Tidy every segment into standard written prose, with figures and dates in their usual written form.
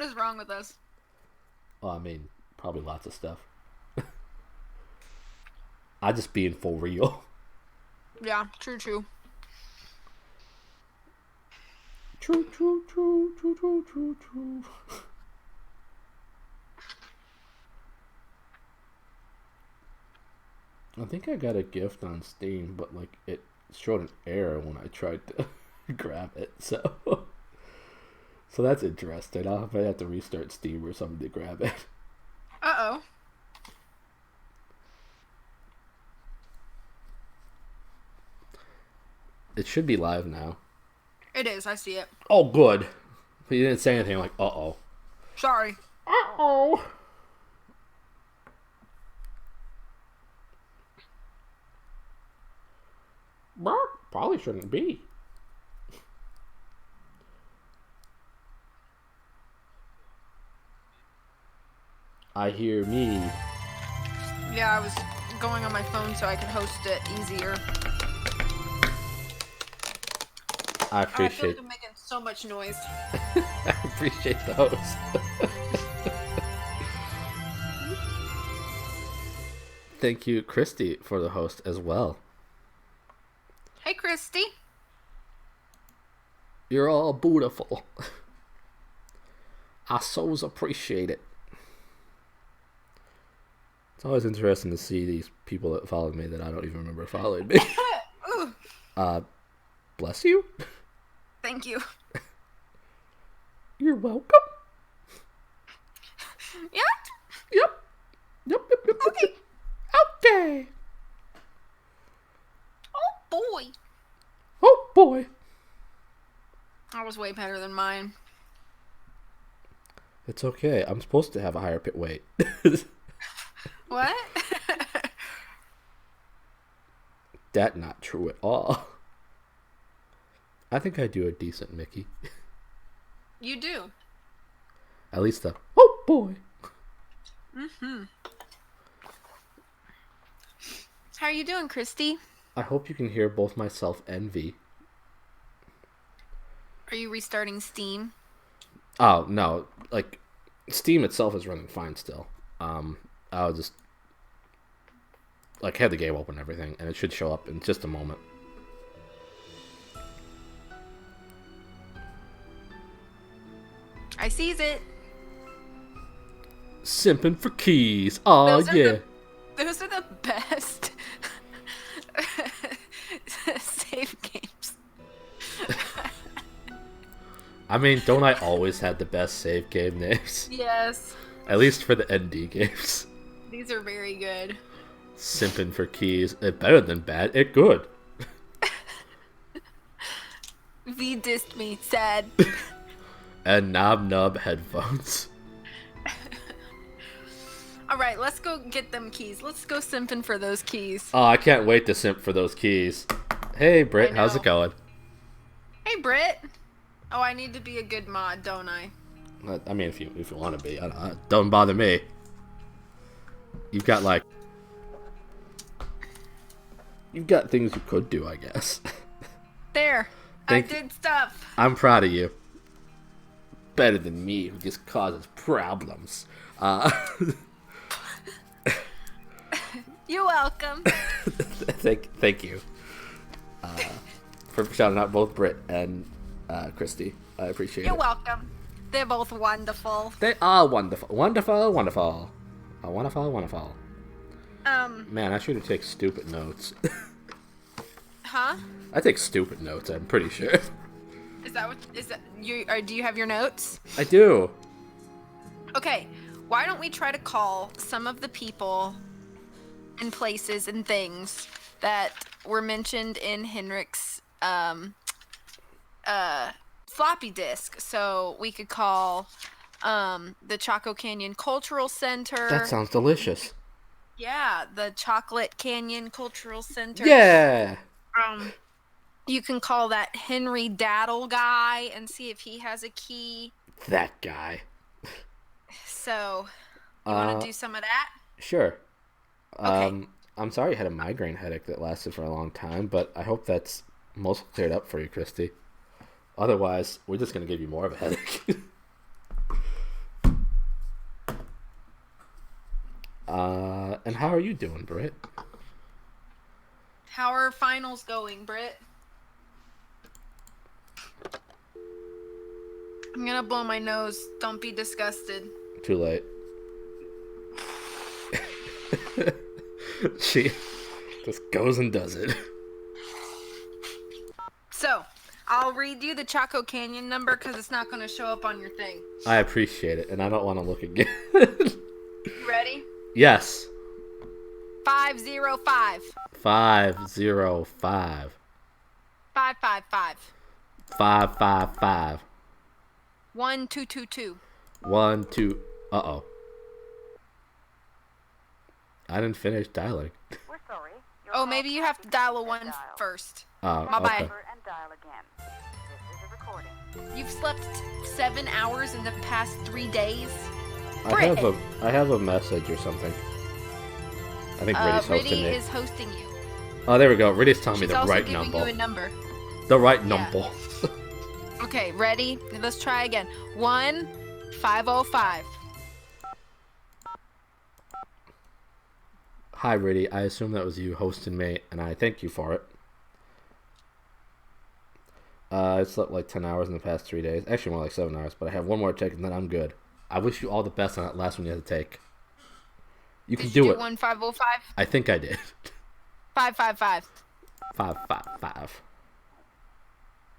is wrong with us? Well, I mean, probably lots of stuff. I just being for real. Yeah, true. True, true, true, true, true, true, true. I think I got a gift on Steam, but like it showed an error when I tried to grab it. So that's interesting. I'll probably have to restart Steam or something to grab it. Uh-oh. It should be live now. It is, I see it. Oh, good. But you didn't say anything like, uh-oh. Sorry. Uh-oh. Probably shouldn't be. I hear me. Yeah, I was going on my phone so I could host it easier. I I feel appreciate like I'm making so much noise. I appreciate the host. Thank you, Christy, for the host as well. Hey, Christy. You're all beautiful. I so appreciate it. It's always interesting to see these people that followed me that I don't even remember following me. Bless you. Thank you. You're welcome. Yeah? Yep. Okay. Okay. Oh, boy. Oh, boy. That was way better than mine. It's okay. I'm supposed to have a higher pit weight. What? That not true at all. I think I do a decent Mickey. You do. At least the oh boy. Mm-hmm. How are you doing, Christy? I hope you can hear both myself and V. Are you restarting Steam? Oh no, like Steam itself is running fine still. I'll just like had the game open and everything, and it should show up in just a moment. I sees it. Simping for keys. Oh yeah. Those are the best save games. I mean, don't I always have the best save game names? Yes. At least for the ND games. These are very good. Simping for keys. It better than bad. It good. V dissed me. Sad. And knob headphones. Alright, let's go get them keys. Let's go simping for those keys. Oh, I can't wait to simp for those keys. Hey, Britt, how's it going? Hey, Britt. Oh, I need to be a good mod, don't I? I mean, if you want to be, don't bother me. You've got things you could do, I guess. There. I did stuff. I'm proud of you. Better than me, who just causes problems. You're welcome. Thank you for shouting out both Britt and Christy. I appreciate it. You're welcome. They're both wonderful. They are wonderful. Wonderful. Wonderful. Man, I should have taken stupid notes. Huh? I take stupid notes, I'm pretty sure. Is that you, or do you have your notes? I do. Okay, why don't we try to call some of the people and places and things that were mentioned in Henrik's floppy disk? So we could call the Chaco Canyon Cultural Center. That sounds delicious. Yeah, the Chocolate Canyon Cultural Center. Yeah. You can call that Henry Daddle guy and see if he has a key. That guy. So, you want to do some of that? Sure. Okay. I'm sorry you had a migraine headache that lasted for a long time, but I hope that's mostly cleared up for you, Christy. Otherwise, we're just going to give you more of a headache. And how are you doing, Britt? How are finals going, Britt? I'm gonna blow my nose. Don't be disgusted. Too late. She just goes and does it. So, I'll read you the Chaco Canyon number because it's not going to show up on your thing. I appreciate it, and I don't want to look again. You ready? Yes. 505. 505. 555. 555. 1222. 12. Uh-oh. I didn't finish dialing. We're sorry. Oh, maybe you have to dial a 1 first. Oh, My okay. bad. And dial again. This is a recording. You've slept 7 hours in the past 3 days? I have a message or something. I think Riddy's hosting Riddy me. is hosting you. Oh, there we go. Riddy's telling me She's the also right giving number. you a number. The right Yeah. number. Okay, ready? Let's try again. 1505. Hi, Riddy. I assume that was you hosting me, and I thank you for it. I slept like 10 hours in the past 3 days. Actually, more like 7 hours, but I have one more check, and then I'm good. I wish you all the best on that last one you had to take. You can Did you do do it. 1505? I think I did. 555. 555.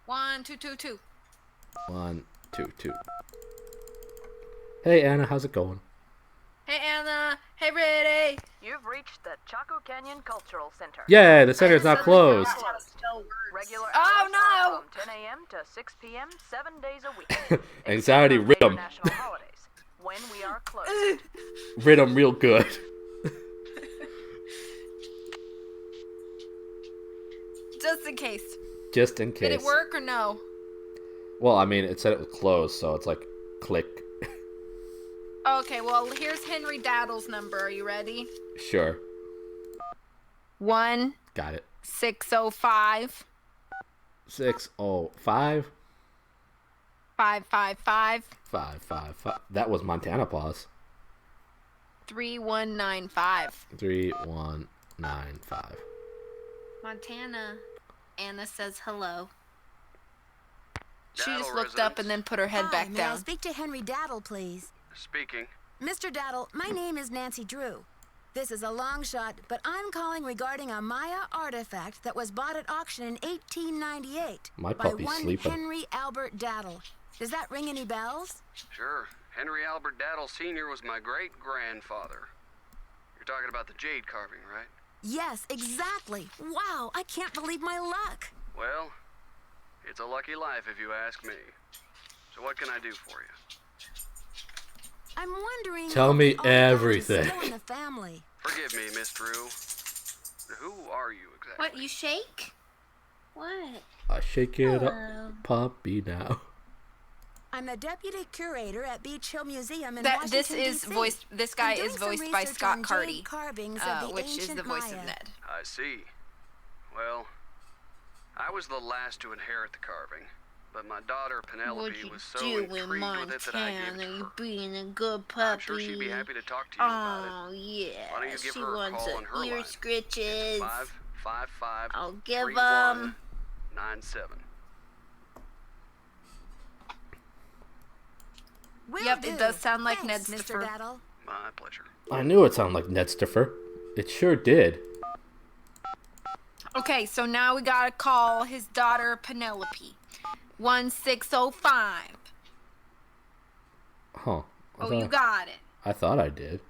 1222. 1, 2, 2. Hey, Anna. How's it going? Hey, Anna. Hey, Riddy. You've reached the Chaco Canyon Cultural Center. Yay, the center's not Suddenly closed. forgot how to spell words. Regular Oh, hours no. are from 10 a.m. to 6 p.m. 7 days a week. Anxiety Except on major rhythm. national holidays, when we are closed. Rhythm real good. Just in case. Just in case. Did it work or no? Well, I mean, it said it was closed, so it's like, click. Okay, well, here's Henry Daddle's number. Are you ready? Sure. 1 Got it. 605 605 555 555. That was Montana Paws. 3195. 3195. Montana. Anna says hello. She Daddle just looked up residence. and then put her head Hi, back may I down. speak to Henry Daddle, please? Speaking. Mr. Daddle, my name is Nancy Drew. This is a long shot, but I'm calling regarding a Maya artifact that was bought at auction in 1898 My by puppy's one sleeping. Henry Albert Daddle. Does that ring any bells? Sure. Henry Albert Daddle Sr. was my great-grandfather. You're talking about the jade carving, right? Yes, exactly. Wow, I can't believe my luck. Well, it's a lucky life if you ask me. So what can I do for you? I'm wondering. Tell if me the artifact is everything. Still in the family. Forgive me, Miss Drew. Who are you exactly? What, you shake? What? I shake it up, puppy now. I'm the deputy curator at Beach Hill Museum in That Washington, this is D.C. voiced. This guy I'm doing is some voiced by research Scott on Carty, jade carvings of the which is ancient the voice Maya. of Ned. I see. Well, I was the last to inherit the carving, but my daughter Penelope was so intrigued with it that I gave it to her. being a good I'm sure she'd be happy to talk to you about it. Oh yeah, Why don't you give she her a wants call on her ear line? scritches. 555 I'll give 3197. Will Yep, do. it does sound like Thanks, Ned Mr. Stiffer. Daddle. My pleasure. I knew it sounded like Ned Stiffer. It sure did. Okay, so now we gotta call his daughter Penelope. 1605. Huh. Oh, you got it. I thought I did.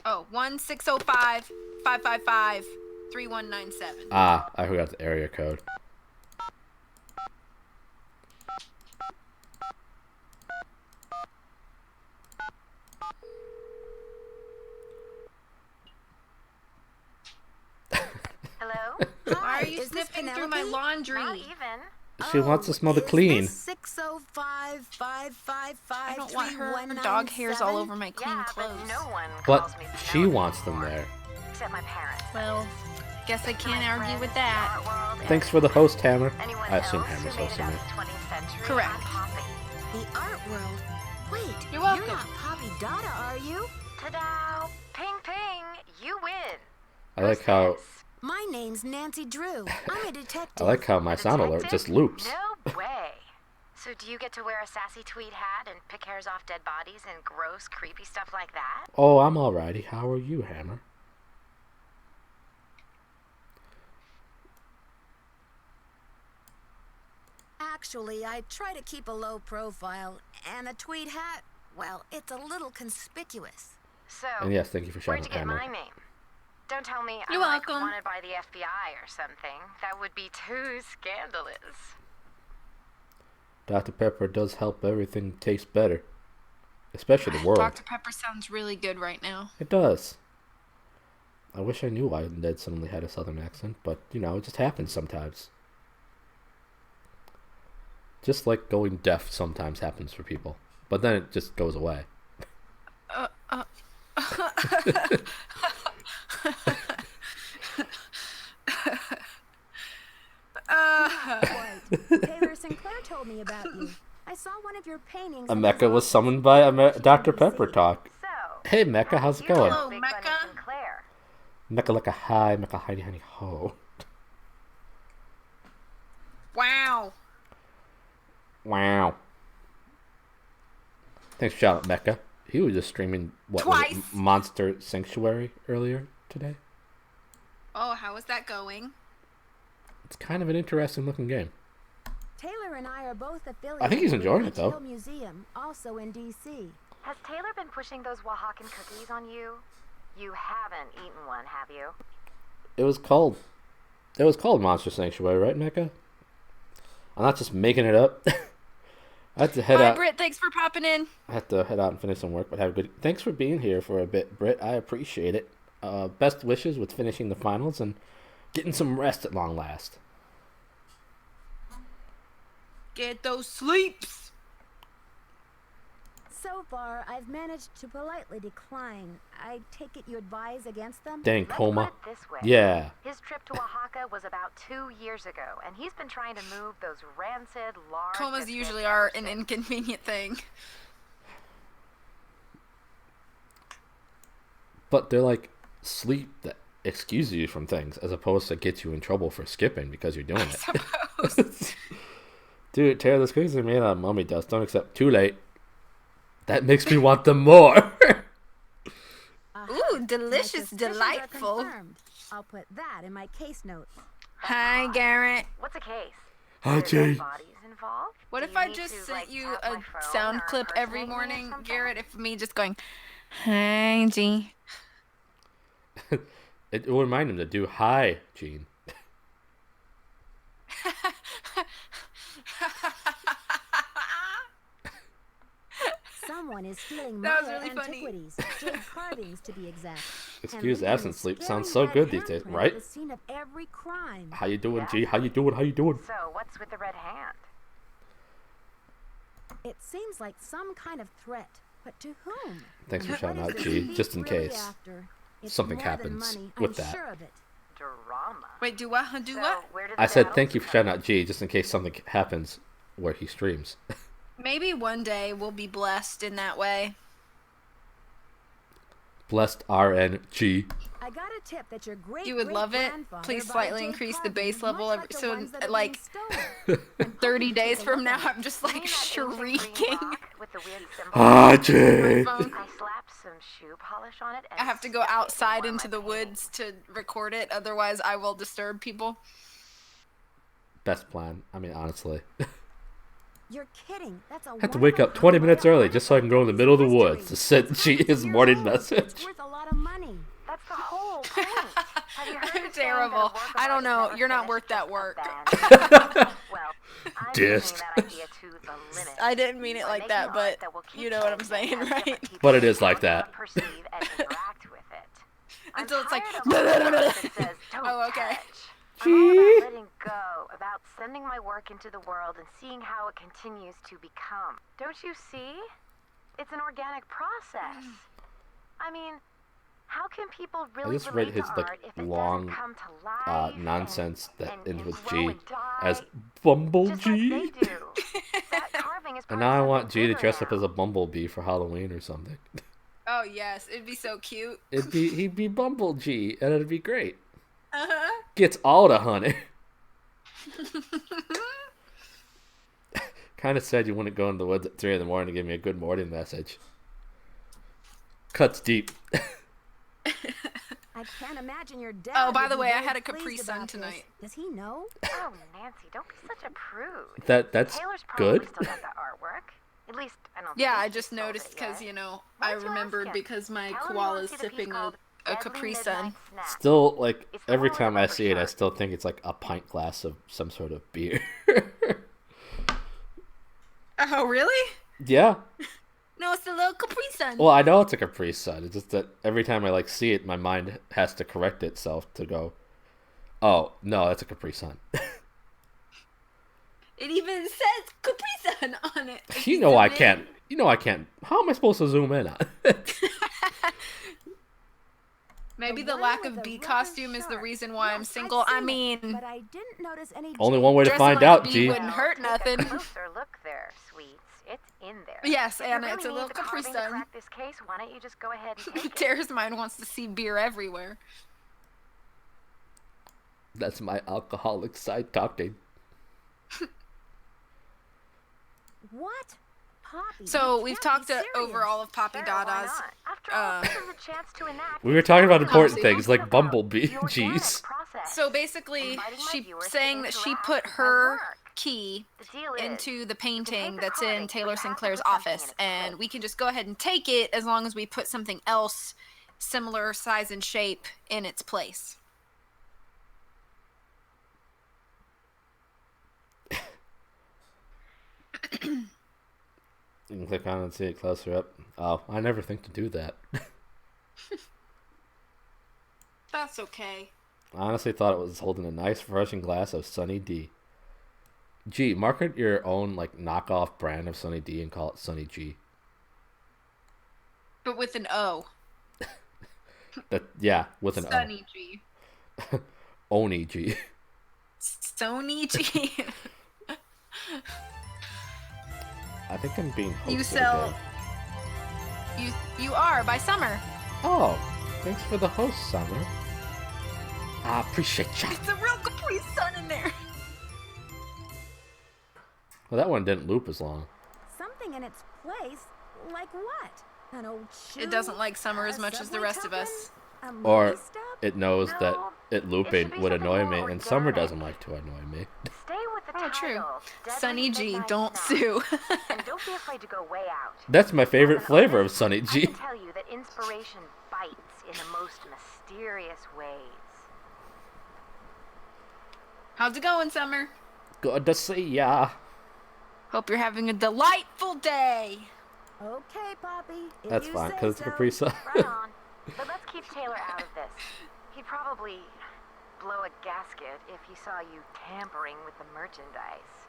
Oh, 1605 555 3197. Ah, I forgot the area code. Hello? Why are you is this sniffing through my Penelope? laundry? Not even. She wants to smell the is clean. This 605 555 I don't want her dog hairs all over my clean Yeah, clothes. but no one But calls me she Penelope wants them anymore, there. Except my parents. Well, guess I My can't argue friends with in that. the art world, Thanks and for the host, Hammer. anyone I assume else Hammer's who made it hosting out it. of the 20th century, Correct. I'm happy. The art world. Wait, You're welcome. You're not Poppy Dada, are you? Ta-da! Ping ping! You win! I like how My name's Nancy Drew. I'm a detective. I like how my sound alert Detective? just loops. No way! So do you get to wear a sassy tweed hat and pick hairs off dead bodies and gross, creepy stuff like that? Oh, I'm alrighty. How are you, Hammer? Actually, I try to keep a low profile, and a tweed hat, well, it's a little conspicuous. So, And yes, thank you for where'd shouting you out get Hammer. my name? Don't tell me You're I'm like welcome. wanted by the FBI or something. That would be too scandalous. Dr. Pepper does help everything taste better. Especially the world. Dr. Pepper sounds really good right now. It does. I wish I knew why Ned suddenly had a southern accent, but, you know, it just happens sometimes. Just like going deaf sometimes happens for people. But then it just goes away. Taylor Sinclair told me about you. I saw one of your paintings. in Mecca his was office summoned in by Washington, Dr. D.C. Pepper Talk. So, Hey, Mecca, how's it you going? Hello. Big Mecca. Bunny Sinclair. Mecca like a hi, Mecca honey honey ho. Wow. Wow. Thanks for shouting out Mecca. He was just streaming, what was it, Twice. Monster Sanctuary earlier today. Oh, how is that going? It's kind of an interesting looking game. Taylor and I are both affiliated. I think he's enjoying with it, though. the Hill Museum, also in D.C. Has Taylor been pushing those Oaxacan cookies on you? You haven't eaten one, have you? It was called Monster Sanctuary, right, Mecca? I'm not just making it up. I have to head Bye, out. Britt. Thanks for popping in. I have to head out and finish some work, but have a good. Thanks for being here for a bit, Britt. I appreciate it. Best wishes with finishing the finals and getting some rest at long last. Get those sleeps. So far, I've managed to politely decline. I take it you advise against them? Dang, Let's Coma. put it this way. Yeah. His trip to Oaxaca was about 2 years ago, and he's been trying to move those rancid, large... Comas biscuits usually ever are an since. inconvenient thing. But they're like sleep that excuses you from things as opposed to get you in trouble for skipping because you're doing it. Suppose. Dude, Tara, those cookies are made out of mummy dust. Don't accept. Too late. That makes me want them more. Ooh, My delicious, suspicions are delightful. confirmed. I'll put that in my case notes. Hi, Garrett. What's a case? Hi, Are there Jay. bodies involved? What Do if you I need just to, sent like, you tap a my phone sound or clip every impersonate me or morning, something? Garrett, if me just going, hi, G. It will remind him to do hi, Gene. Someone is stealing That was Maya really funny. antiquities, jade carvings to be exact. Excuse And absent Lynn's sleep scary sounds so red good these days, handprint right? at the scene of every crime. How you doing, Yeah. G? How you doing? How you doing? So, what's with the red hand? It seems like some kind of threat, but to whom? Thanks for What shouting is out, the G, thief just in really case after? It's something more than happens money, with I'm that. Sure of it. Drama. Wait, do what? Do So, what? where did the I said battles thank you for come shouting out G, just in case something happens where he streams. Maybe one day we'll be blessed in that way. Blessed RNG. I got a tip that your great You would love it. great-grandfather Please bought a slightly jade increase the carving base level much every- like the so, ones that are like, being stolen. I'm 30 hoping you days take a from look now, at it. I'm just You like mean that ancient green shrieking. rock with the weird symbol? Ah, My G. phone. I slapped some shoe polish on it and I have to go stuck it in outside one of into my the woods to record it, otherwise I will disturb people. Best plan. I mean, honestly. You're kidding. That's a I have to wake up wonderful 20 minutes Maya early just so I can go in the middle of the woods to send G his morning message. It's worth a lot of money. That's the whole point. Have you heard I'm the saying that a terrible. work of I don't art know. never You're not finished, worth that just work. abandoned? Well, I'm Dissed. using that idea to the limit. I didn't mean it By like making that, art but that will keep you know what I'm changing saying, as right? different people But it is like how that. Perceive and interact with it. I'm Until it's like, tired of all the stuff that says, "Don't Oh, okay. touch." I'm all about letting go, about sending my work into the world and seeing how it continues to become. Don't you see? It's an organic process. I mean, how can people really just read relate his, to like, art if it long, doesn't come to life nonsense that and ends with grow G and die, as Bumble just like G. they do? That carving is And now I want G to dress up as a bumblebee for Halloween or something. Oh yes, it'd be so cute. He'd be Bumble G, and it'd be great. Uh-huh. Gets all the honey. Kind of said you wouldn't go in the woods at 3 in the morning to give me a good morning message. Cuts deep. I can't imagine your dad. Oh, by would the be way, I very had a Capri pleased Sun about this. tonight. Does he know? Oh, Nancy, don't be such a prude. That's Taylor's probably good. still got the artwork. At least, I don't Yeah, think I he's just sold noticed it because, yet. you know, Why I don't you ask remembered him? because my Tell him you koala wanna is see the piece sipping a called Deadly Capri Sun. Midnight Snack. Still, like, It's the every one with time the I bumper see it, I shirt. still think it's like a pint glass of some sort of beer. Oh, really? Yeah. No, it's a little Capri Sun. Well, I know it's a Capri Sun. It's just that every time I like see it, my mind has to correct itself to go, "Oh no, that's a Capri Sun." It even says Capri Sun on it. If You know zoom I in. can't. You know I can't. How am I supposed to zoom in on it? Maybe The the one lack with of the bee rubber costume is the shirt. reason why I'm Yes, I've single. I seen it, mean, but I didn't notice any. Only one way to Dressing find like a out, bee G. wouldn't hurt Take nothing. a closer look there, sweets. It's in there. Yes, If you Anna, really it's a need little the Capri carving to Sun. crack this case, why don't you just go ahead and take it? Tara's mind wants to see beer everywhere. That's my alcoholic side talking. What? Poppy. So you we've can't talked be over serious. all of Poppy Sure, why Dada's. not? After all, this uh, is a chance to enact We were talking about the important Conversation things like about Bumblebee. the organic Jeez. process. So basically, Inviting my she viewers to saying that she interact put with my her work. key The deal is, into the you can take painting the that's carving, in but Taylor you have to Sinclair's put something in office, its and place. we can just go ahead and take it as long as we put something else similar size and shape in its place. You can click on it and see it closer up. Oh, I never think to do that. That's okay. I honestly thought it was holding a nice, refreshing glass of Sunny D. Gee, market your own like knockoff brand of Sunny D and call it Sunny G. But with an O. With an Sunny G. O. Oni G. Sony G. I think I'm being hosted You sell. again. You are by Summer. Oh, thanks for the host, Summer. I appreciate ya. It's a real Capri Sun in there. Well, that one didn't loop as long. Something in its place? Like what? An old shoe? It doesn't like Summer A as much as the subway rest of token? us. A movie Or stub? it knows that No, it it looping should be would something annoy more me, and Summer organic. doesn't like to annoy me. Stay with the Oh, title. true. Deadly Sunny G, Midnight don't Snack. sue. And don't be afraid to go way out. That's my favorite As an flavor of artist, Sunny I G. can tell you that inspiration bites in the most mysterious ways. How's it going, Summer? Good to see ya. Hope you're having a delightful day. Okay, Poppy. If That's you fine, say because it's so. Capri Sun. Right on. But let's keep Taylor out of this. He'd probably blow a gasket if he saw you tampering with the merchandise.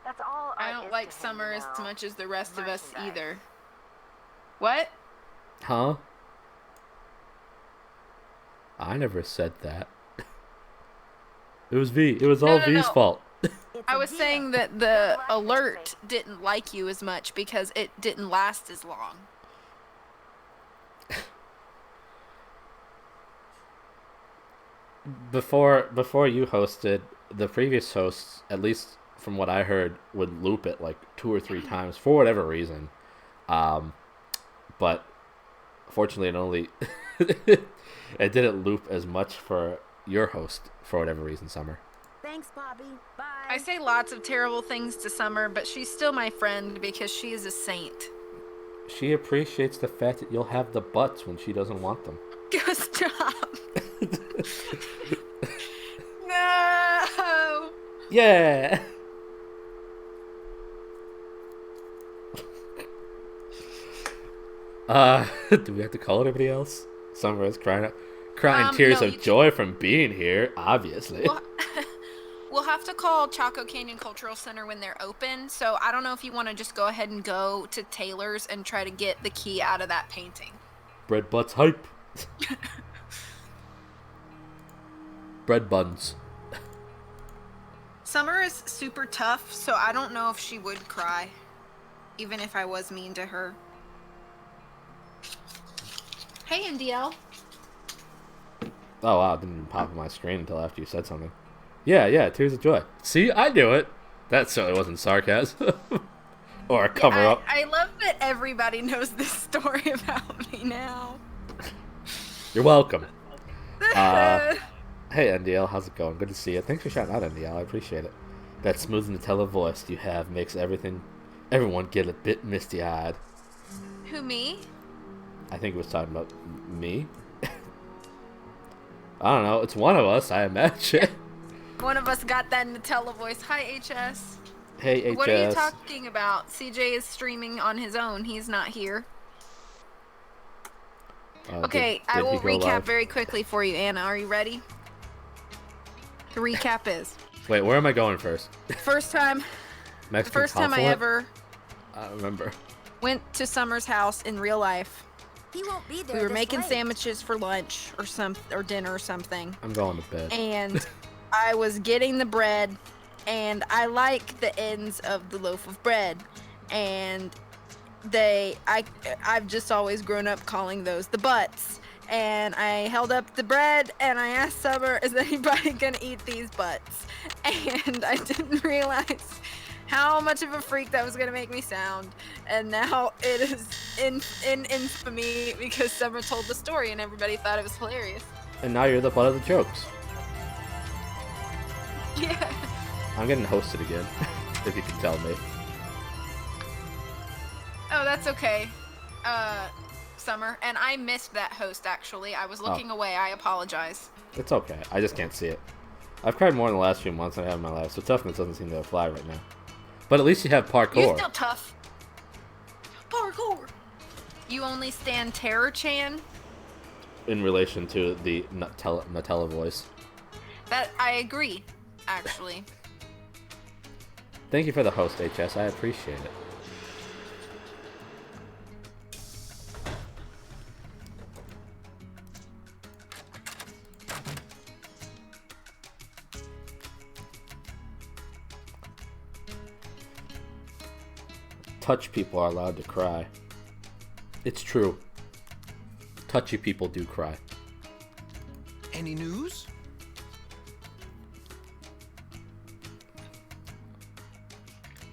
That's all I art don't is like to him, Summer you as know. much as the rest of us Merchandise. either. What? Huh? I never said that. It was V. It was all no, V's no. fault. It's I a was deal. saying that the alert didn't like you as much because it didn't last as long. Before you hosted, the previous hosts, at least from what I heard, would loop it like 2 or 3 times for whatever reason. But fortunately, it only it didn't loop as much for your host for whatever reason, Summer. Thanks, Poppy. Bye. I say lots of terrible things to Summer, but she's still my friend because she is a saint. She appreciates the fact that you'll have the butts when she doesn't want them. Go stop. No. Yeah. Do we have to call anybody else? Summer is crying tears no, of you joy from being here, obviously. We'll, we'll have to call Chaco Canyon Cultural Center when they're open, so I don't know if you want to just go ahead and go to Taylor's and try to get the key out of that painting. Bread butts hype. Bread buns. Summer is super tough, so I don't know if she would cry. even if I was mean to her. Hey, NDL. Oh wow, it didn't pop on my screen until after you said something. Yeah, tears of joy. See, I knew it. That certainly wasn't sarcasm. Or a cover-up. I love that everybody knows this story about me now. You're welcome. Hey, NDL, how's it going? Good to see you. Thanks for shouting out, NDL. I appreciate it. That smooth Nutella voice you have makes everyone get a bit misty-eyed. Who, me? I think it was talking about me. I don't know. It's one of us, I imagine. One of us got that Nutella voice. Hi, HS. Hey, HS. What are you talking about? CJ is streaming on his own. He's not here. Okay, I will recap live? very quickly for you, Anna. Are you ready? The recap is... Wait, where am I going first? First time I ever... I remember. Went to Summer's house in real life. He won't be there. We were making sandwiches for lunch or dinner or something. I'm going to bed. And I was getting the bread, and I like the ends of the loaf of bread, and I've just always grown up calling those the butts. And I held up the bread and I asked Summer, is anybody gonna eat these butts? And I didn't realize how much of a freak that was gonna make me sound. And now it is in infamy because Summer told the story and everybody thought it was hilarious. And now you're the butt of the jokes. Yeah. I'm getting hosted again, if you can tell me. Oh, that's okay. Summer. And I missed that host, actually. I was looking away. I apologize. It's okay. I just can't see it. I've cried more in the last few months than I have in my life, so toughness doesn't seem to apply right now. But at least you have parkour. You're still tough. Parkour. You only stand Terror-chan? In relation to the Nutella voice. That, I agree, actually. Thank you for the host, HS. I appreciate it. Touch people are allowed to cry. It's true. Touchy people do cry. Any news?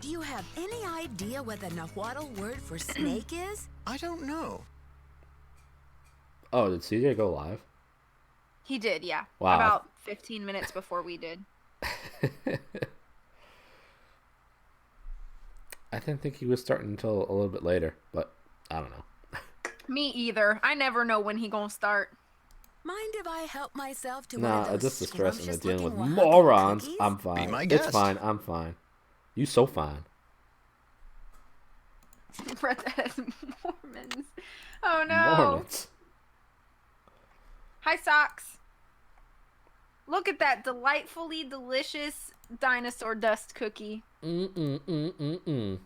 Do you have any idea what the Nahuatl word for snake is? I don't know. Oh, did CJ go live? He did, yeah. Wow. About 15 minutes before we did. I didn't think he was starting until a little bit later, but I don't know. Me either. I never know when he gonna start. Mind if I help myself to one of Nah, those just the stress of dealing with scrumptious-looking morons. cookies? I'm fine. Be my It's guest. fine. I'm fine. You so fine. Read that as Mormons. Oh no. Mormons. Hi, Socks. Look at that delightfully delicious dinosaur dust cookie. Toasty.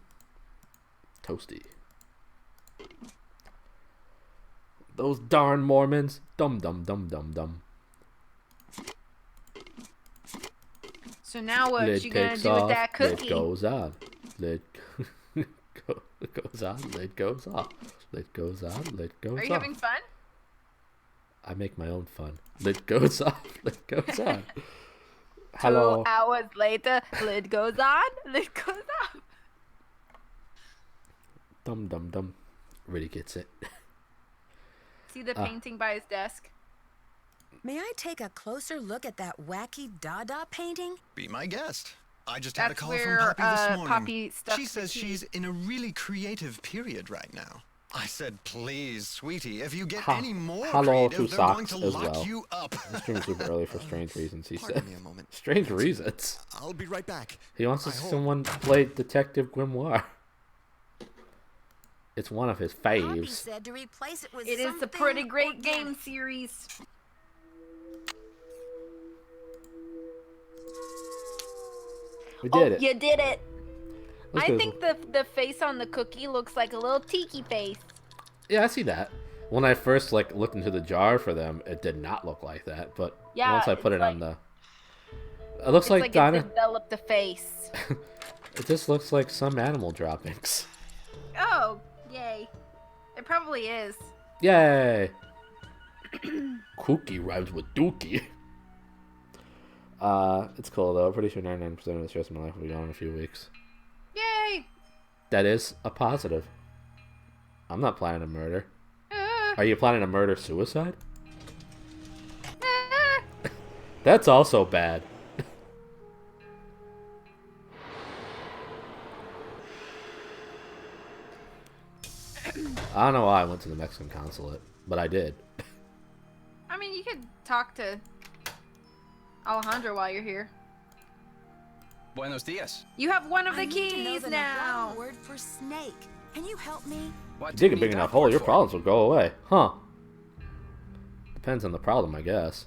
Those darn Mormons. Dum dum dum dum dum. So now what Lid you gonna takes do off, with that cookie? Lid goes on. Lid goes on. Lid goes off. Lid goes on. Lid goes Are you off. having fun? I make my own fun. Lid goes off. Lid goes on. Hello. 2 hours later, lid goes on, lid goes off. Dum dum dum. Really gets it. See the painting by his desk? May I take a closer look at that wacky Dada painting? Be my guest. I just had a That's call where from Poppy this morning. Poppy stuck She the says key. she's in a really creative period right now. I said, please, sweetie, if you get Ha- any more hello creative, to they're going Socks to as lock well. you up. I'm streaming super early for strange reasons, he said. Pardon me a moment. Strange reasons? I'll be right back. He wants to I see hope. someone play Detective Grimoire. It's one of his Poppy faves. said to replace it with It is a something pretty great organic. game series. We did it. You did it. Let's I go. think the face on the cookie looks like a little tiki face. Yeah, I see that. When I first looked into the jar for them, it did not look like that. But Yeah, once I put it's it on the, it looks It's like like Donna. it developed a face. It just looks like some animal droppings. oh, yay. It probably is. Yay! Kooky rhymes with dookie. It's cool though. I'm pretty sure 99% of the stress of my life will be gone in a few weeks. Yay! That is a positive. I'm not planning a murder. Are you planning a murder-suicide? That's also bad. I don't know why I went to the Mexican consulate, but I did. I mean, you could talk to Alejandro while you're here. Buenos dias. You have one of the I need to know keys the now. Nahuatl word for snake. Can you help me? What You dig a do you big need enough that hole, word your for? problems will go away. Huh. Depends on the problem, I guess.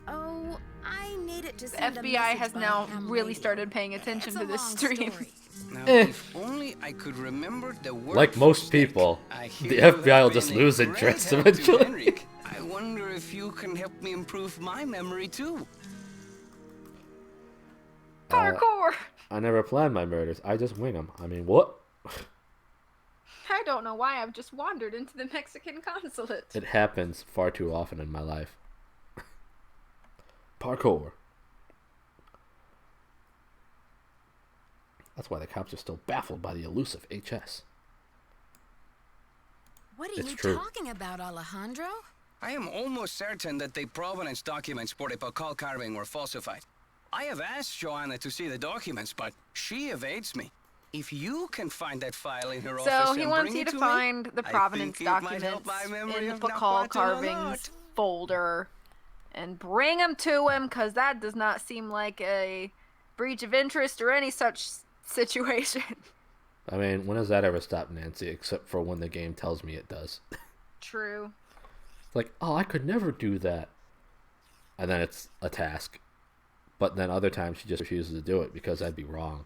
Oh, I need it to The send a FBI message has by now ham really radio. started paying attention It's a to this long stream. story. Now, Eh. if only I could remember the word Like for most snake. people, I hear the you have FBI will been just a lose great interest help to eventually. Henrik. I wonder if you can help me improve my memory too. Parkour! I never plan my murders. I just wing them. I mean, what? I don't know why I've just wandered into the Mexican consulate. It happens far too often in my life. Parkour. That's why the cops are still baffled by the elusive HS. What are It's you true. talking about, Alejandro? I am almost certain that the provenance documents for the Pakal carving were falsified. I have asked Joanna to see the documents, but she evades me. If you can find that file in her office So and he wants bring you it to me, find the I provenance think it might help documents my memory in the of Pakal Nahuatl a carvings lot. folder and bring them to him, because that does not seem like a breach of interest or any such situation. I mean, when has that ever stopped Nancy, except for when the game tells me it does? True. It's like, oh, I could never do that. And then it's a task. But then other times she just refuses to do it because I'd be wrong.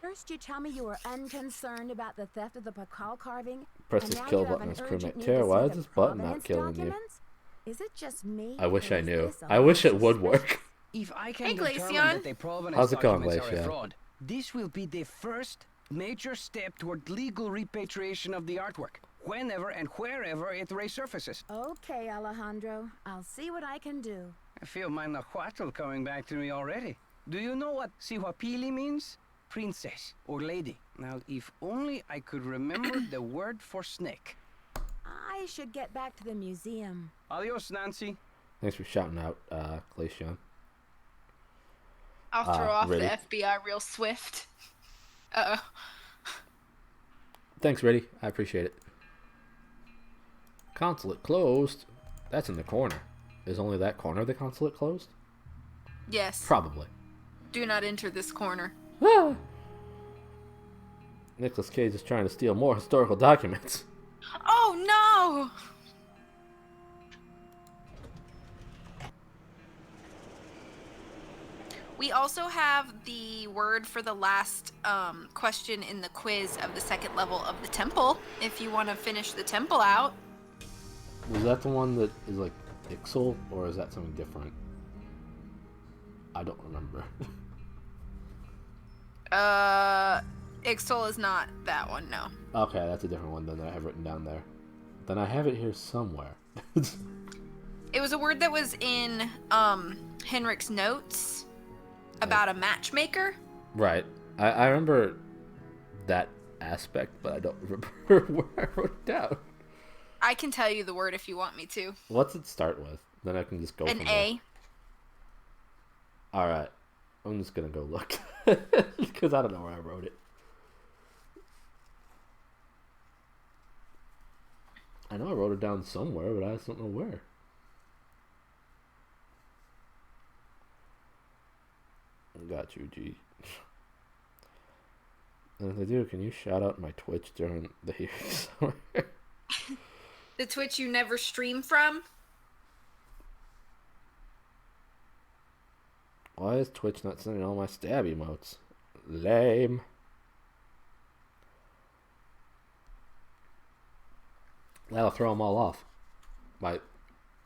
First, you tell me you were unconcerned about the theft of the Pakal carving. Press and this now kill you have button an as urgent crewmate. need Tara, to why see is the this button not provenance killing you? documents? Is it just me? I wish or I is knew. this I wish it would Alonso's work. If I can Hey, determine Glaceon. that the provenance How's it going, documents are a Glaceon? fraud, this will be the first major step toward legal repatriation of the artwork, whenever and wherever it resurfaces. Okay, Alejandro. I'll see what I can do. I feel my Nahuatl coming back to me already. Do you know what Sihuapili means? Princess or lady. Now, if only I could remember the word for snake. I should get back to the museum. Adios, Nancy. Thanks for shouting out, Glaceon. I'll throw off ready? the FBI real swift. Uh-oh. Thanks, Reddy. I appreciate it. Consulate closed. That's in the corner. Is only that corner of the consulate closed? Yes. Probably. Do not enter this corner. Ah! Nicolas Cage is trying to steal more historical documents. Oh no! We also have the word for the last question in the quiz of the second level of the temple, if you want to finish the temple out. Was that the one that is like Ixal, or is that something different? I don't remember. Ixol is not that one, no. Okay, that's a different one than I have written down there. Then I have it here somewhere. It was a word that was in Henrik's notes about a matchmaker. Right. I remember that aspect, but I don't remember where I wrote it down. I can tell you the word if you want me to. What's it start with? Then I can just go An from A. there. Alright. I'm just gonna go look. Because I don't know where I wrote it. I know I wrote it down somewhere, but I just don't know where. Got you, G. And if they do, can you shout out my Twitch during the hearings? The Twitch you never stream from? Why is Twitch not sending all my stab emotes? Lame. That'll throw them all off by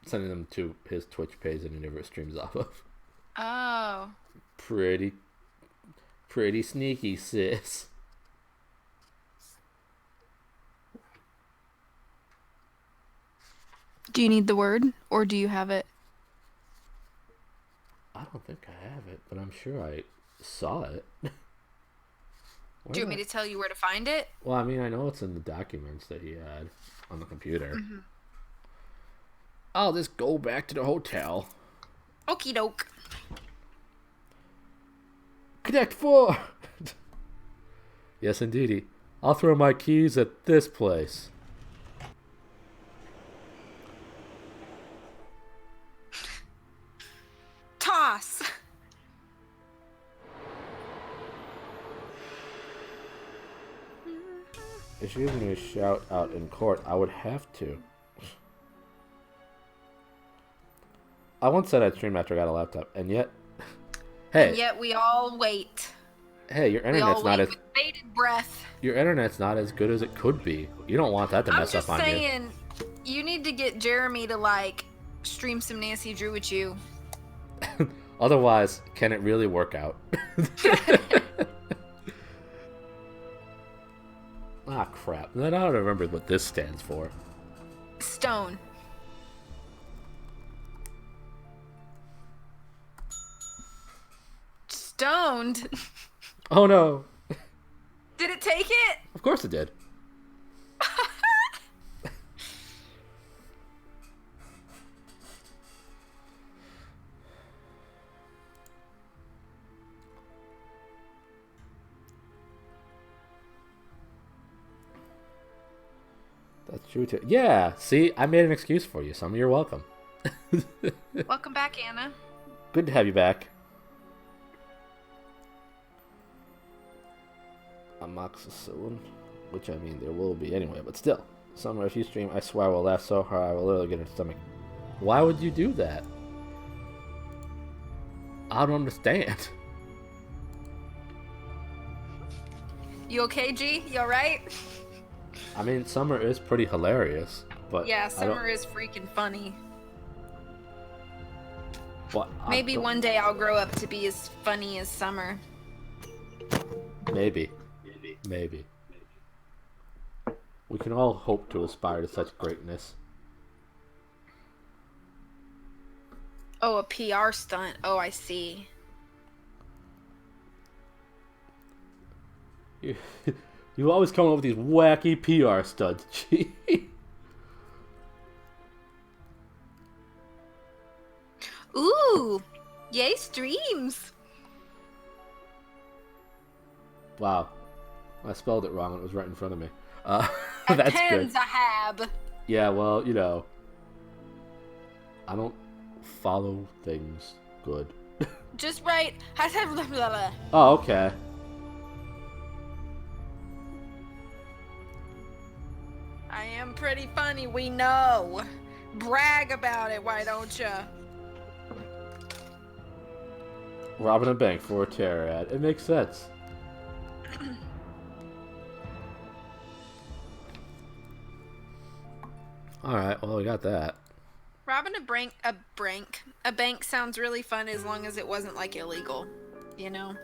sending them to his Twitch page that he never streams off of. Oh. Pretty Pretty sneaky, sis. Do you need the word, or do you have it? I don't think I have it, but I'm sure I saw it. Do you want me to tell you where to find it? Well, I mean, I know it's in the documents that he had on the computer. Mm-hmm. I'll just go back to the hotel. Okie doke. Connect 4! Yes, indeedy. I'll throw my keys at this place. Toss! If she gives me a shout out in court, I would have to. I once said I'd stream after I got a laptop, and yet... Hey. And yet we all wait. Hey, your internet's not as... with bated breath. Your internet's not as good as it could be. You don't want that to mess up on you. I'm just saying, you need to get Jeremy to, like, stream some Nancy Drew with you. Otherwise, can it really work out? Ah, crap. Then I don't remember what this stands for. Stone. Stoned? Oh, no. Did it take it? Of course it did. That's true too. Yeah, see, I made an excuse for you, Summer. You're welcome. Welcome back, Anna. Good to have you back. Amoxicillin, which I mean there will be anyway, but still. Summer, if you stream, I swear I will laugh so hard I will literally get in the stomach. Why would you do that? I don't understand. You okay, G? You alright? I mean, Summer is pretty hilarious, but yeah, Summer is freaking funny. Well, maybe one day I'll grow up to be as funny as Summer. Maybe. We can all hope to aspire to such greatness. Oh, a PR stunt. Oh, I see. You always come up with these wacky PR stunts, gee. Ooh, yay streams. Wow, I spelled it wrong when it was right in front of me. That's good. Zahab. Yeah, well, you know, I don't follow things good. Just write. Oh, okay. I am pretty funny, we know. Brag about it, why don't ya? Robbing a bank for a terror ad. It makes sense. Alright, well, we got that. Robbing a bank sounds really fun as long as it wasn't, like, illegal. You know?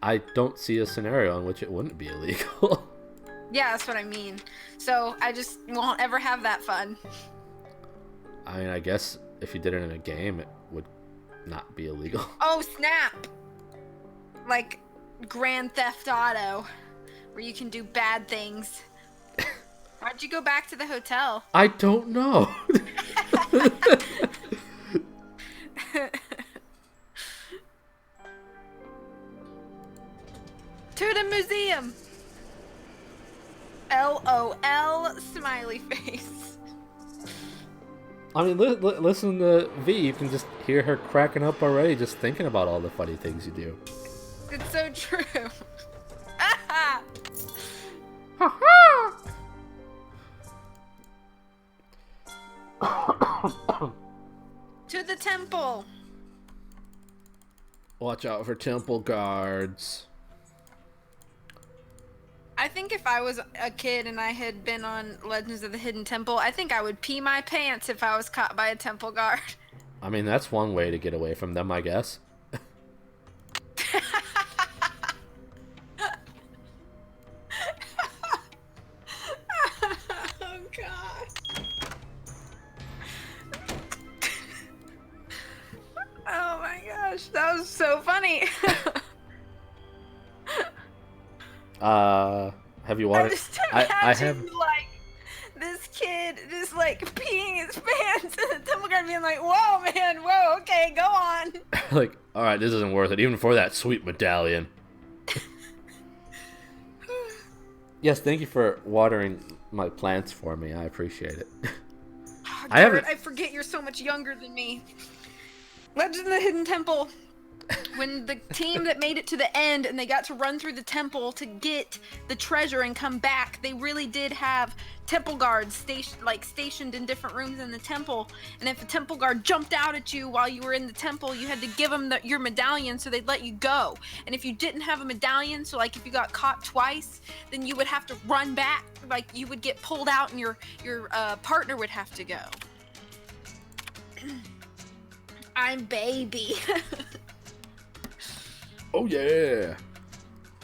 I don't see a scenario in which it wouldn't be illegal. Yeah, that's what I mean. So, I just won't ever have that fun. I mean, I guess if you did it in a game, it would not be illegal. Oh, snap! Like Grand Theft Auto, where you can do bad things. Why'd you go back to the hotel? I don't know. To the museum! LOL smiley face. I mean, listen to V. You can just hear her cracking up already just thinking about all the funny things you do. It's so true. To the temple. Watch out for temple guards. I think if I was a kid and I had been on Legends of the Hidden Temple, I think I would pee my pants if I was caught by a temple guard. I mean, that's one way to get away from them, I guess. Oh god. Oh my gosh, that was so funny. Have you watered? I just I imagine have. like this kid just like peeing his pants and the temple guard being like, "Whoa, man, whoa, okay, go on." Like, all right, this isn't worth it, even for that sweet medallion. Yes, thank you for watering my plants for me. I appreciate it. Oh, I haven't. Garrett, I forget you're so much younger than me. Legend of the Hidden Temple. When the team that made it to the end and they got to run through the temple to get the treasure and come back, they really did have temple guards stationed in different rooms in the temple. And if a temple guard jumped out at you while you were in the temple, you had to give them your medallion so they'd let you go. And if you didn't have a medallion, so like if you got caught twice, then you would have to run back. Like you would get pulled out and your partner would have to go. I'm baby. Oh yeah.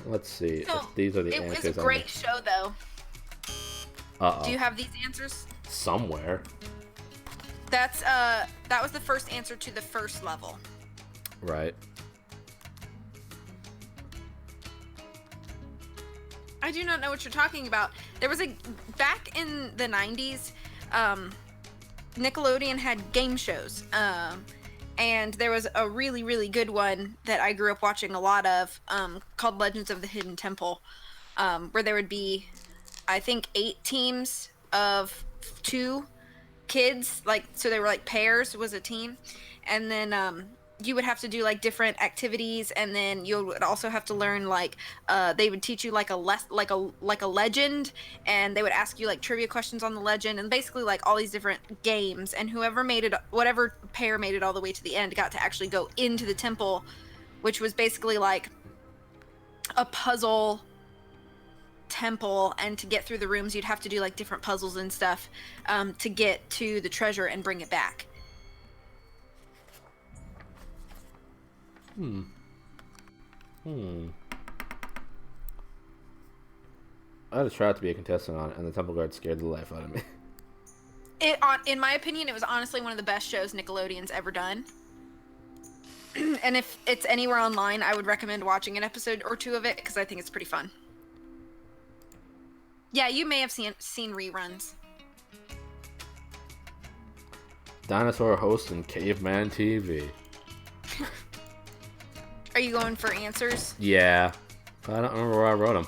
Let's see. So, if these are the it answers. was a great show, though. Uh-oh. Do you have these answers? Somewhere. That was the first answer to the first level. Right. I do not know what you're talking about. There was back in the 90s, Nickelodeon had game shows. And there was a really, really good one that I grew up watching a lot of, called Legends of the Hidden Temple, where there would be, I think, 8 teams of 2 kids, like, so they were like pairs was a team, and then you would have to do like different activities, and then you would also have to learn like they would teach you like a legend, and they would ask you like trivia questions on the legend, and basically like all these different games, and whatever pair made it all the way to the end got to actually go into the temple, which was basically like a puzzle temple, and to get through the rooms you'd have to do like different puzzles and stuff to get to the treasure and bring it back. I had a try to be a contestant on it, and the temple guard scared the life out of me. In my opinion, it was honestly one of the best shows Nickelodeon's ever done. And if it's anywhere online, I would recommend watching an episode or 2 of it, because I think it's pretty fun. Yeah, you may have seen reruns. Dinosaur host and Caveman TV. Are you going for answers? Yeah. I don't remember where I wrote them.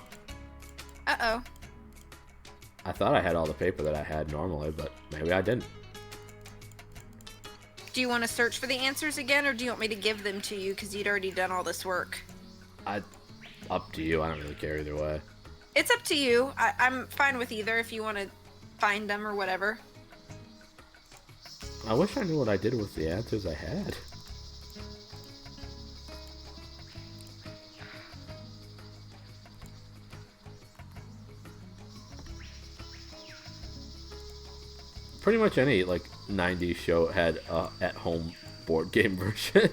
Uh-oh. I thought I had all the paper that I had normally, but maybe I didn't. Do you want to search for the answers again, or do you want me to give them to you because you'd already done all this work? Up to you. I don't really care either way. It's up to you. I'm fine with either if you want to find them or whatever. I wish I knew what I did with the answers I had. Pretty much any like 90s show had a at-home board game version.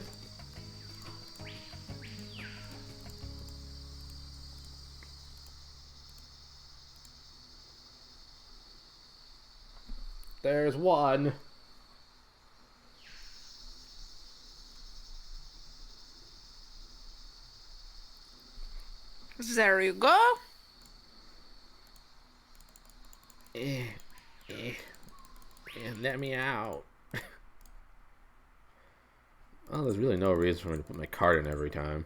There's one. There you go. Let me out. Well, there's really no reason for me to put my card in every time.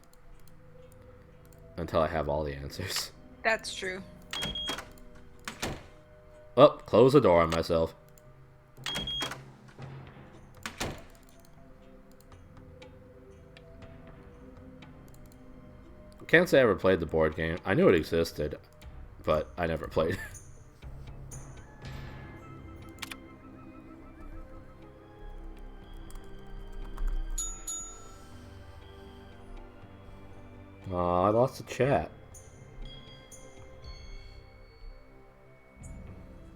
Until I have all the answers. That's true. Oh, close the door on myself. Can't say I ever played the board game. I knew it existed, but I never played it. I lost the chat.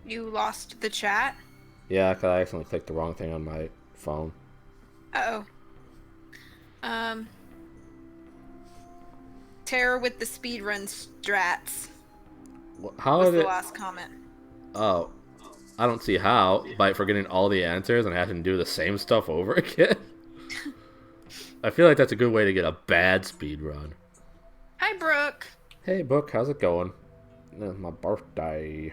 You lost the chat? Yeah, because I accidentally clicked the wrong thing on my phone. Uh-oh. Terror with the speedrun strats. How Was did the last comment. Oh, I don't see how by forgetting all the answers and having to do the same stuff over again. I feel like that's a good way to get a bad speed run. Hi, Brooke. Hey, Book, how's it going? It's my birthday.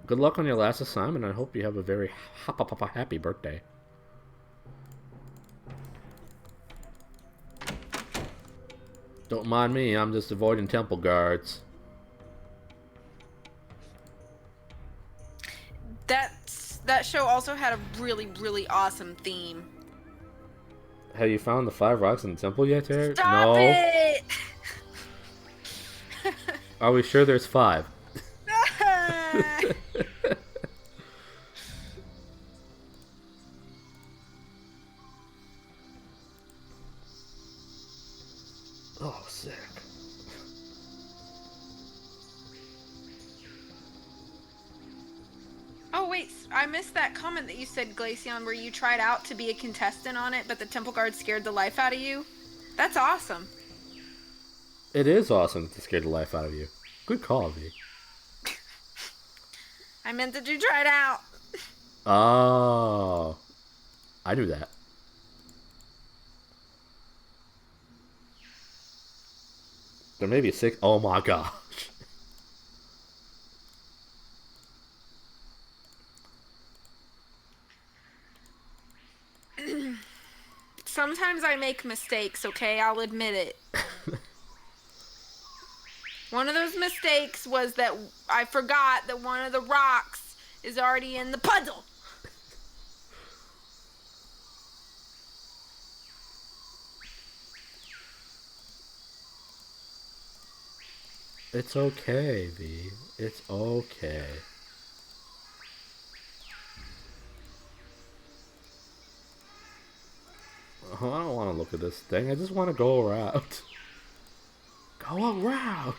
Good luck on your last assignment. I hope you have a very happy birthday. Don't mind me, I'm just avoiding temple guards. That show also had a really, really awesome theme. Have you found the 5 rocks in the temple yet, Terry? Stop No. it! Are we sure there's 5? Oh, sick. Oh, wait, I missed that comment that you said, Glaceon, where you tried out to be a contestant on it, but the temple guard scared the life out of you. That's awesome. It is awesome to scare the life out of you. Good call, V. I meant that you tried out. Oh. I knew that. There may be 6. Oh my gosh. Sometimes I make mistakes, okay? I'll admit it. One of those mistakes was that I forgot that one of the rocks is already in the puzzle. It's okay, V. It's okay. Oh, I don't want to look at this thing. I just want to go around. Go around.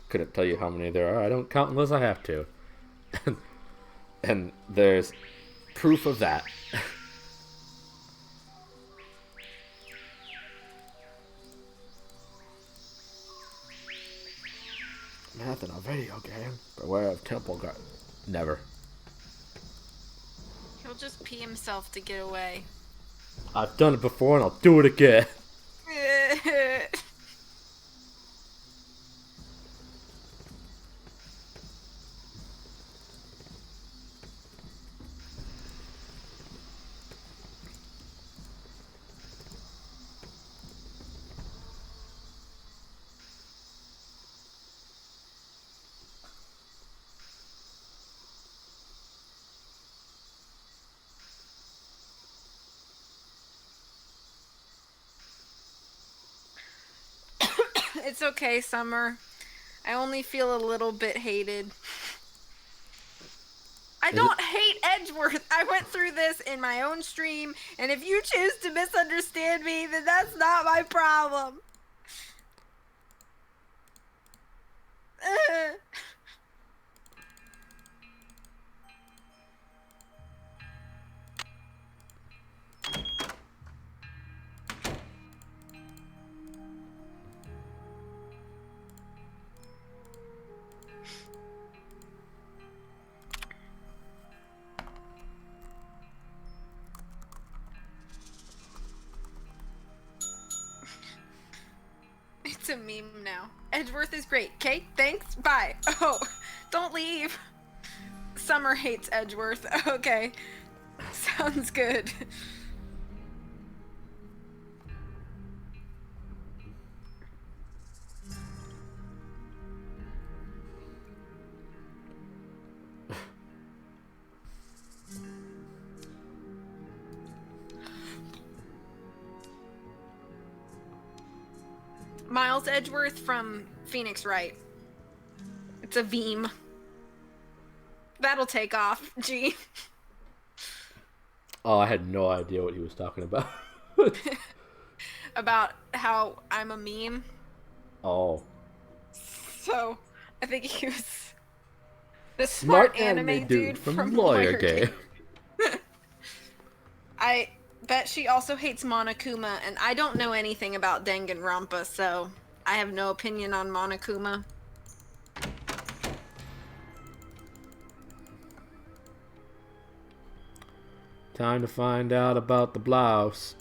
Couldn't tell you how many there are. I don't count unless I have to. And there's proof of that. Math in a video game. Beware of temple guard. Never. He'll just pee himself to get away. I've done it before and I'll do it again. It's okay, Summer. I only feel a little bit hated. I don't hate Edgeworth. I went through this in my own stream, and if you choose to misunderstand me, then that's not my problem. It's a meme now. Edgeworth is great. Okay, thanks. Bye. Oh, don't leave. Summer hates Edgeworth. Okay. Sounds good. Miles Edgeworth from Phoenix Wright. It's a Veem. That'll take off. Gee. Oh, I had no idea what he was talking about. About how I'm a meme. Oh. So, I think he was the Smart smart anime dude from Lawyer Game. bet she also hates Monokuma, and I don't know anything about Danganronpa, so I have no opinion on Monokuma. Time to find out about the blouse.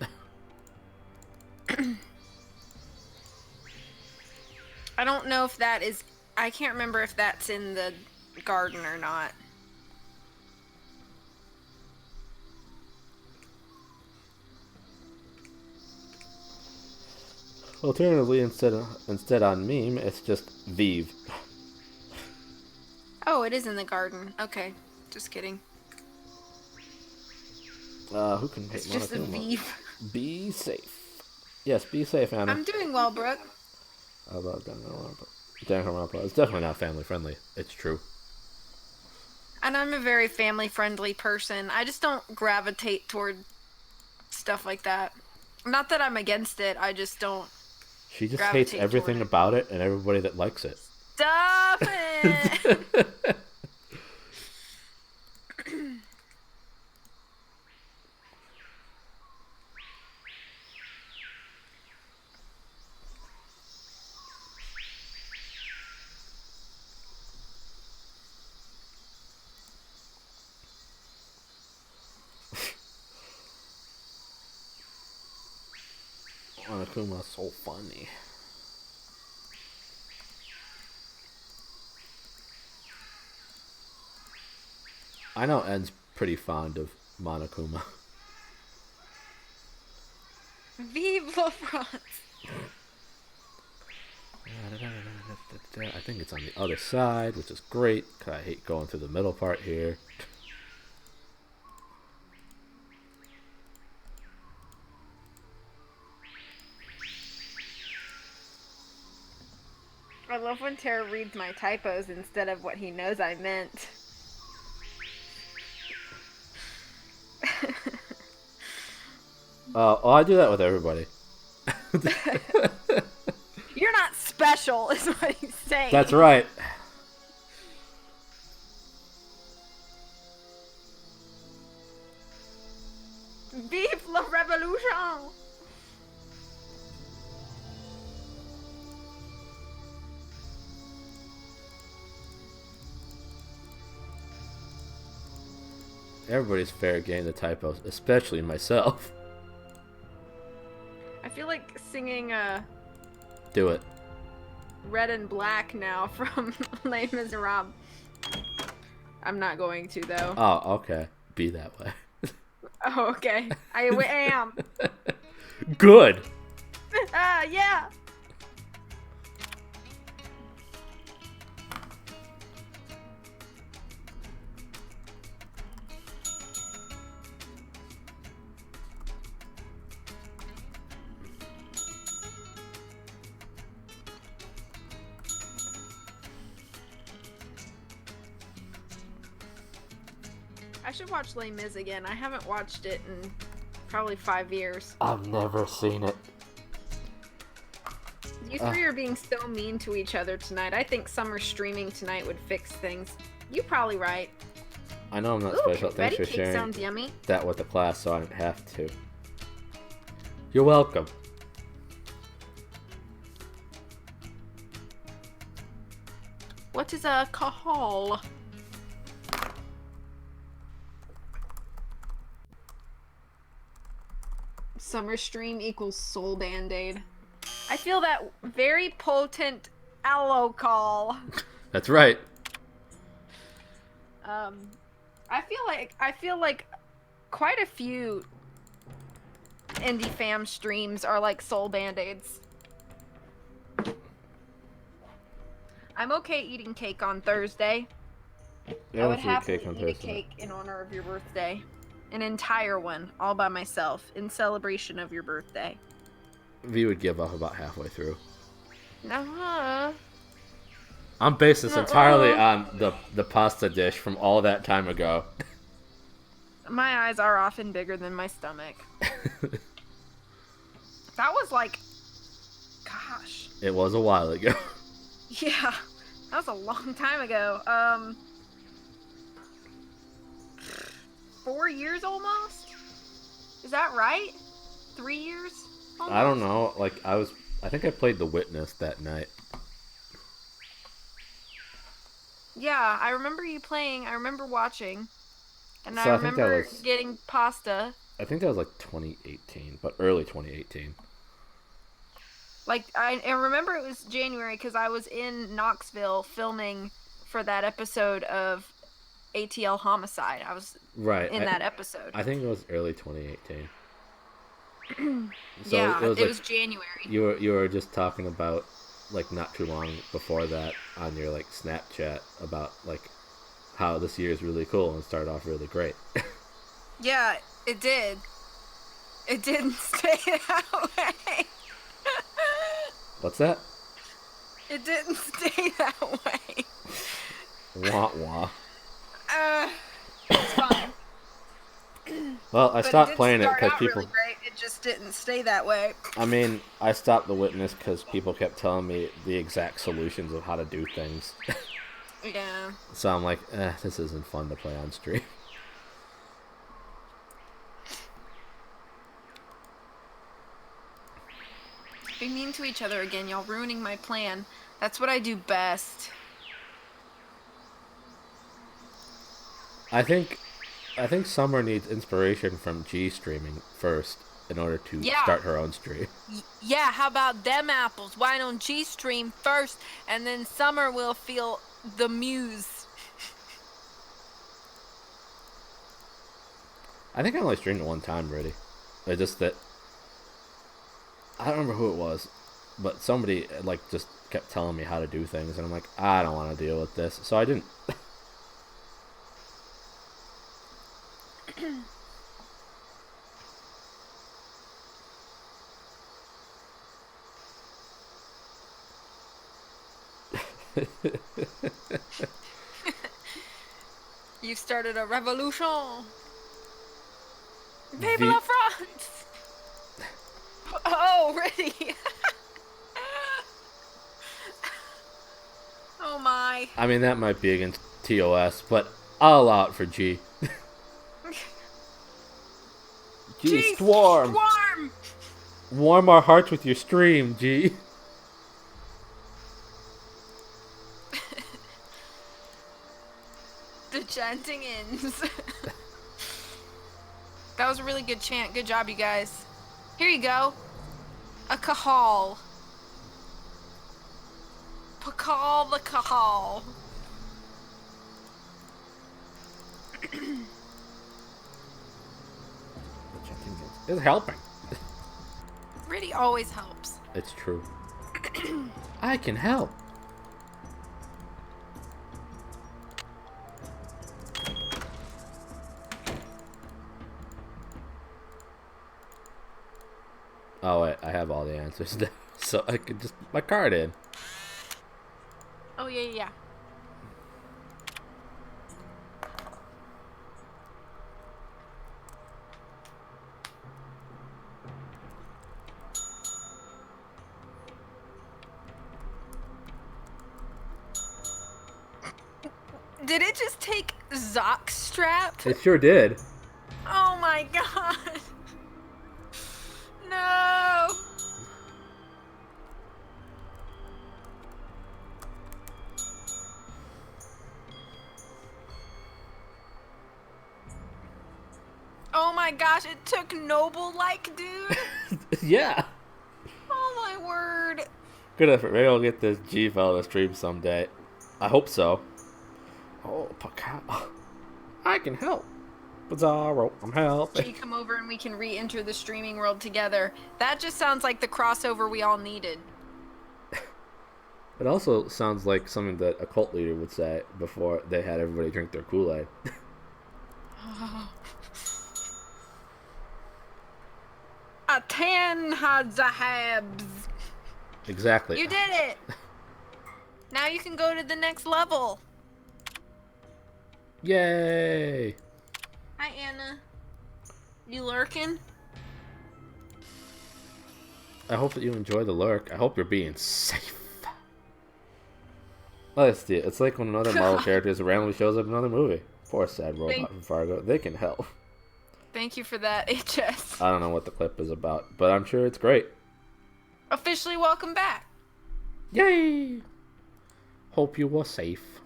I don't know if that is... I can't remember if that's in the garden or not. Alternatively, instead on meme, it's just Vive. Oh, it is in the garden. Okay, just kidding. Who can hate It's just a Monokuma? Vive. Be safe. Yes, be safe, Anna. I'm doing well, Brooke. How about Danganronpa? It's definitely not family friendly. It's true. And I'm a very family-friendly person. I just don't gravitate toward stuff like that. Not that I'm against it, I just don't. She just hates everything about it and everybody that likes it. Stop it! Monokuma's so funny. I know En's pretty fond of Monokuma. Vive la France! I think it's on the other side, which is great, because I hate going through the middle part here. I love when Tara reads my typos instead of what he knows I meant. Oh, I do that with everybody. You're not special, is what he's saying. That's right. Vive la revolution! Everybody's fair game to typos, especially myself. I feel like singing Do it. Red and Black now from Les Miserables. I'm not going to, though. Oh, okay. Be that way. Oh, okay. I am. Good. Yeah. I should watch Les Mis again. I haven't watched it in probably 5 years. I've never seen it. You three are being so mean to each other tonight. I think summer streaming tonight would fix things. You're probably right. I know I'm not Ooh, special. Thanks for cake sharing sounds yummy. that with the class so I didn't have to. You're welcome. What is a call? Summer stream equals soul band-aid. I feel that very potent aloe call. That's right. I feel like quite a few indie fam streams are like soul band-aids. I'm okay eating cake on Thursday. Yeah, I would let's eat happily cake on eat a Thursday. cake in honor of your birthday. An entire one, all by myself, in celebration of your birthday. V would give up about halfway through. Uh-huh. I'm based this entirely on the pasta dish from all that time ago. My eyes are often bigger than my stomach. That was like... Gosh. It was a while ago. Yeah. That was a long time ago. 4 years almost? Is that right? 3 years? Almost? I don't know. Like, I think I played The Witness that night. Yeah, I remember you playing. I remember watching. And So I I think that remember was- getting pasta. I think that was like 2018, but early 2018. Like, I remember it was January because I was in Knoxville filming for that episode of ATL Homicide. I was Right. in that episode. I think it was early 2018. So yeah, it it was was January. You were just talking about, like, not too long before that on your, like, Snapchat about, like, how this year is really cool and started off really great. Yeah, it did. It didn't stay that way. What's that? It didn't stay that way. Wah wah. It's fine. Well, I But stopped it did playing it start because out people. really great. It just didn't stay that way. I mean, I stopped The Witness because people kept telling me the exact solutions of how to do things. Yeah. So I'm like, this isn't fun to play on stream. Be mean to each other again, y'all ruining my plan. That's what I do best. I think Summer needs inspiration from G streaming first in order to Yeah. start her own stream. Yeah, how about them apples? Why don't G stream first and then Summer will feel the muse? I think I only streamed it one time, really. It's just that I don't remember who it was, but somebody like just kept telling me how to do things, and I'm like, I don't want to deal with this, so I didn't. You started a revolution. Vive The- la France! Oh, really? Oh my. I mean, that might be against TOS, but I'll allow it for G. G, Swarm! Swarm! Warm our hearts with your stream, G. The chanting ends. That was a really good chant. Good job, you guys. Here you go. A cajal. Pakal the cajal. It's helping. Really always helps. It's true. I can help. Oh wait, I have all the answers now, so I could just put my card in. Oh, yeah. Did it just take Zoc strap? It sure did. Oh my god. No. Oh my gosh, it took Noble like, dude. Yeah. Oh my word. Good effort. Maybe I'll get this G file to stream someday. I hope so. Oh, Pakal. I can help. Bizarro, I'm helping. G, come over and we can re-enter the streaming world together. That just sounds like the crossover we all needed. It also sounds like something that a cult leader would say before they had everybody drink their Kool-Aid. Atan Zahabs. Exactly. You did it! Now you can go to the next level. Yay! Hi, Anna. You lurking? I hope that you enjoy the lurk. I hope you're being safe. Let's see. It's like when another Marvel character randomly shows up in another movie. Poor sad robot from Fargo. They can help. Thank you for that, HS. I don't know what the clip is about, but I'm sure it's great. Officially welcome back. Yay! Hope you were safe.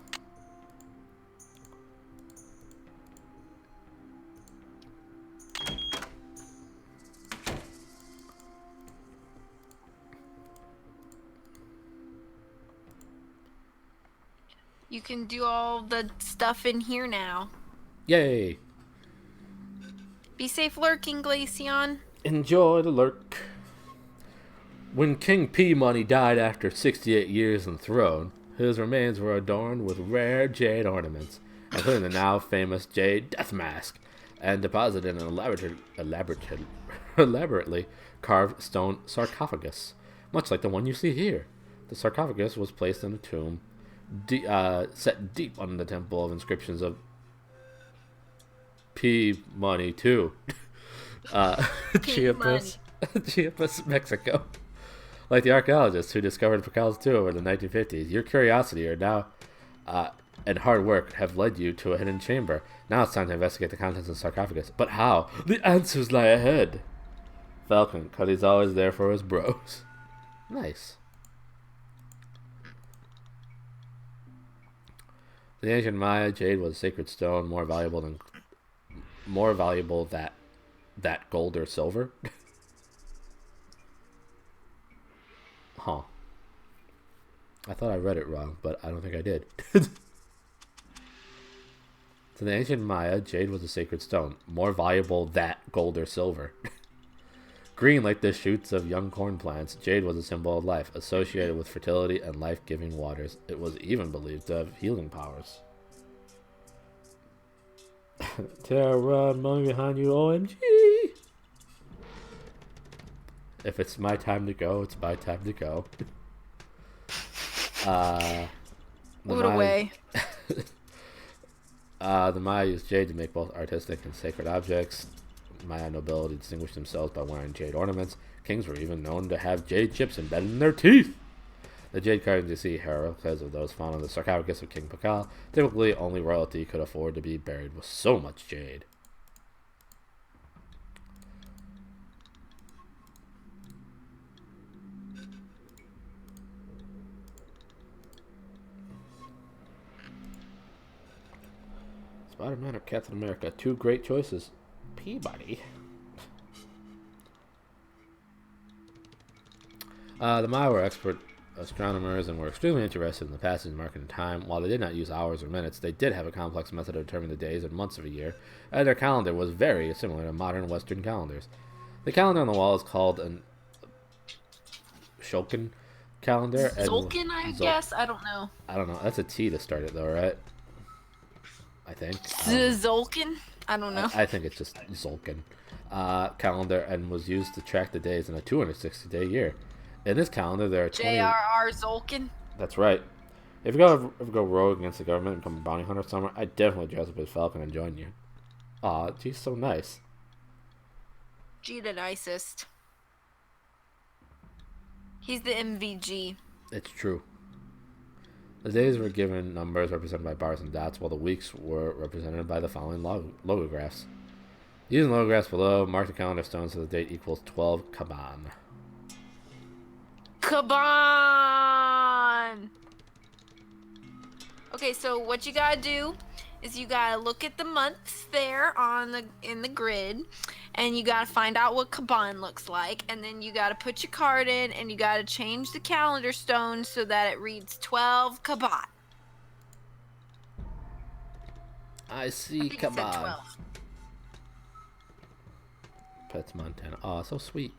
You can do all the stuff in here now. Yay! Be safe lurking, Glaceon. Enjoy the lurk. When King P-Money died after 68 years on the throne, his remains were adorned with rare jade ornaments, including the now famous jade death mask, and deposited in an elaborately carved stone sarcophagus, much like the one you see here. The sarcophagus was placed in a tomb set deep under the temple of inscriptions of P-Money too. Chiapas, Mexico. Like the archaeologists who discovered Pacal's tomb in the 1950s, your curiosity and hard work have led you to a hidden chamber. Now it's time to investigate the contents of the sarcophagus. But how? The answers lie ahead. Falcon, because he's always there for his bros. Nice. The ancient Maya, jade was a sacred stone, more valuable that gold or silver. Huh. I thought I read it wrong, but I don't think I did. To the ancient Maya, jade was a sacred stone, more valuable than gold or silver. Green like the shoots of young corn plants, jade was a symbol of life, associated with fertility and life-giving waters. It was even believed to have healing powers. Terra, mommy behind you, OMG! If it's my time to go, it's my time to go. Move away. The Maya used jade to make both artistic and sacred objects. Maya nobility distinguished themselves by wearing jade ornaments. Kings were even known to have jade chips embedded in their teeth. The jade carvings you see here are replicas of those found on the sarcophagus of King Pacal. Typically, only royalty could afford to be buried with so much jade. Spider-Man or Captain America? Two great choices. Peabody. The Maya were expert astronomers and were extremely interested in the passage of market in time. While they did not use hours or minutes, they did have a complex method of determining the days and months of a year, and their calendar was very similar to modern Western calendars. The calendar on the wall is called an Shulkin calendar. Zolkin, I guess? I don't know. I don't know. That's a T to start it, though, right? I think. Zolkin? I don't know. I think it's just Zolkin. Calendar, and was used to track the days in a 260-day year. In this calendar, there are 20... J.R.R. Zolkin? That's right. If you ever go rogue against the government and become a bounty hunter somewhere, I'd definitely dress up as Falcon and join you. Aw, she's so nice. G the nicest. He's the MVG. It's true. The days were given numbers represented by bars and dots, while the weeks were represented by the following logographs. Using logographs below, mark the calendar stone so the date equals 12 Kaban. Kaban! Okay, so what you gotta do is you gotta look at the months there in the grid, and you gotta find out what Kaban looks like, and then you gotta put your card in, and you gotta change the calendar stone so that it reads 12 Kaban. I see Kaban. Pets Montana. Aw, so sweet.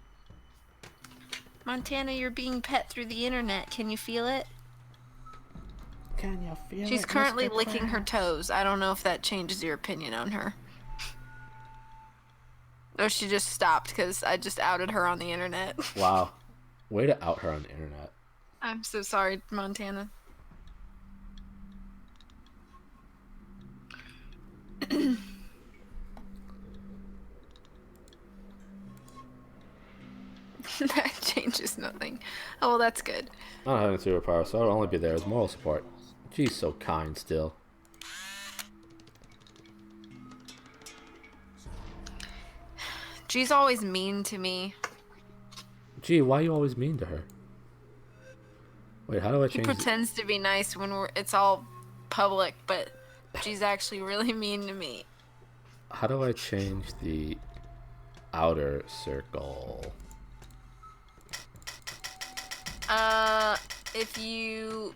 Montana, you're being pet through the internet. Can you feel it? Can you feel it? She's currently licking her toes. I don't know if that changes your opinion on her. Or she just stopped because I just outed her on the internet. Wow. Way to out her on the internet. I'm so sorry, Montana. That changes nothing. Oh, well, that's good. I don't have any superpower, so I'll only be there as moral support. She's so kind still. She's always mean to me. Gee, why are you always mean to her? Wait, how do I He change? pretends to be nice when it's all public, but she's actually really mean to me. How do I change the outer circle? If you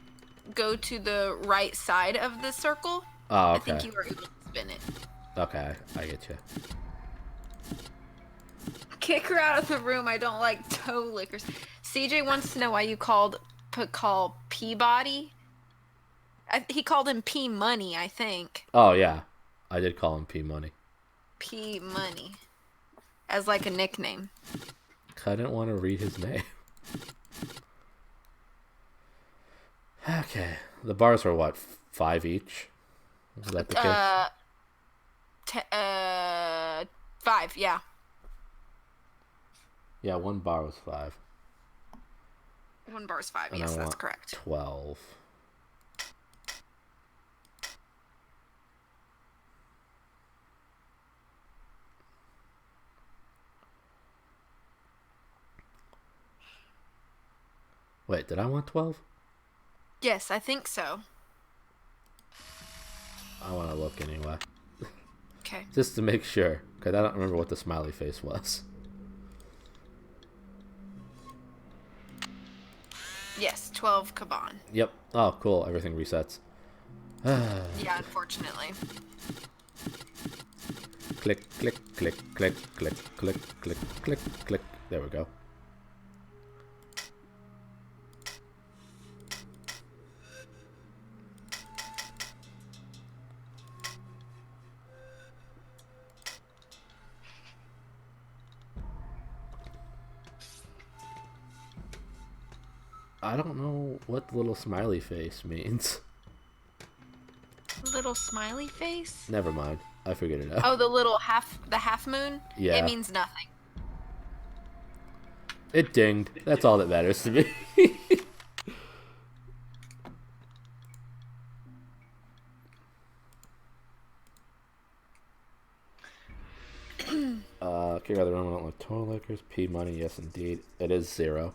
go to the right side of the circle, Oh, okay. I think you are able to spin it. Okay, I get you. Kick her out of the room. I don't like toe lickers. CJ wants to know why you call Peabody. He called him P Money, I think. Oh yeah, I did call him P Money. P Money, as like a nickname. I didn't want to read his name. Okay, the bars are what, 5 each? Is that the case? 5, yeah. Yeah, 1 bar was 5. 1 bar is 5. And Yes, I that's want correct. 12. Wait, did I want 12? Yes, I think so. I want to look anyway. Okay. Just to make sure, because I don't remember what the smiley face was. Yes, 12 Kaban. Yep. Oh, cool. Everything resets. Yeah, unfortunately. Click, click, click, click, click, click, click, click, click. There we go. I don't know what the little smiley face means. Little smiley face? Never mind. I figured it out. Oh, the half moon? Yeah. It means nothing. It dinged. That's all that matters to me. Kick out of the room. I don't like total liquors. P money. Yes, indeed. It is 0.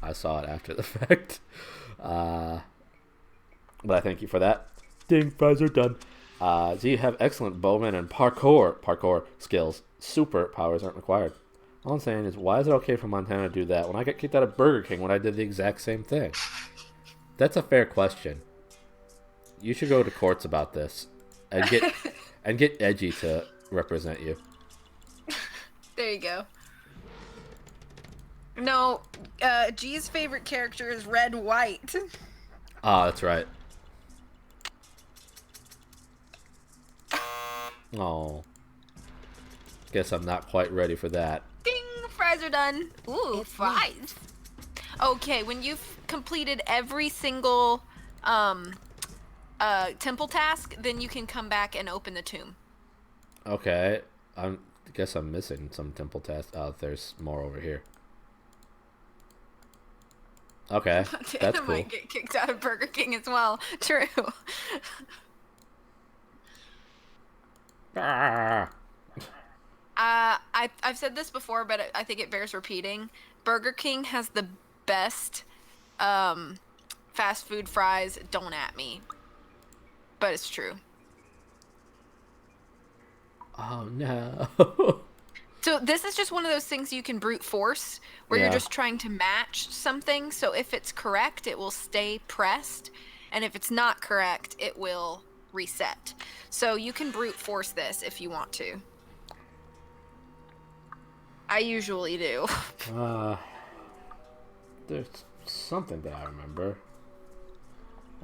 I saw it after the fact. But I thank you for that. Ding, fries are done. So you have excellent bowman and parkour skills. Superpowers aren't required. All I'm saying is, why is it okay for Montana to do that when I got kicked out of Burger King when I did the exact same thing? That's a fair question. You should go to courts about this and get Edgy to represent you. There you go. No, G's favorite character is Red White. Ah, that's right. Oh. Guess I'm not quite ready for that. Ding! Fries are done. Ooh, fries. Okay, when you've completed every single temple task, then you can come back and open the tomb. Okay. I guess I'm missing some temple tasks. Oh, there's more over here. Okay, that's cool. Might get kicked out of Burger King as well. True. I've said this before, but I think it bears repeating. Burger King has the best fast food fries. Don't at me. But it's true. Oh, no. So this is just one of those things you can brute force, where you're just trying to match something. So if it's correct, it will stay pressed. And if it's not correct, it will reset. So you can brute force this if you want to. I usually do. There's something that I remember.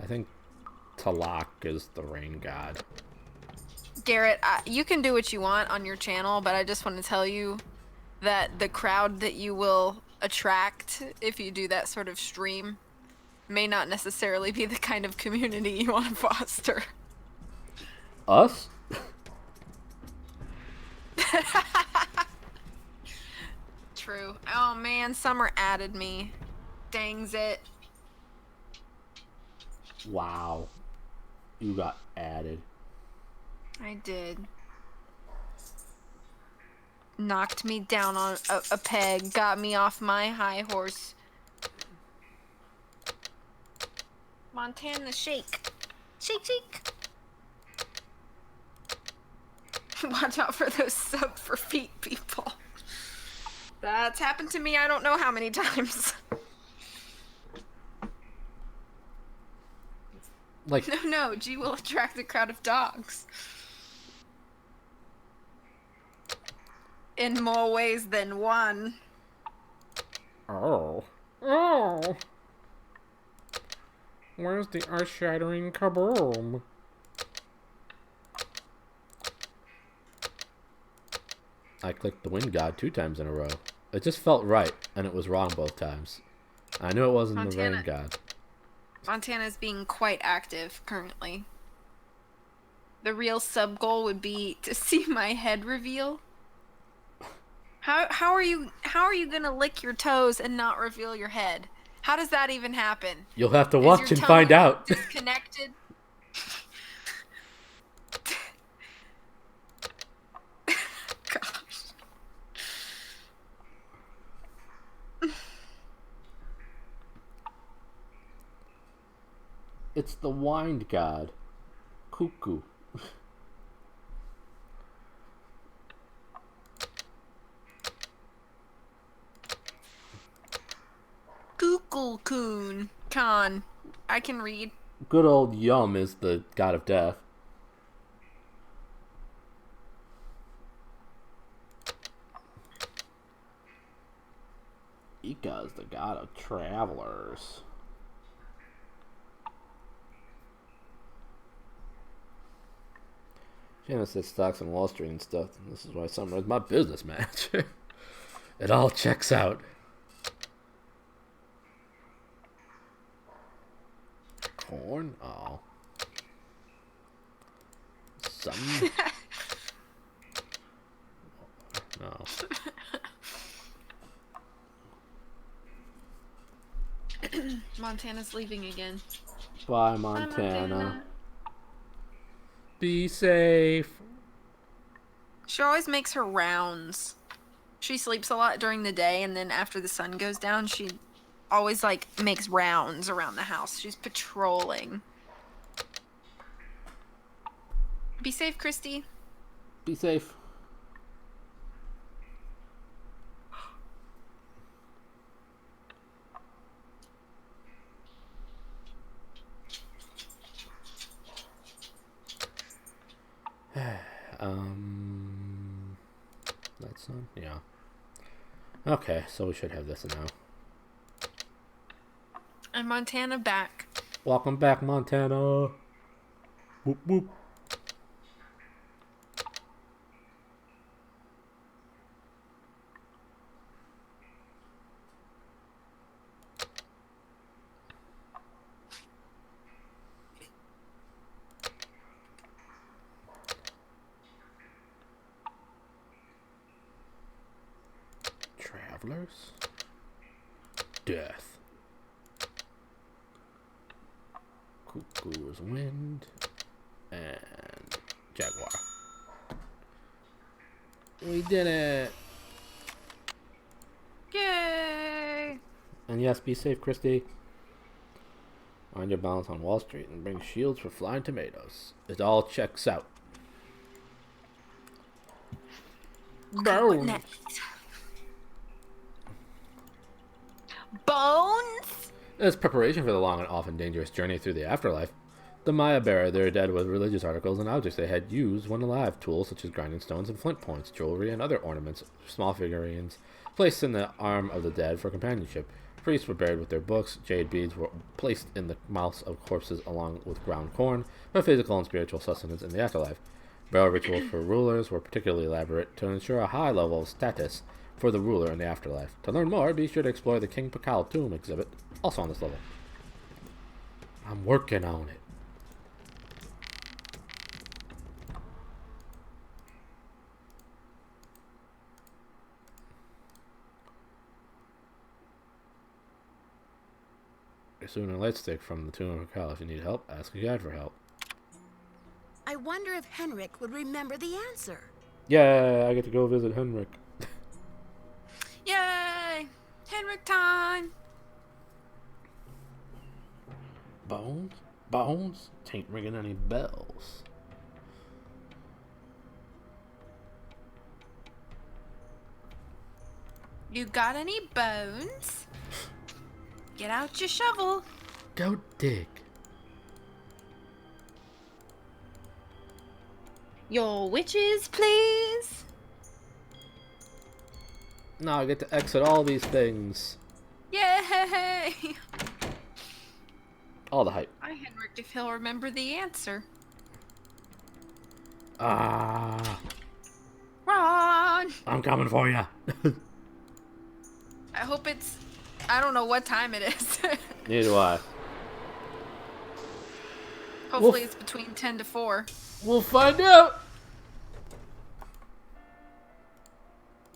I think Talak is the rain god. Garrett, you can do what you want on your channel, but I just want to tell you that the crowd that you will attract if you do that sort of stream may not necessarily be the kind of community you want to foster. Us? True. Oh man, Summer added me. Dangs it. Wow. You got added. I did. knocked me down on a peg, got me off my high horse. Montana, shake. Shake, shake. Watch out for those sub for feet people. That's happened to me I don't know how many times. Like, No, G will attract a crowd of dogs. In more ways than one. oh. Where's the earth-shattering kaboom? I clicked the wind god 2 times in a row. It just felt right, and it was wrong both times. I knew it wasn't the rain god. Montana's being quite active currently. The real sub goal would be to see my head reveal. How are you gonna lick your toes and not reveal your head? How does that even happen? You'll have to watch and find out. Disconnected. Gosh. It's the wind god. Cuckoo. Google-coon. Con. I can read. Good old Yum is the god of death. Ika is the god of travelers. Janice said stocks on Wall Street and stuff. This is why Summer is my business manager. It all checks out. Corn? Oh. Some. No. Montana's leaving again. Bye, Montana. Be safe. She always makes her rounds. She sleeps a lot during the day, and then after the sun goes down, she always, like, makes rounds around the house. She's patrolling. Be safe, Christy. Be safe. That's on? Yeah. Okay, so we should have this now. And Montana back. Welcome back, Montana. Whoop whoop. Travelers. Death. Cuckoo's wind. And jaguar. We did it. Yay! And yes, be safe, Christy. Mind your balance on Wall Street and bring shields for flying tomatoes. It all checks out. Bones. Bones? As preparation for the long and often dangerous journey through the afterlife, the Maya buried their dead with religious articles and objects they had used when alive. Tools such as grinding stones and flint points, jewelry, and other ornaments, small figurines, placed in the arm of the dead for companionship. Priests were buried with their books. Jade beads were placed in the mouths of corpses along with ground corn for physical and spiritual sustenance in the afterlife. Burial rituals for rulers were particularly elaborate to ensure a high level of status for the ruler in the afterlife. To learn more, be sure to explore the King Pakal tomb exhibit, also on this level. I'm working on it. Soon a light stick from the tomb of Pakal. If you need help, ask a guide for help. I wonder if Henrik would remember the answer. Yeah, I get to go visit Henrik. Henrik time. Bones? Bones? Tain't ringing any bells. You got any bones? Get out your shovel. Go dig. Your witches, please. Now I get to exit all these things. Yay! All the hype. I Henrik if he'll remember the answer. Ah. Run! I'm coming for you. I hope it's... I don't know what time it is. Neither do I. Hopefully it's between 10 to 4. We'll find out.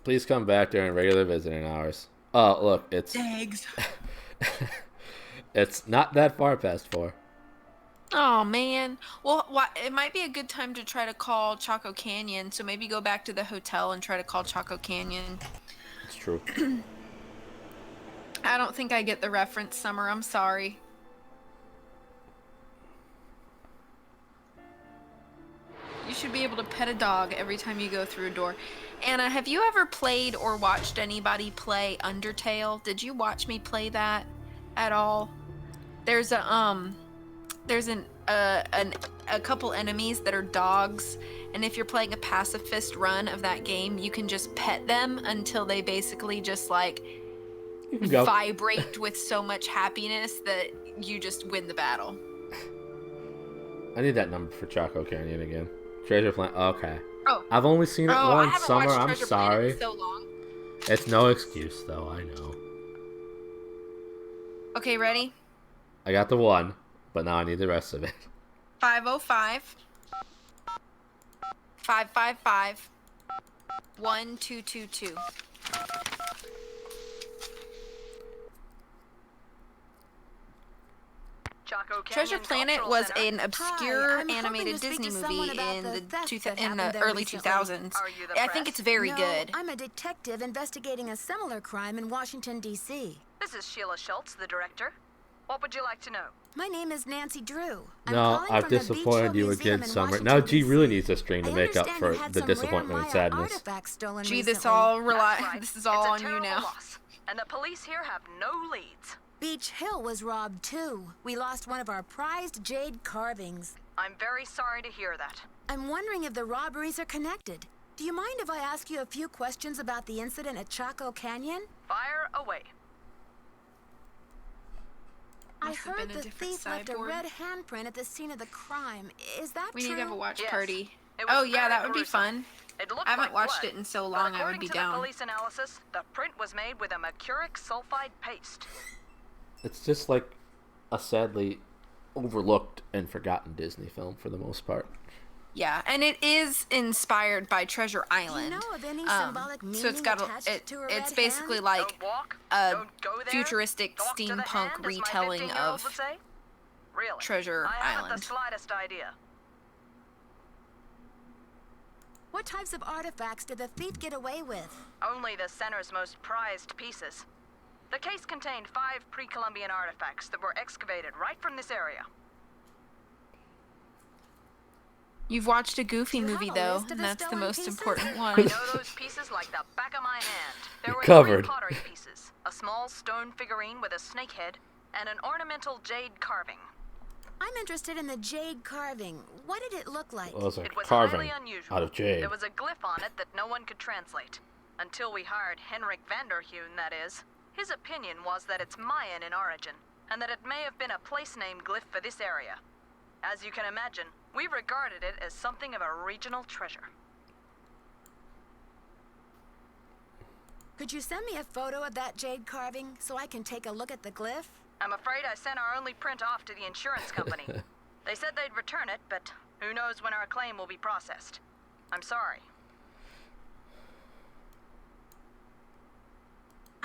Please come back during regular visiting hours. Oh, look, it's... Eggs. It's not that far past 4. Oh, man. Well, it might be a good time to try to call Chaco Canyon, so maybe go back to the hotel and try to call Chaco Canyon. It's true. I don't think I get the reference, Summer. I'm sorry. You should be able to pet a dog every time you go through a door. Anna, have you ever played or watched anybody play Undertale? Did you watch me play that at all? There's a couple enemies that are dogs, and if you're playing a pacifist run of that game, you can just pet them until they basically just like vibrate with so much happiness that you just win the battle. I need that number for Chaco Canyon again. Treasure Planet. Okay. Oh. I've only seen it I once, haven't Summer. watched I'm Treasure sorry. Planet in so long. It's no excuse, though. I know. Okay, ready? I got the 1, but now I need the rest of it. 505 555 1222. Treasure Planet was an obscure animated Disney movie in the early 2000s. I think it's very good. I'm a detective investigating a similar crime in Washington, D.C. This is Sheila Schultz, the director. What would you like to know? My name is Nancy Drew. No, I've disappointed you again, Summer. Now G really needs a string to make up for the disappointment and sadness. Gee, this is all on you now. Loss, and the police here have no leads. Beach Hill was robbed too. We lost one of our prized jade carvings. I'm very sorry to hear that. I'm wondering if the robberies are connected. Do you mind if I ask you a few questions about the incident at Chaco Canyon? Fire away. I heard the thief left a red handprint at the scene of the crime. Is that true? We need to have a watch Yes. party. It was Oh yeah, very that would be gruesome. fun. It looked I haven't like watched blood, it in so but long I would according be to down. the police analysis, the print was made with a mercuric sulfide paste. It's just like a sadly overlooked and forgotten Disney film for the most part. Yeah, and it is inspired by Treasure Island. Do you know of any symbolic meaning so it's got attached to a it's red basically hand? like Don't walk, a don't go there, futuristic talk to the steampunk hand, as my retelling 15-year-old of would say. Really? Treasure I haven't Island. the slightest idea. What types of artifacts did the thief get away with? Only the center's most prized pieces. The case contained 5 pre-Columbian artifacts that were excavated right from this area. You've watched a Goofy You have movie a though, list of and the that's the stolen most pieces? important I one. know those pieces like the back of my hand. There You're were covered. 3 pottery pieces, a small stone figurine with a snake head, and an ornamental jade carving. I'm interested in the jade carving. What did it look like? Well, it was a It was carving highly unusual. out of jade. There was a glyph on it that no one could translate. Until we hired Henrik Vanderheun, that is. His opinion was that it's Mayan in origin, and that it may have been a place-name glyph for this area. As you can imagine, we regarded it as something of a regional treasure. Could you send me a photo of that jade carving so I can take a look at the glyph? I'm afraid I sent our only print off to the insurance company. They said they'd return it, but who knows when our claim will be processed. I'm sorry.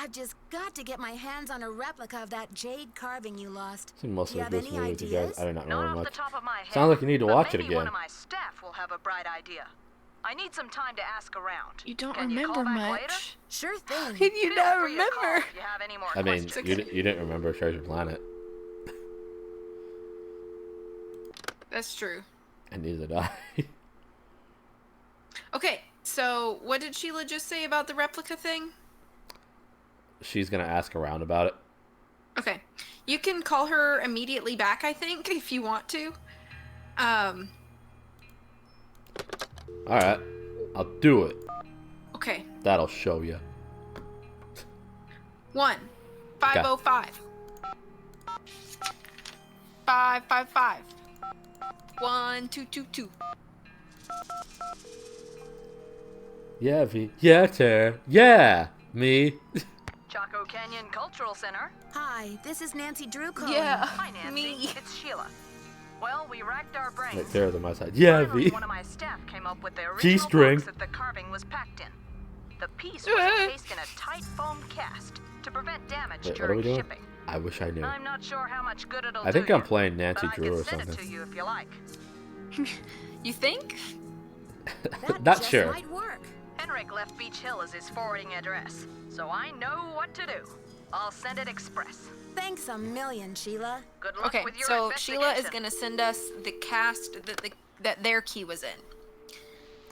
I've just got to get my hands on a replica of that jade carving you lost. I've seen most Do you of have this any movie together. ideas? I do not Not remember off much. the top of my head. Sounds like you need to but watch it maybe one again. of my staff will have a bright idea. I need some time to ask around. You don't Can you remember call back much. later? Sure How thing. can you Feel not free to call remember? if you have any more I mean, questions. you didn't remember Treasure Planet. That's true. And neither did I. Okay, so what did Sheila just say about the replica thing? She's gonna ask around about it. Okay. You can call her immediately back, I think, if you want to. Alright. I'll do it. Okay. That'll show you. 1-505. 555. 1222. Yeah, V. Yeah, Ter. Yeah! Me. Chaco Canyon Cultural Center. Hi, this is Nancy Drew calling. Yeah, Hi, Nancy. me. It's Sheila. Well, we racked our brains. Wait, Ter's on my side. Yeah, Finally, V. one of my staff came up with the original G-string. box that the carving was packed in. The piece was encased in a tight foam cast to prevent damage Wait, what are we during doing? shipping. I wish I knew. I'm not sure how much good it'll do I think I'm you, playing Nancy but Drew I or can send it something. to you if you like. You think? That Not just sure. might work. Henrik left Beach Hill as his forwarding address, so I know what to do. I'll send it express. Thanks a million, Sheila. Good luck Okay, with your so Sheila is investigation. gonna send us the cast that their key was in.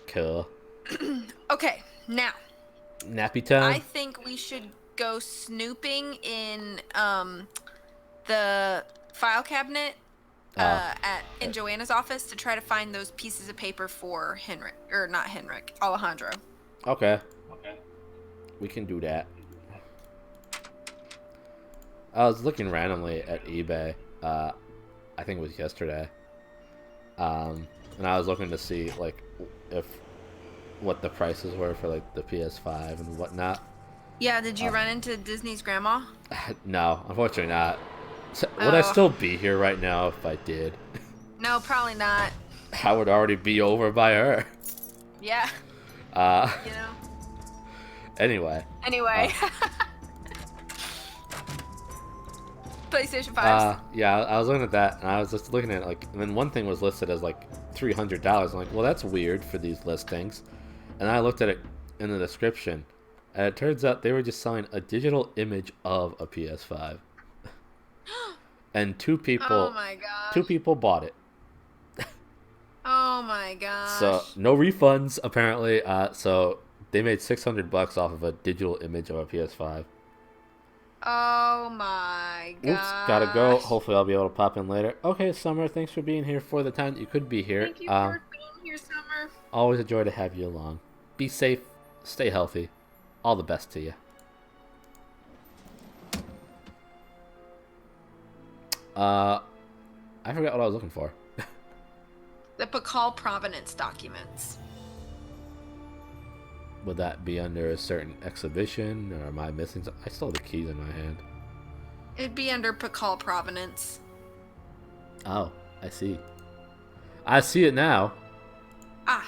Cool. Okay, now Nappy time? I think we should go snooping in the file cabinet in Joanna's office to try to find those pieces of paper for Henrik, or not Henrik, Alejandro. Okay. We can do that. I was looking randomly at eBay. I think it was yesterday. And I was looking to see like what the prices were for like the PS5 and whatnot. Yeah, did you run into Disney's grandma? No, unfortunately not. Would I Oh. still be here right now if I did? No, probably not. I would already be over by her. Yeah, Uh, you know. anyway. Anyway. PlayStation 5. Yeah, I was looking at that, and I was just looking at it, like, and then one thing was listed as like $300. I'm like, well, that's weird for these listings. And I looked at it in the description, and it turns out they were just selling a digital image of a PS5. And two Oh people my gosh. bought it. Oh my gosh. So no refunds apparently. So they made $600 off of a digital image of a PS5. Oh my gosh. Oops, gotta go. Hopefully I'll be able to pop in later. Okay, Summer, thanks for being here for the time that you could be here. Thank you for being here, Summer. Always a joy to have you along. Be safe, stay healthy. All the best to you. I forgot what I was looking for. The Pakal provenance documents. Would that be under a certain exhibition, or am I missing something? I still have the keys in my hand. It'd be under Pakal provenance. Oh, I see. I see it now. Ah.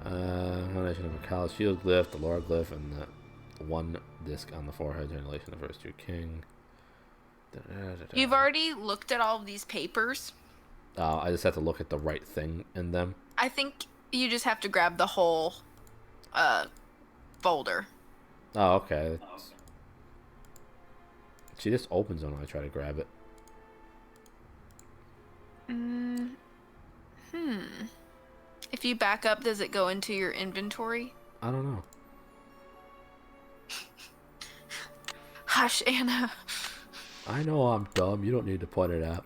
Foundation of a college shield glyph, the lore glyph, and the one disc on the forehead, generation of the first true king. You've already looked at all of these papers. I just have to look at the right thing in them. I think you just have to grab the whole folder. Oh, okay. She just opens when I try to grab it. If you back up, does it go into your inventory? I don't know. Hush, Anna. I know I'm dumb. You don't need to point it out.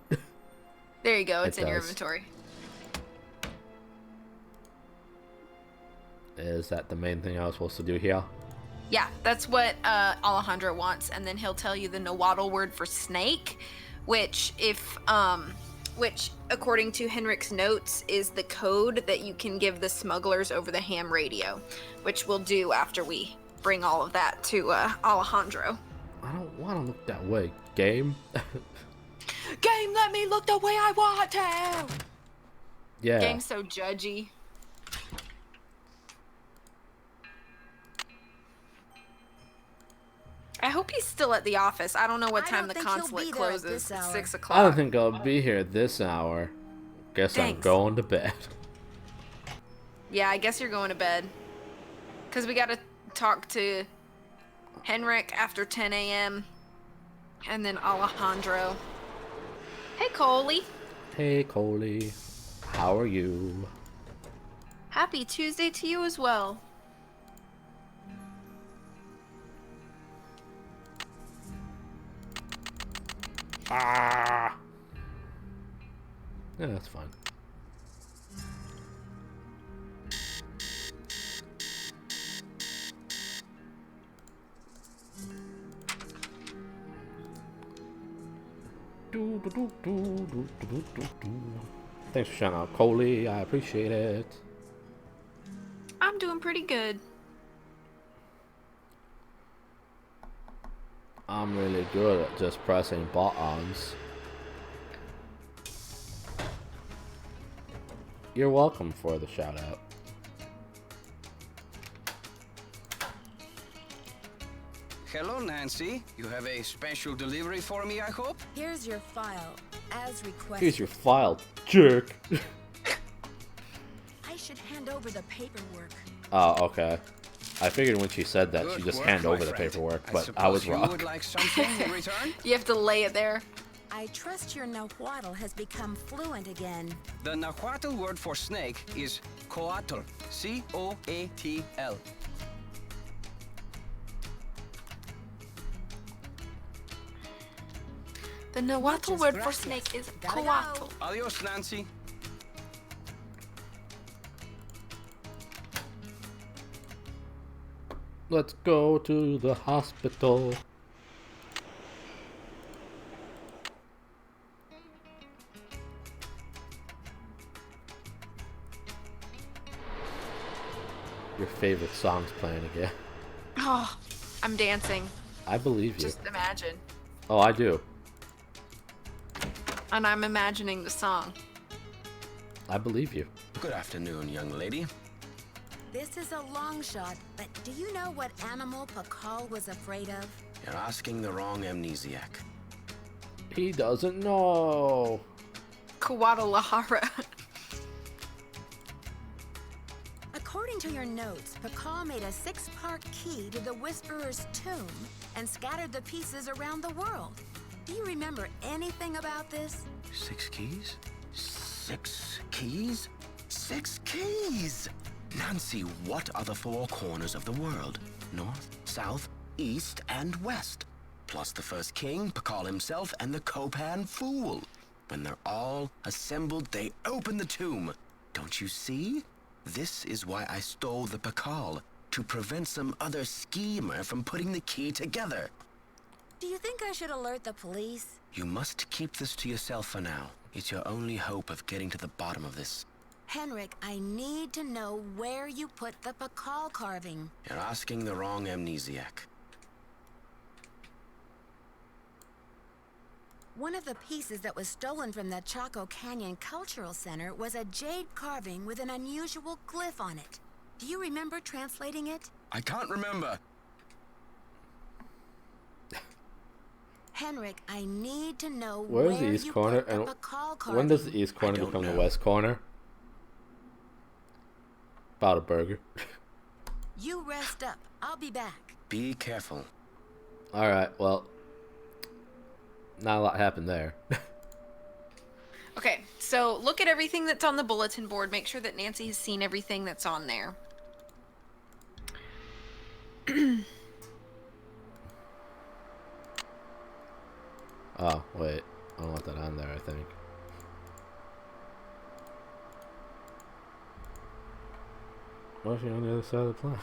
There you go. It's in your does. inventory. Is that the main thing I was supposed to do here? Yeah, that's what Alejandro wants, and then he'll tell you the Nahuatl word for snake, which according to Henrik's notes is the code that you can give the smugglers over the ham radio, which we'll do after we bring all of that to Alejandro. I don't want to look that way. Game? Game, let me look the way I want to! Yeah. Game's so judgy. I hope he's still at the office. I don't know what I time don't the think he'll consulate be there at closes. this hour. 6 I o'clock. don't think I'll be here this hour. Guess I'm Thanks. going to bed. Yeah, I guess you're going to bed. Because we got to talk to Henrik after 10 a.m. And then Alejandro. Hey, Coley. Hey, Coley. How are you? Happy Tuesday to you as well. Ah! Yeah, that's fine. Thanks for shouting out, Coley. I appreciate it. I'm doing pretty good. I'm really good at just pressing buttons. You're welcome for the shout out. Hello, Nancy. You have a special delivery for me, I hope? Here's your file, as requested. Here's your file, jerk. I should hand over the paperwork. Oh, okay. I figured when she said that, Good she just work, hand my over the friend. paperwork, I but I suppose was you wrong. would like something in return? You have to lay it there. I trust your Nahuatl has become fluent again. The Nahuatl word for snake is coatl. C-O-A-T-L. The Nahuatl Muchas word for gracias. snake is Gotta go. coatl. Adios, Nancy. Let's go to the hospital. Your favorite song's playing again. Oh, I'm dancing. I believe you. Just imagine. Oh, I do. And I'm imagining the song. I believe you. Good afternoon, young lady. This is a long shot, but do you know what animal Pakal was afraid of? You're asking the wrong amnesiac. He doesn't know. Coatlalahara. According to your notes, Pakal made a 6-part key to the Whisperer's tomb and scattered the pieces around the world. Do you remember anything about this? 6 keys? 6 keys? 6 keys! Nancy, what are the 4 corners of the world? North, south, east, and west. Plus the first king, Pakal himself, and the Copan fool. When they're all assembled, they open the tomb. Don't you see? This is why I stole the Pakal, to prevent some other schemer from putting the key together. Do you think I should alert the police? You must keep this to yourself for now. It's your only hope of getting to the bottom of this. Henrik, I need to know where you put the Pakal carving. You're asking the wrong amnesiac. One of the pieces that was stolen from the Chaco Canyon Cultural Center was a jade carving with an unusual glyph on it. Do you remember translating it? I can't remember. Henrik, I need to know Where's where the east you corner? put the And Pakal carving. when does the east corner don't become the know. west corner? About a burger. You rest up. I'll be back. Be careful. Alright, well. Not a lot happened there. Okay, so look at everything that's on the bulletin board. Make sure that Nancy has seen everything that's on there. Oh, wait. I don't want that on there, I think. Why is she on the other side of the planet?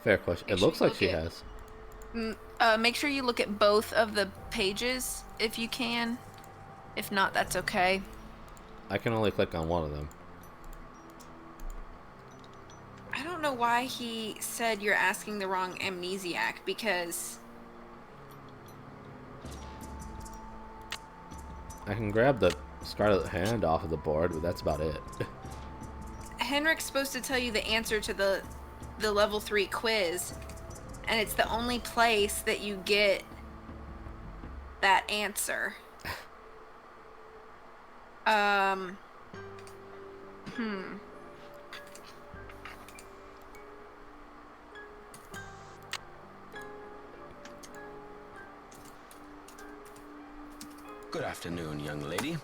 Fair question. Make It sure looks you like look she at- has. Make sure you look at both of the pages if you can. If not, that's okay. I can only click on one of them. I don't know why he said you're asking the wrong amnesiac, because I can grab the Scarlet hand off of the board, but that's about it. Henrik's supposed to tell you the answer to the level 3 quiz, and it's the only place that you get that answer. Good afternoon, young lady.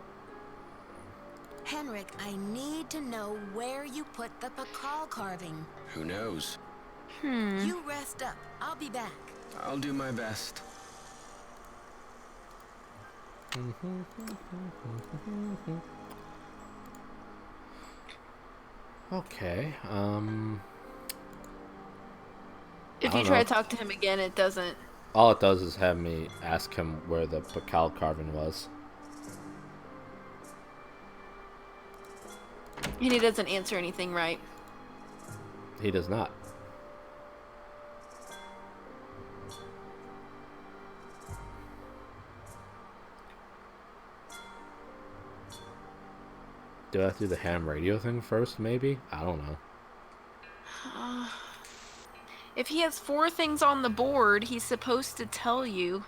Henrik, I need to know where you put the Pakal carving. Who knows? You rest up. I'll be back. I'll do my best. Okay. If I you don't try know. to talk to him again, it doesn't. All it does is have me ask him where the Pakal carving was. And he doesn't answer anything right. He does not. Do I have to do the ham radio thing first, maybe? I don't know. If he has 4 things on the board, he's supposed to tell you.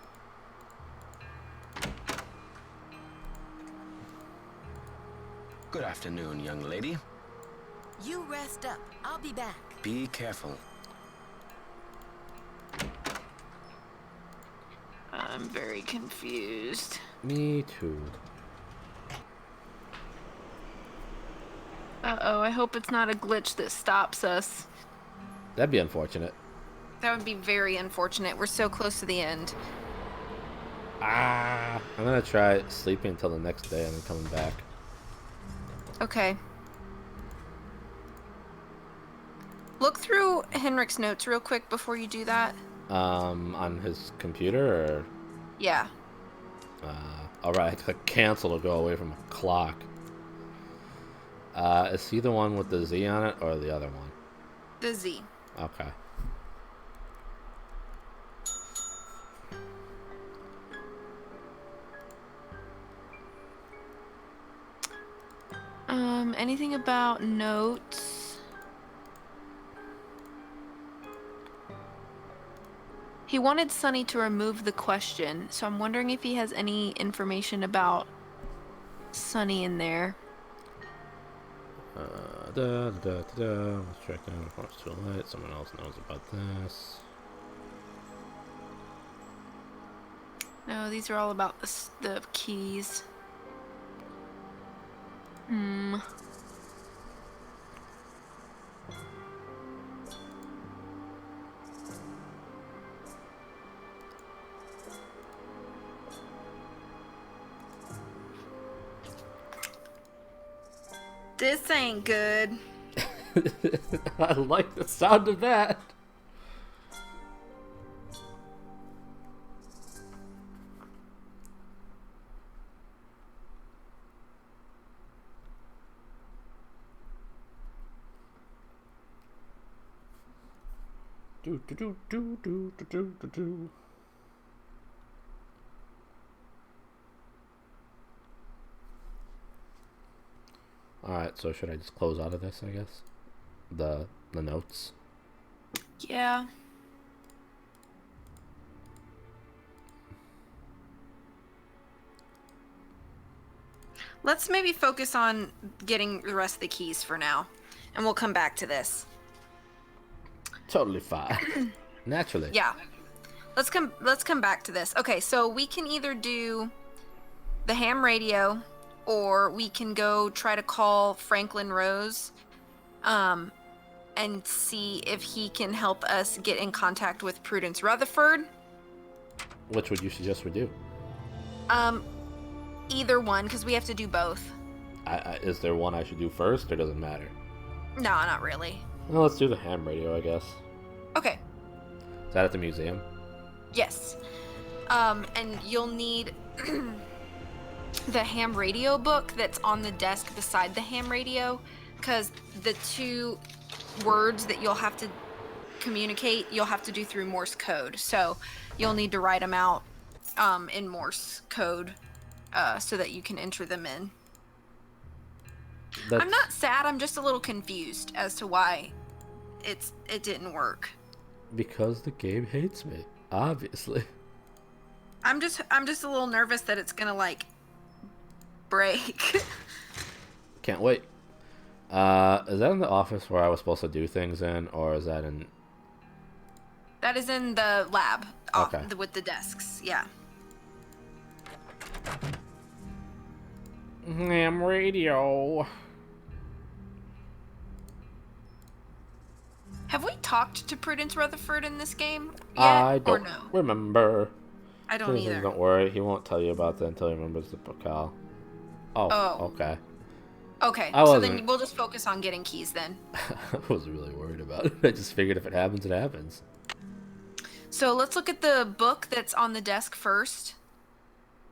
Good afternoon, young lady. You rest up. I'll be back. Be careful. I'm very confused. Me too. Uh-oh, I hope it's not a glitch that stops us. That'd be unfortunate. That would be very unfortunate. We're so close to the end. I'm gonna try sleeping until the next day and then coming back. Okay. Look through Henrik's notes real quick before you do that. On his computer, or? Yeah. Alright, I click cancel to go away from a clock. Is he the one with the Z on it, or the other one? The Z. Okay. Anything about notes? He wanted Sunny to remove the question, so I'm wondering if he has any information about Sunny in there. Let's check down before it's too late. Someone else knows about this. No, these are all about the keys. This ain't good. I like the sound of that. Do do do do do do do do do. Alright, so should I just close out of this, I guess? The notes? Yeah. Let's maybe focus on getting the rest of the keys for now, and we'll come back to this. Totally fine. Naturally. Yeah. Let's come back to this. Okay, so we can either do the ham radio, or we can go try to call Franklin Rose and see if he can help us get in contact with Prudence Rutherford. Which would you suggest we do? Either one, because we have to do both. Is there one I should do first, or does it matter? No, not really. Well, let's do the ham radio, I guess. Okay. Is that at the museum? Yes. And you'll need the ham radio book that's on the desk beside the ham radio, because the 2 words that you'll have to communicate, you'll have to do through Morse code. So you'll need to write them out in Morse code so that you can enter them in. I'm not sad, I'm just a little confused as to why it didn't work. Because the game hates me, obviously. I'm just a little nervous that it's gonna like break. Can't wait. Is that in the office where I was supposed to do things in, or is that in... That is in the lab. Okay. With the desks, yeah. Ham radio. Have we talked to Prudence Rutherford in this game yet? I don't or no? remember. I don't Please either. don't worry. He won't tell you about that until he remembers the Pakal. Oh, okay. Okay, I so wasn't. then we'll just focus on getting keys then. I wasn't really worried about it. I just figured if it happens, it happens. So let's look at the book that's on the desk first.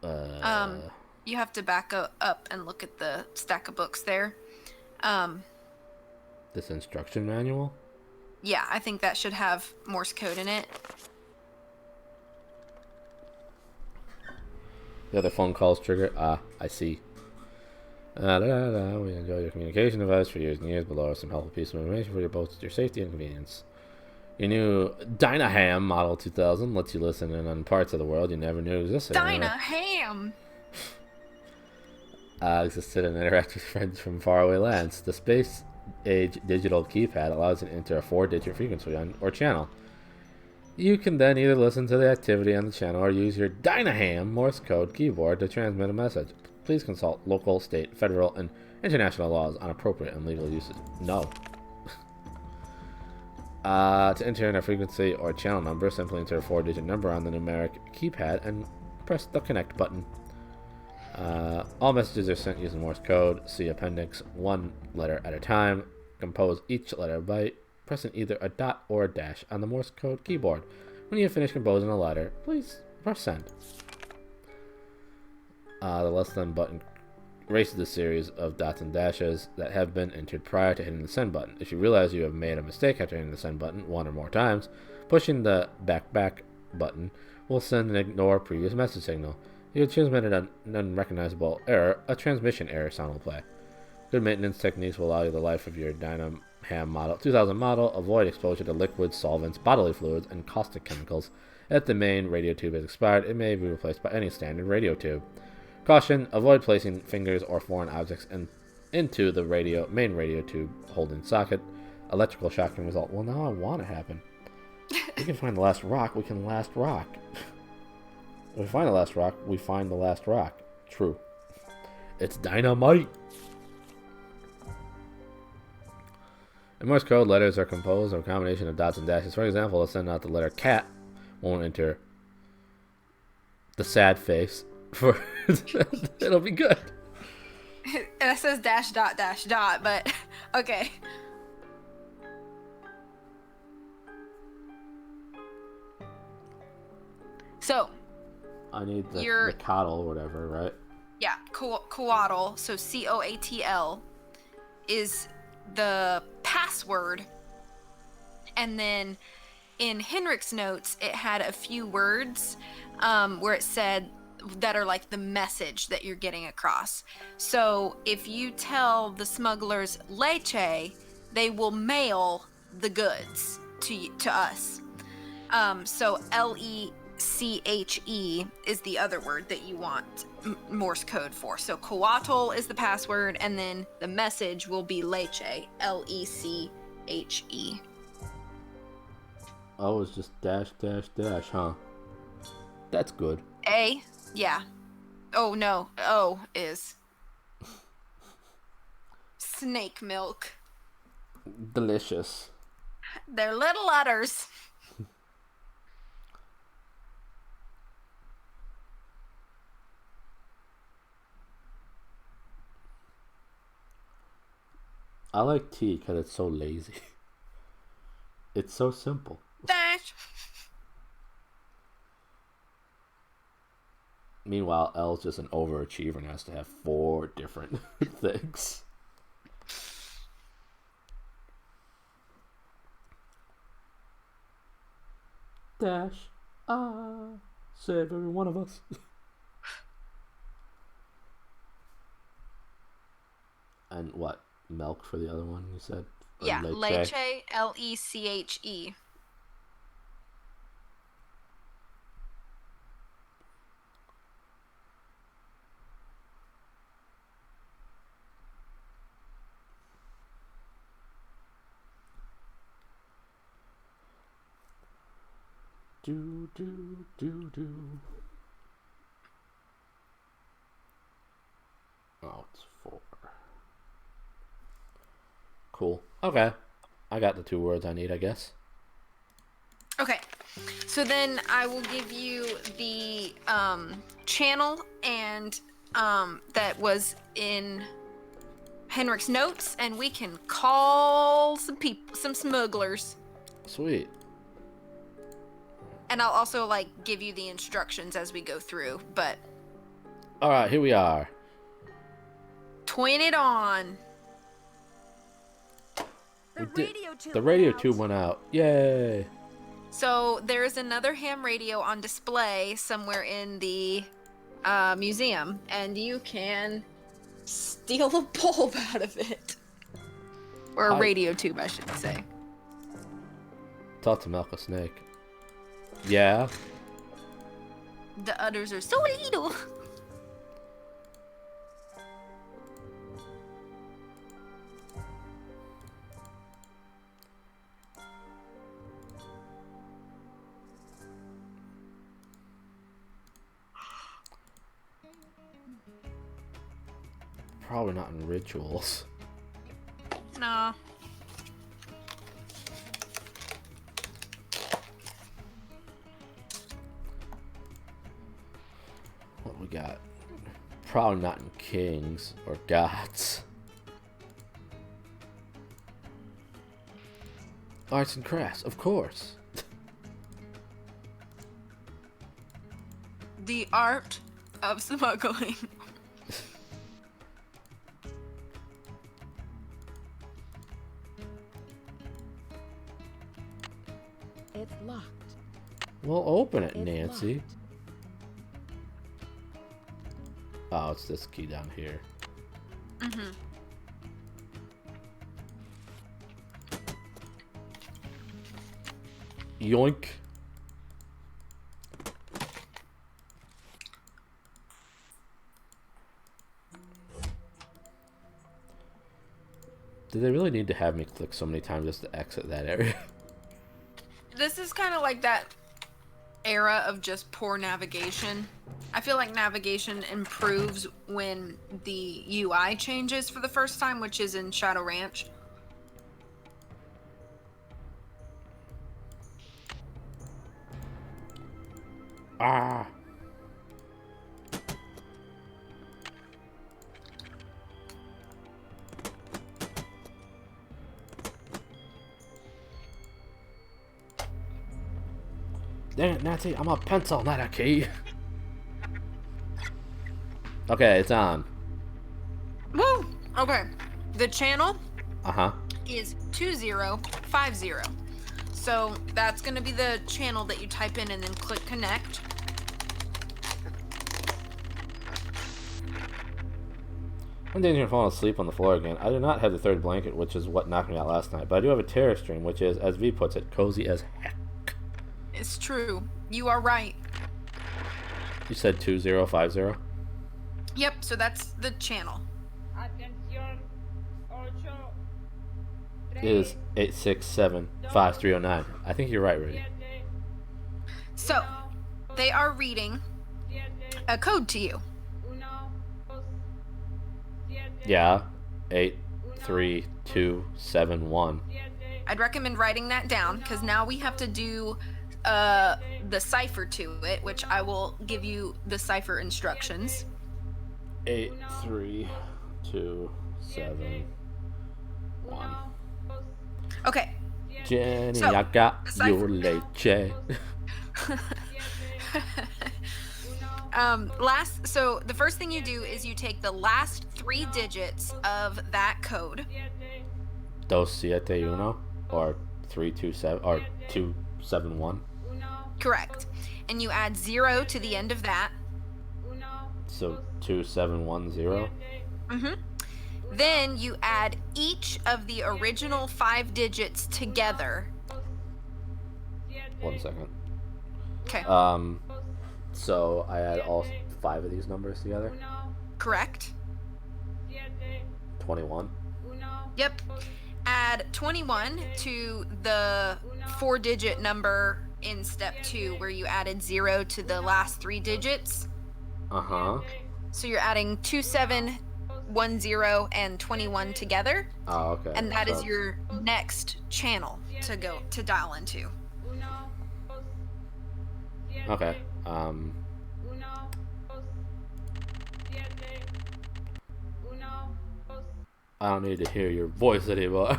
You have to back up and look at the stack of books there. This instruction manual? Yeah, I think that should have Morse code in it. The other phone calls trigger. I see. We enjoy your communication device for years and years. Below are some helpful pieces of information for both your safety and convenience. Your new Dynaham Model 2000 lets you listen in on parts of the world you never knew existed. Dynaham! Existed and interact with friends from faraway lands. The space-age digital keypad allows you to enter a 4-digit frequency or channel. You can then either listen to the activity on the channel or use your Dynaham Morse code keyboard to transmit a message. Please consult local, state, federal, and international laws on appropriate and legal usage. No. To enter in a frequency or channel number, simply enter a 4-digit number on the numeric keypad and press the connect button. All messages are sent using Morse code. See appendix, one letter at a time. Compose each letter by pressing either a dot or a dash on the Morse code keyboard. When you have finished composing a letter, please press send. The less than button erases the series of dots and dashes that have been entered prior to hitting the send button. If you realize you have made a mistake after hitting the send button one or more times, pushing the back button will send and ignore previous message signal. If you transmitted an unrecognizable error, a transmission error sound will play. Good maintenance techniques will allow you the life of your Dynaham Model 2000 model. Avoid exposure to liquids, solvents, bodily fluids, and caustic chemicals. If the main radio tube is expired, it may be replaced by any standard radio tube. Caution, avoid placing fingers or foreign objects into the main radio tube holding socket. Electrical shock can result. Well, now I want to happen. We can find the last rock, we can last rock. If we find the last rock, we find the last rock. True. It's dynamite! In Morse code, letters are composed of a combination of dots and dashes. For example, to send out the letter cat, won't enter the sad face. It'll be good. It says dash dot dash dot, but okay. So I need the coddle or whatever, right? Yeah, coatl. So COATL is the password, and then in Henrik's notes it had a few words where it said that are like the message that you're getting across. So if you tell the smugglers leche, they will mail the goods to us. So LECHE is the other word that you want Morse code for. So coatl is the password, and then the message will be leche, LECHE. Oh, it's just dash dash dash, huh? That's good. A, yeah. Oh no, O is snake milk. Delicious. They're little udders. I like T because it's so lazy. It's so simple. Dash. Meanwhile, L's just an overachiever and has to have 4 different things. Dash. Save every one of us. And what? Milk for the other one, you said? Or Yeah, leche, LECHE. Do, do, do, do. Oh, Cool. Okay. I got the 2 words I need, I guess. Okay. So then I will give you the channel and that was in Henrik's notes, and we can call some smugglers. Sweet. And I'll also give you the instructions as we go through, but All right, here we are. twin it on. The radio tube went out. Yay. So there's another ham radio on display somewhere in the museum, and you can steal a bulb out of it. Or a radio tube, I should say. Thought to milk a snake. Yeah. The others are so little. Probably not in rituals. No. What we got? Probably not in kings or gods. Arts and crafts, of course. The art of smuggling. It's locked. Well, open it, It's Nancy. locked. Oh, it's this key down here. Mm-hmm. Yoink. Did they really need to have me click so many times just to exit that area? This is kind of like that era of just poor navigation. I feel like navigation improves when the UI changes for the first time, which is in Shadow Ranch. Ah. Dang it, Nancy, I'm a pencil, not a key. Okay, it's on. Woo! Okay. The channel Uh-huh. is 2050. So that's going to be the channel that you type in and then click connect. I'm danger falling asleep on the floor again. I do not have the 3rd blanket, which is what knocked me out last night, but I do have a terror stream, which is, as V puts it, cozy as heck. It's true. You are right. You said 2050? Yep, so that's the channel. It is 867-5309. I think you're right, Rudy. So, they are reading a code to you. Yeah. 83271. I'd recommend writing that down because now we have to do the cipher to it, which I will give you the cipher instructions. 83271. Okay. Jenny, So, I got cipher- your leche. So the first thing you do is you take the last 3 digits of that code. 271 or 327 or 271. Correct. And you add 0 to the end of that. So 2710. Mm-hmm. Then you add each of the original 5 digits together. 1 second. Okay. So I add all 5 of these numbers together. Correct. 21. Yep. Add 21 to the 4-digit number in step 2 where you added 0 to the last 3 digits. Uh-huh. So you're adding 27 10 and 21 together. Oh, okay. And that is So- your next channel to go to dial into. Okay. I don't need to hear your voice anymore.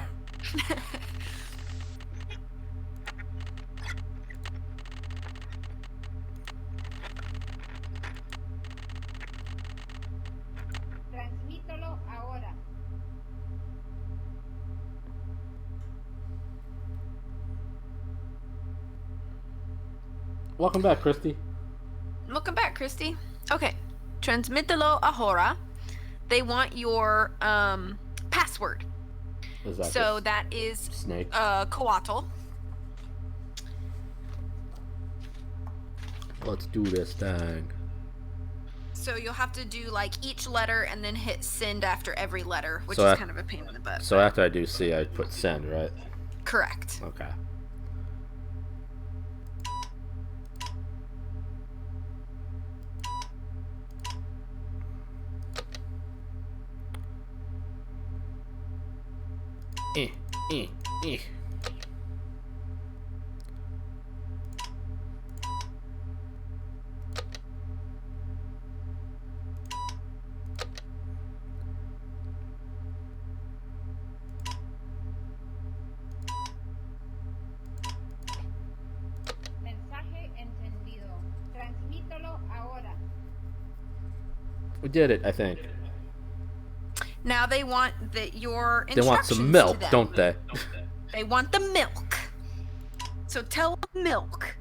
Transmítelo ahora. Welcome back, Christy. Welcome back, Christy. Okay. Transmítelo ahora. They want your password. Is that So just that is snake? coatl. Let's do this thing. So you'll have to do like each letter and then hit send after every letter, which So is I- kind of a pain in the butt. So after I do C, I put send, right? Correct. Okay. Eh, eh, eh. Mensaje entendido. Transmítelo ahora. We did it, I think. Now they want your They instructions want some to milk, them. don't they? They want the milk. So tell them milk.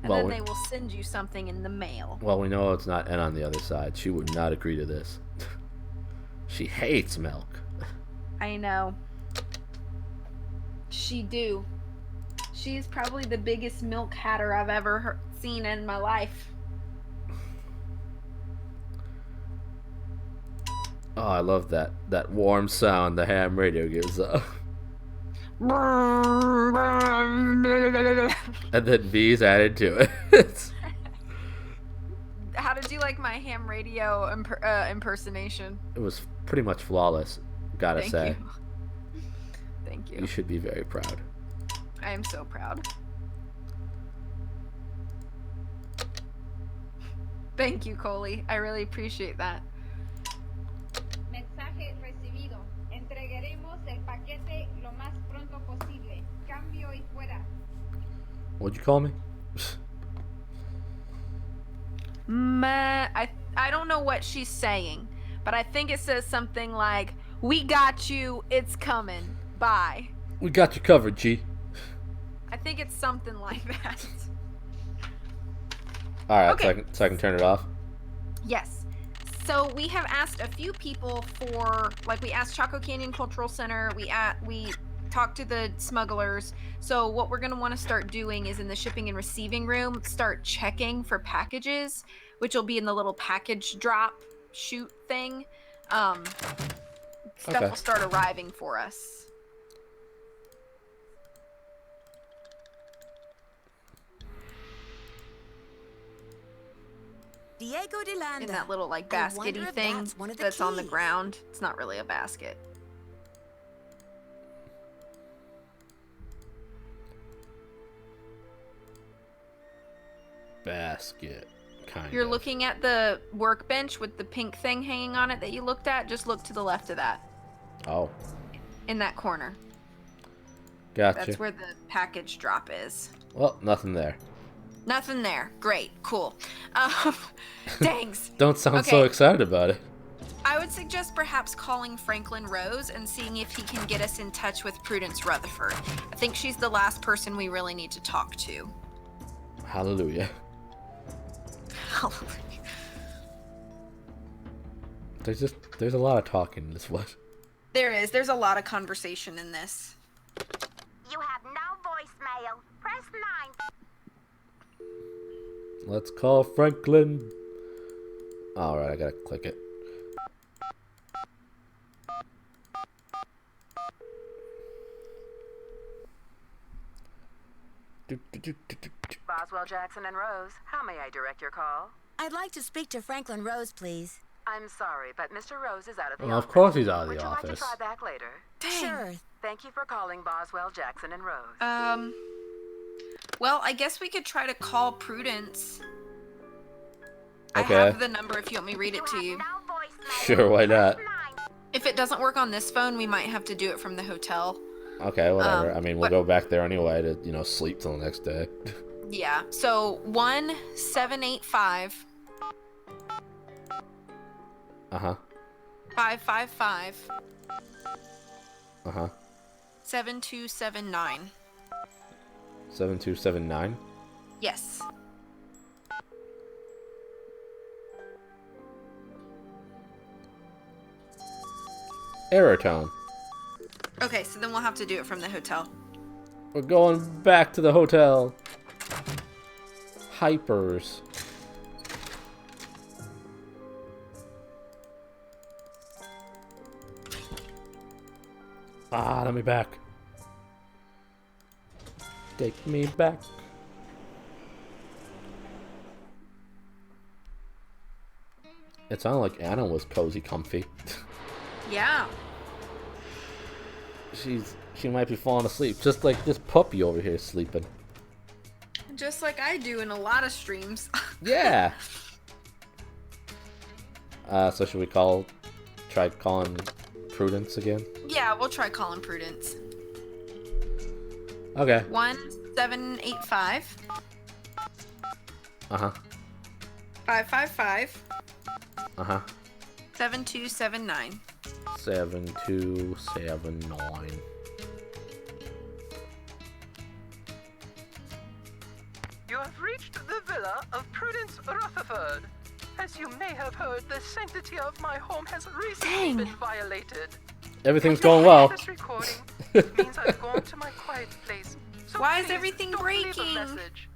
And Well, then we- they will send you something in the mail. Well, we know it's not N on the other side. She would not agree to this. She hates milk. I know. She do. She's probably the biggest milk hatter I've ever seen in my life. Oh, I love that warm sound the ham radio gives off. And then V's added to it. How did you like my ham radio impersonation? It was pretty much flawless, gotta Thank say. you. Thank you. You should be very proud. I am so proud. Thank you, Coley. I really appreciate that. Mensaje recibido. Entregaremos el paquete lo más pronto posible. Cambio y fuera. What'd you call me? I don't know what she's saying, but I think it says something like, "We got you. It's coming. Bye." We got you covered, G. I think it's something like that. Alright, Okay. so I can turn it off. Yes. So we have asked a few people for, like, we asked Chaco Canyon Cultural Center. We talked to the smugglers. So what we're gonna want to start doing is in the shipping and receiving room, start checking for packages, which will be in the little package drop shoot thing. Stuff Okay. will start arriving for us. Diego de Landa. In that little like I wonder baskety if thing that's one of the that's on the keys. ground. It's not really a basket. Basket. Kind You're of. looking at the workbench with the pink thing hanging on it that you looked at. Just look to the left of that, Oh, in that corner. gotcha. That's where the package drop is. Well, nothing there. Nothing there. Great. Cool. Thanks. Don't sound so Okay. excited about it. I would suggest perhaps calling Franklin Rose and seeing if he can get us in touch with Prudence Rutherford. I think she's the last person we really need to talk to. Hallelujah. There's a lot of talking in this one. There is. There's a lot of conversation in this. You have no voicemail. Press 9. Let's call Franklin. Alright, I gotta click it. Boswell, Jackson, and Rose, how may I direct your call? I'd like to speak to Franklin Rose, please. I'm sorry, but Mr. Rose is out of the Well, office. of course he's out of Would the you office. like to try back later? Sure. Thank you for calling Boswell, Jackson, and Rose. Well, I guess we could try to call Prudence. Okay. I have the number if you want me to read it to you. Sure, why not? If it doesn't work on this phone, we might have to do it from the hotel. Okay, whatever. I mean, we'll go back there anyway to, you know, sleep till the next day. Yeah. So 1785 Uh-huh. 555 Uh-huh. 7279. 7279? Yes. Error tone. Okay, so then we'll have to do it from the hotel. We're going back to the hotel. Hypers. Ah, let me back. Take me back. It sounded like Anna was cozy comfy. Yeah. She might be falling asleep, just like this puppy over here sleeping. Just like I do in a lot of streams. Yeah. So should we try calling Prudence again? Yeah, we'll try calling Prudence. Okay. 1785 Uh-huh. 555 Uh-huh. 7279. 7279. You have reached the villa of Prudence Rutherford. As you may have heard, the sanctity of my home has recently been violated. Everything's going well. This recording means I've gone to my quiet place. So Why is please everything don't leave breaking? a message.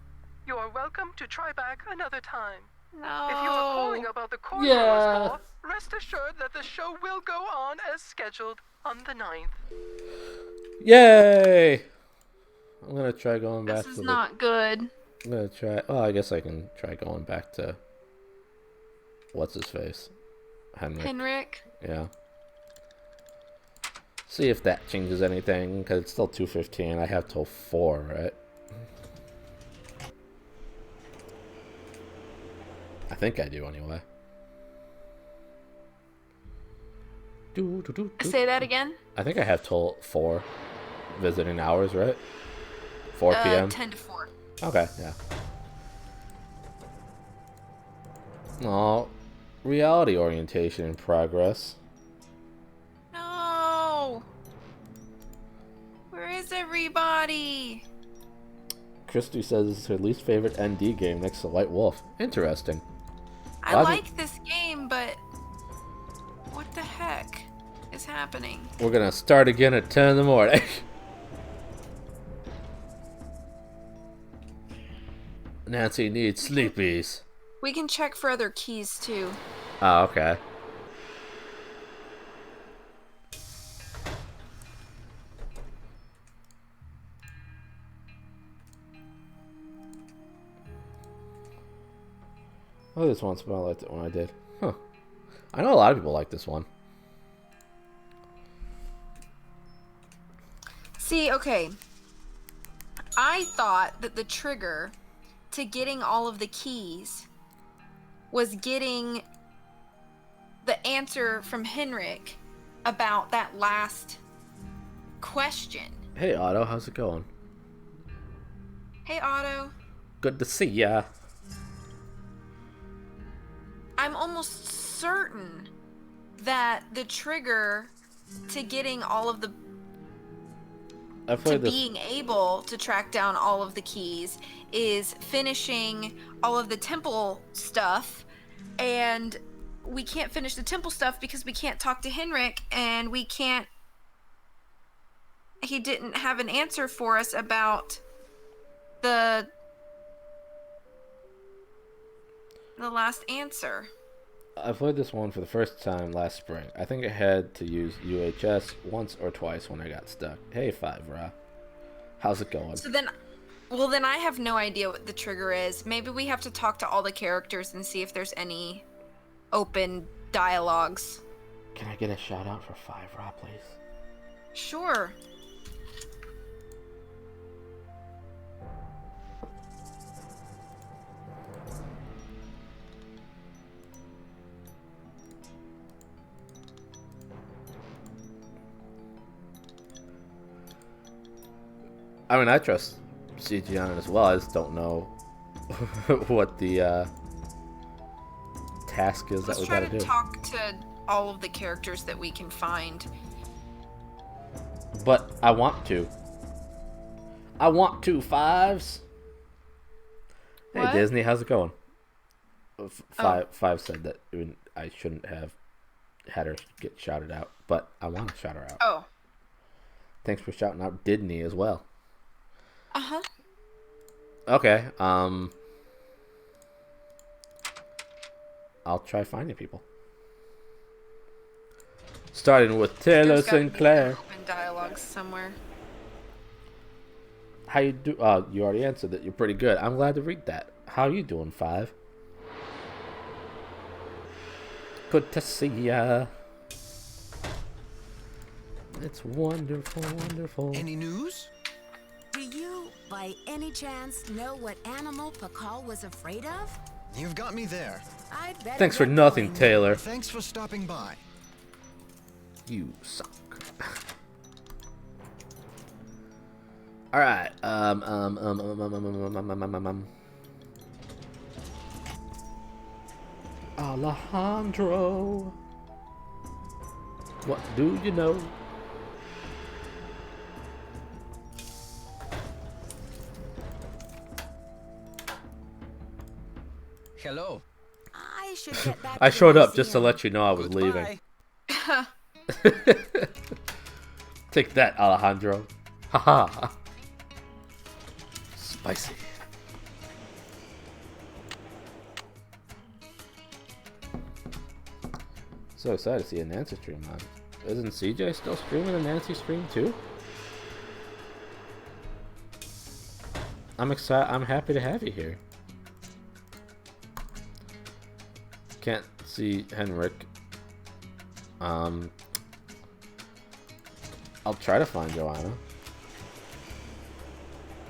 You are welcome to try back another time. No. If you are calling about the court Yeah. score, rest assured that the show will go on as scheduled on the 9th. Yay! I'm gonna try going back This to is not good. I'm gonna try. Oh, I guess I can try going back to. What's his face? Henrik. Yeah. See if that changes anything, because it's still 2:15. I have till 4, right? I think I do anyway. Say that again? I think I have till 4 visiting hours, right? 4 p.m. 10 to 4. Okay, yeah. Oh, reality orientation in progress. No. Where is everybody? Christy says it's her least favorite ND game next to White Wolf. Interesting. I like this game, but what the heck is happening? We're gonna start again at 10 in the morning. Nancy needs sleepies. We can check for other keys too. Oh, okay. Oh, this one smelled like it when I did. Huh. I know a lot of people like this one. See, okay. I thought that the trigger to getting all of the keys was getting the answer from Henrik about that last question. Hey, Otto, how's it going? Hey, Otto. Good to see ya. I'm almost certain that the trigger to getting all of the being able to track down all of the keys is finishing all of the temple stuff, and we can't finish the temple stuff because we can't talk to Henrik, and he didn't have an answer for us about the last answer. I played this one for the first time last spring. I think I had to use UHS once or twice when I got stuck. Hey, 5Ra. How's it going? So then I have no idea what the trigger is. Maybe we have to talk to all the characters and see if there's any open dialogues. Can I get a shout out for 5 Rob, please? Sure. I mean, I trust CG on it as well. I just don't know what the task is that we gotta do. Let's try to talk to all of the characters that we can find. But I want to. I want to, Fives. Hey, What? Disney, how's it going? Five said that I shouldn't have had her get shouted out, but I want to shout her out. Oh. Thanks for shouting out Disney as well. Uh-huh. Okay, I'll try finding people. Starting with Taylor There's gotta be Sinclair. open dialogues somewhere. How you do? You already answered that. You're pretty good. I'm glad to read that. How you doing, 5? Good to see ya. It's wonderful, wonderful. Any news? Do you, by any chance, know what animal Pakal was afraid of? You've got me there. I'd better Thanks for get nothing, going. Taylor. Thanks for stopping by. You suck. All right. Alejandro, what do you know? Hello. I should get back I to the showed up just to museum. let you know I was leaving. Goodbye. Take that, Alejandro. Haha. Spicy. So excited to see a Nancy stream on. Isn't CJ still streaming a Nancy stream too? I'm excited. I'm happy to have you here. Can't see Henrik. I'll try to find Joanna,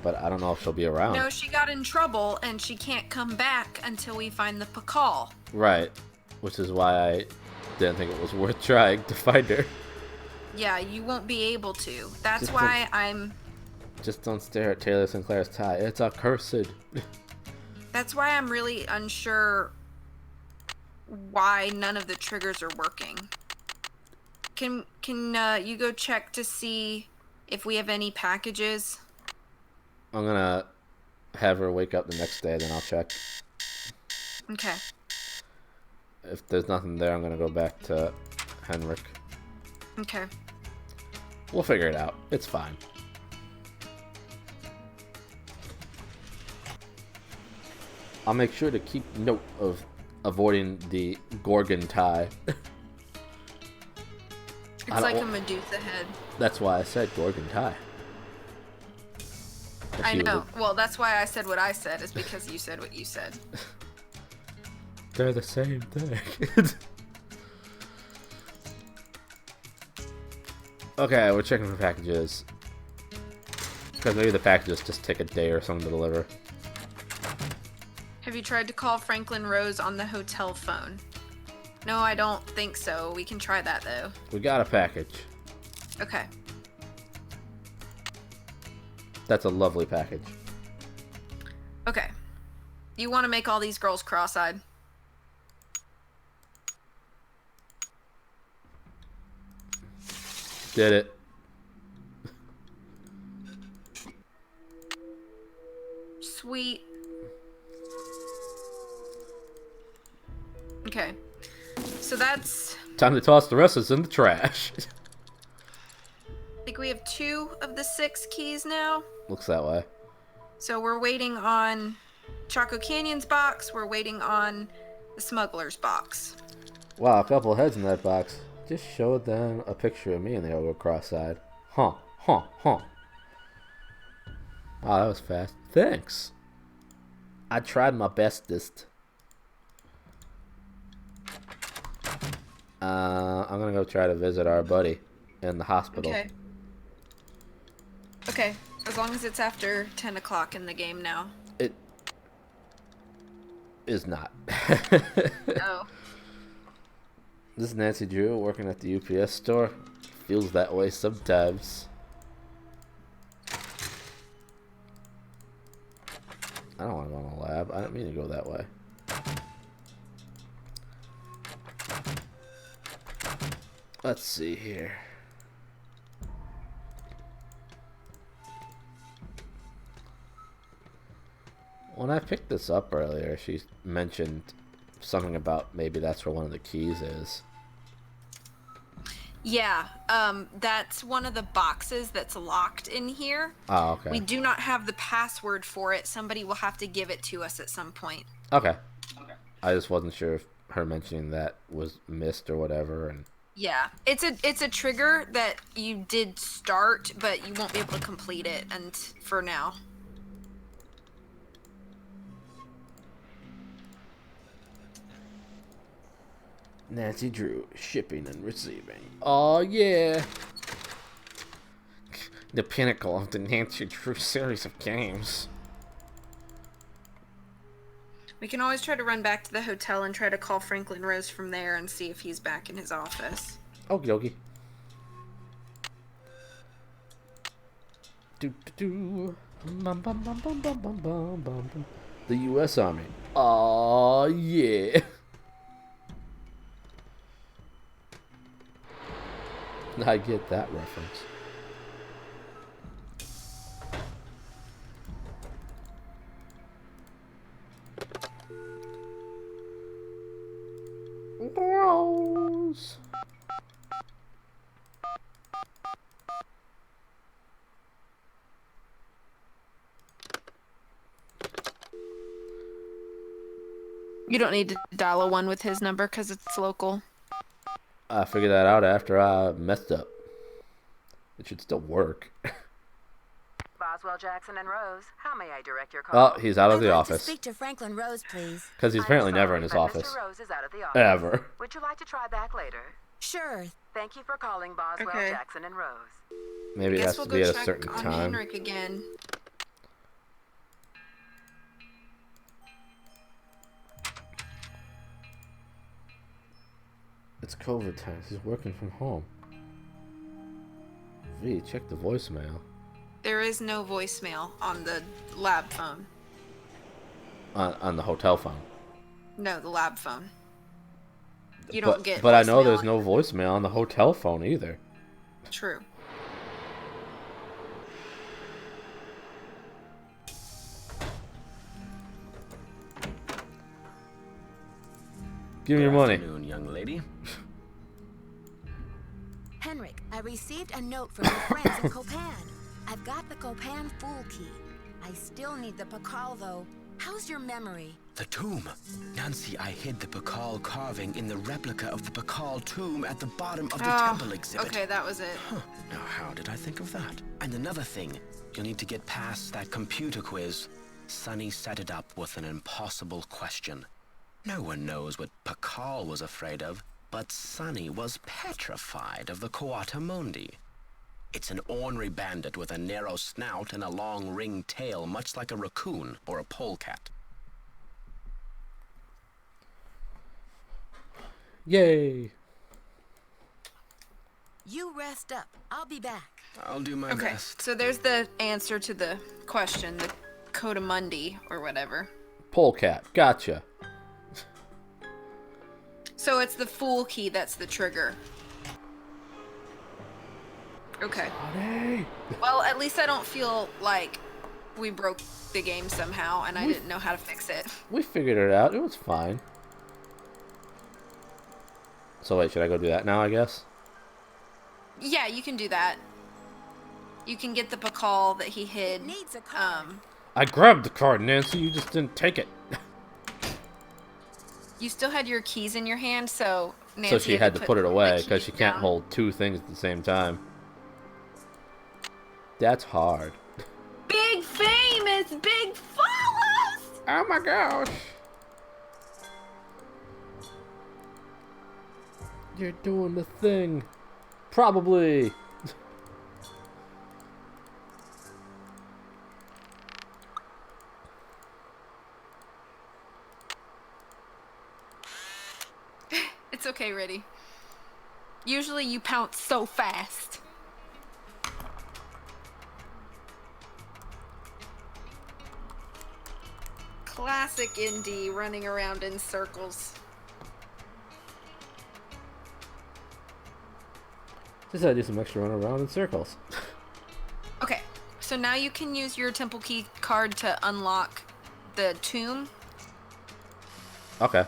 but I don't know if she'll be around. No, she got in trouble and she can't come back until we find the Pakal. Right, which is why I didn't think it was worth trying to find her. Yeah, you won't be able to. That's Just why I'm... Just don't stare at Taylor Sinclair's tie. It's accursed. That's why I'm really unsure why none of the triggers are working. Can you go check to see if we have any packages? I'm gonna have her wake up the next day, then I'll check. Okay. If there's nothing there, I'm gonna go back to Henrik. Okay. We'll figure it out. It's fine. I'll make sure to keep note of avoiding the Gorgon tie. It's like a Medusa head. That's why I said Gorgon tie. I know. Well, that's why I said what I said, is because you said what you said. They're the same thing. Okay, we're checking for packages. Because maybe the packages just take a day or something to deliver. Have you tried to call Franklin Rose on the hotel phone? No, I don't think so. We can try that, though. We got a package. Okay. That's a lovely package. Okay. You want to make all these girls cross-eyed? Did it. Sweet. Okay. So that's... Time to toss the rest of us in the trash. I think we have 2 of the 6 keys now. Looks that way. So we're waiting on Chaco Canyon's box. We're waiting on the smuggler's box. Wow, a couple of heads in that box. Just showed them a picture of me and they all go cross-eyed. Huh. Wow, that was fast. Thanks. I tried my bestest. I'm gonna go try to visit our buddy in the hospital. Okay. Okay. As long as it's after 10 o'clock in the game now. It is not. Oh. This is Nancy Drew working at the UPS store. Feels that way sometimes. I don't want to go in a lab. I didn't mean to go that way. Let's see here. When I picked this up earlier, she mentioned something about maybe that's where one of the keys is. Yeah, that's one of the boxes that's locked in here. Oh, okay. We do not have the password for it. Somebody will have to give it to us at some point. Okay. I just wasn't sure if her mentioning that was missed or whatever. And Yeah, it's a trigger that you did start, but you won't be able to complete it, and for now. Nancy Drew, shipping and receiving. Oh yeah. The pinnacle of the Nancy Drew series of games. We can always try to run back to the hotel and try to call Franklin Rose from there and see if he's back in his office. Okie dokie. Do do do. Bum, bum, bum, bum, bum, bum, bum, bum. The U.S. Army. Oh yeah. I get that reference. Gross. You don't need to dial a 1 with his number because it's local. I figured that out after I messed up. It should still work. Boswell, Jackson, and Rose, how may I direct your call? Oh, he's out of the I'd like office. to speak to Franklin Rose, please. Because he's apparently never in his but office. Mr. Rose is out of the office. Ever. Would you like to try back later? Sure. Thank you for calling Boswell, Okay. Jackson, and Rose. Maybe it Guess has we'll to go be at a check certain on time. Henrik again. It's COVID time. He's working from home. V, check the voicemail. There is no voicemail on the lab phone. On the hotel phone. No, the lab phone. You don't get. But I know voicemail there's on- no voicemail on the hotel phone either. True. Give me your money. Afternoon, young lady. Henrik, I received a note from your friends in Copan. I've got the Copan Fool Key. I still need the Pakal, though. How's your memory? The tomb. Nancy, I hid the Pakal carving in the replica of the Pakal tomb at the bottom of the temple exhibit. Okay, that was it. Huh. Now, how did I think of that? And another thing, you'll need to get past that computer quiz. Sonny set it up with an impossible question. No one knows what Pakal was afraid of, but Sonny was petrified of the Coatamundi. It's an ornery bandit with a narrow snout and a long ringed tail, much like a raccoon or a polecat. Yay! You rest up. I'll be back. I'll do my Okay, best. so there's the answer to the question, the Cotamundi or whatever. Polecat. Gotcha. So it's the Fool Key that's the trigger. Okay. Hey. Well, at least I don't feel like we broke the game somehow and I didn't know how to fix it. We figured it out. It was fine. So wait, should I go do that now, I guess? Yeah, you can do that. You can get the Pakal that he hid. It needs a card. I grabbed the card, Nancy. You just didn't take it. You still had your keys in your hand, so Nancy So she had to put it away the because she keys can't down. hold two things at the same time. That's hard. Big famous, big followers! Oh my gosh. You're doing the thing. Probably. It's okay, Riddy. Usually you pounce so fast. Classic Indy running around in circles. Just had to do some extra run around in circles. Okay, so now you can use your temple key card to unlock the tomb. Okay.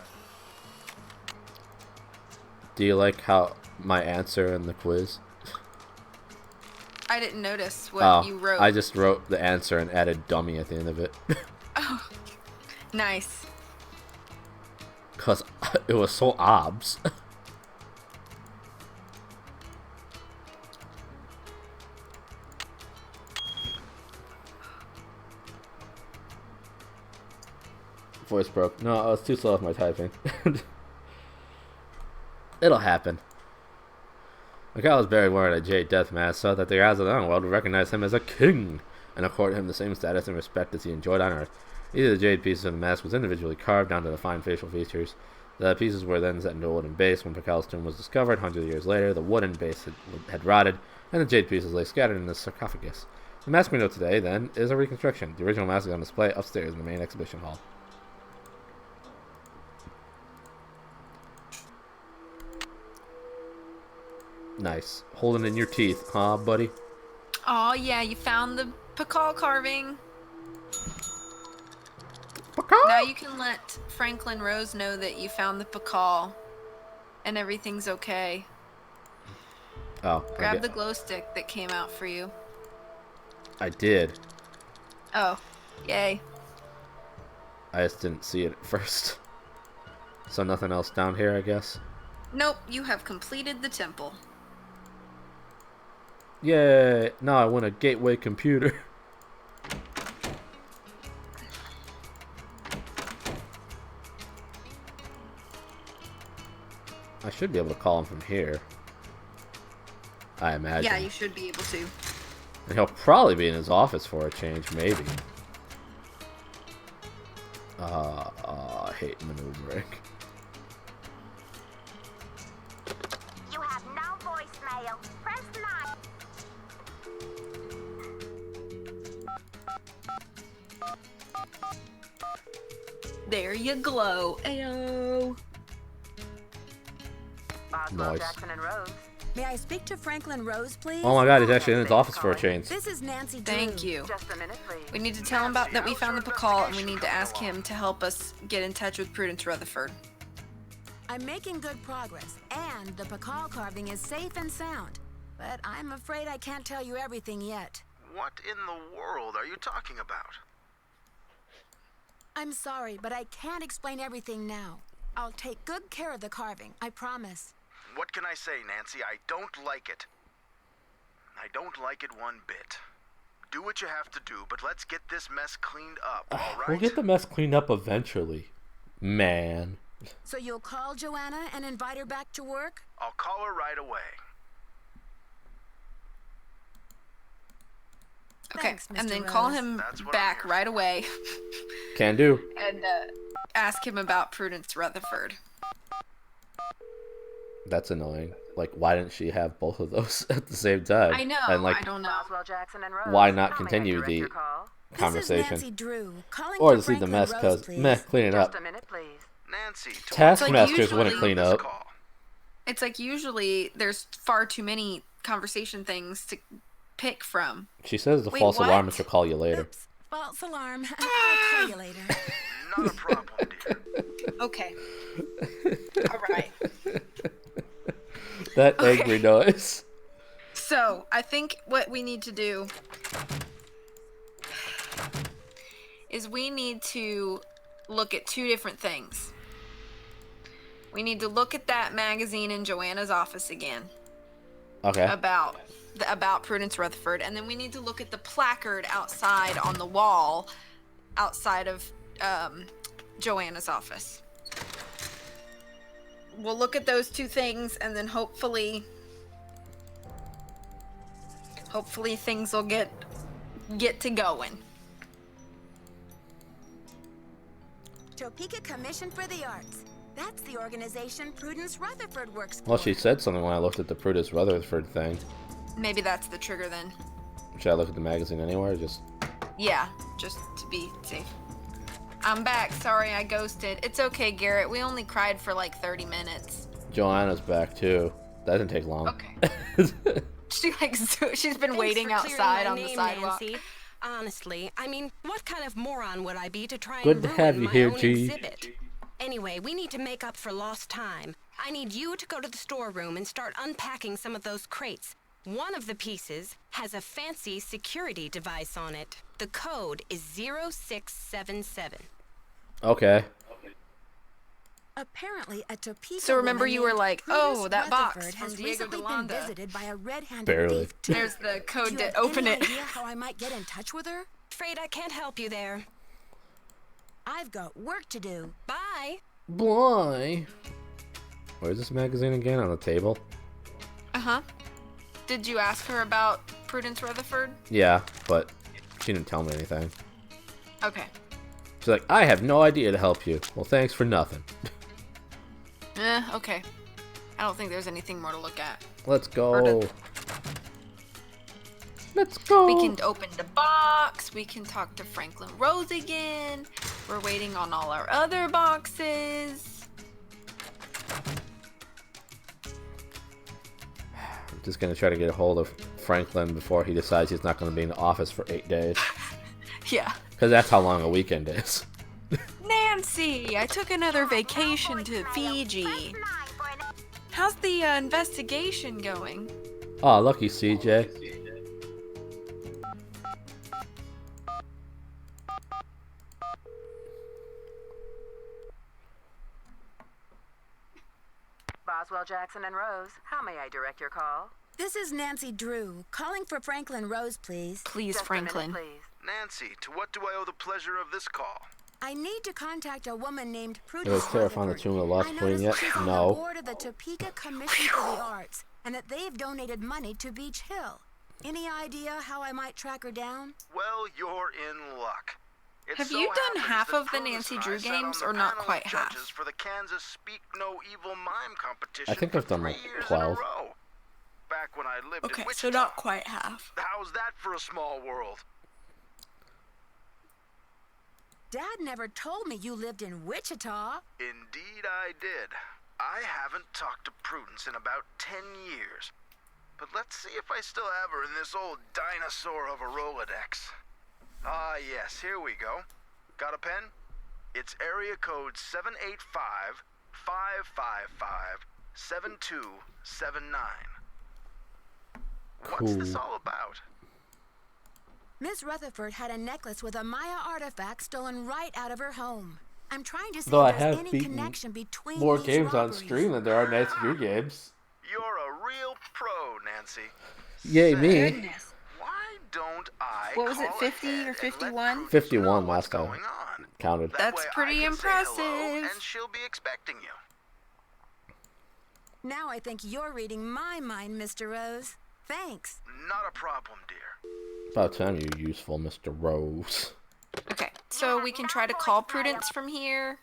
Do you like how my answer in the quiz? I didn't notice what you wrote. I just wrote the answer and added dummy at the end of it. Oh, nice. Because it was so obs. Voice broke. No, I was too slow with my typing. It'll happen. Mikhail was buried wearing a jade death mask so that the guys of the underworld would recognize him as a king and accord him the same status and respect as he enjoyed on Earth. Each of the jade pieces of the mask was individually carved down to the fine facial features. The pieces were then set into a wooden base. When Mikhail's tomb was discovered hundreds of years later, the wooden base had rotted, and the jade pieces lay scattered in the sarcophagus. The mask we know today, then, is a reconstruction. The original mask is on display upstairs in the main exhibition hall. Nice. Holding in your teeth, huh, buddy? Oh yeah, you found the Pakal carving. Pakal? Now you can let Franklin Rose know that you found the Pakal and everything's okay. Oh. Grab the glow stick that came out for you. I did. Oh, yay. I just didn't see it at first. So nothing else down here, I guess? Nope, you have completed the temple. Yay! Now I win a gateway computer. I should be able to call him from here. I imagine. Yeah, you should be able to. And he'll probably be in his office for a change, maybe. I hate maneuvering. You have no voicemail. Press 9. There you glow. Ayo. Nice. Jackson and Rose. May I speak to Franklin Rose, please? Oh my god, he's actually in his office for a change. This is Nancy Drew. Thank you. Just a minute, please. We need to tell him about that we found the Pakal and we need to ask him to help us get in touch with Prudence Rutherford. I'm making good progress, and the Pakal carving is safe and sound. But I'm afraid I can't tell you everything yet. What in the world are you talking about? I'm sorry, but I can't explain everything now. I'll take good care of the carving, I promise. What can I say, Nancy? I don't like it. I don't like it one bit. Do what you have to do, but let's get this mess cleaned up, all right? We'll get the mess cleaned up eventually. Man. So you'll call Joanna and invite her back to work? I'll call her right away. Okay, Thanks, and Mr. then call Rose. him That's what back I'm here right for. away Can do. and ask him about Prudence Rutherford. That's annoying. Like, why didn't she have both of those at the same time? I know, And like, I don't know. Roswell, Jackson and Rose. why not How may I continue direct the your call? conversation? This is Nancy Drew, calling Or for just leave the Franklin mess, Rose, because, please. meh, clean it up. Just a minute, please. Nancy, Taskmasters usually- wouldn't clean this up. call. It's like usually there's far too many conversation things to pick from. She says the Wait, false what? alarm she'll call you later. Oops, false alarm. I'll call you later. Not a problem, dear. Okay. All right. That angry noise. So, I think what we need to do is we need to look at two different things. We need to look at that magazine in Joanna's office again Okay. about Prudence Rutherford, and then we need to look at the placard outside on the wall outside of Joanna's office. we'll look at those two things, and then hopefully things will get to going. Topeka Commission for the Arts. That's the organization Prudence Rutherford works for. Well, she said something when I looked at the Prudence Rutherford thing. Maybe that's the trigger then. Should I look at the magazine anywhere? Just... Yeah, just to be safe. I'm back. Sorry, I ghosted. It's okay, Garrett. We only cried for like 30 minutes. Joanna's back too. That didn't take long. Okay. She's been waiting outside on the sidewalk. Nancy. Honestly, I mean, what kind of moron would I be to try Good and to ruin have you my here, own G. exhibit? Anyway, we need to make up for lost time. I need you to go to the storeroom and start unpacking some of those crates. One of the pieces has a fancy security device on it. The code is 0677. Okay. Apparently, a Topeka. So remember, you were like, "Oh, that box Rutherford from has Diego recently been Delanda." visited by a red-handed Barely. thief too. There's the code Do you to have open any it. idea how I might get in touch with her? Afraid I can't help you there. I've got work to do. Bye. Boy. Where's this magazine again? On the table? Uh-huh. Did you ask her about Prudence Rutherford? Yeah, but she didn't tell me anything. Okay. She's like, I have no idea to help you. Well, thanks for nothing. Okay. I don't think there's anything more to look at. Let's go. Let's go. We can open the box. We can talk to Franklin Rose again. We're waiting on all our other boxes. I'm just going to try to get a hold of Franklin before he decides he's not going to be in the office for 8 days. Yeah. Because that's how long a weekend is. Nancy, I took another vacation to Fiji. How's the investigation going? Oh, lucky CJ. Boswell, Jackson, and Rose, how may I direct your call? This is Nancy Drew, calling for Franklin Rose, please. Please, Just Franklin. a minute, please. Nancy, to what do I owe the pleasure of this call? I need to contact a woman named It Prudence was terrifying the Rutherford. Tomb of the Lost I Queen noticed yet? she's on the No. board of the Topeka Commission for the Arts, and that they've donated money to Beach Hill. Any idea how I might track her down? Well, you're in luck. It Have so you done happens half that of the Prudence Nancy and I Drew sat on games, the or not panel of quite half? judges for the Kansas Speak No Evil Mime competition I think I've done like for 3 years 12. in a row. Back when I lived Okay, in Wichita. so not quite half. How's that for a small world? Dad never told me you lived in Wichita. Indeed I did. I haven't talked to Prudence in about 10 years. But let's see if I still have her in this old dinosaur of a Rolodex. Ah, yes, here we go. Got a pen? It's area code 785-555-7279. What's this all about? Miss Rutherford had a necklace with a Maya artifact stolen right out of her home. I'm trying to see Though I if there's have any beaten connection between more these games on robberies. stream than there are Nancy Drew games. You're a real pro, Nancy. Yay, Say, me. Goodness. Why don't I What was it, call 50 ahead or and let 51? Prudence 51 know last what's time. going on? Counted. That That's way I pretty can say hello, impressive. and she'll be expecting you. Now I think you're reading my mind, Mr. Rose. Thanks. Not a problem, dear. About time you useful, Mr. Rose. Okay, so we can try to call Prudence from here,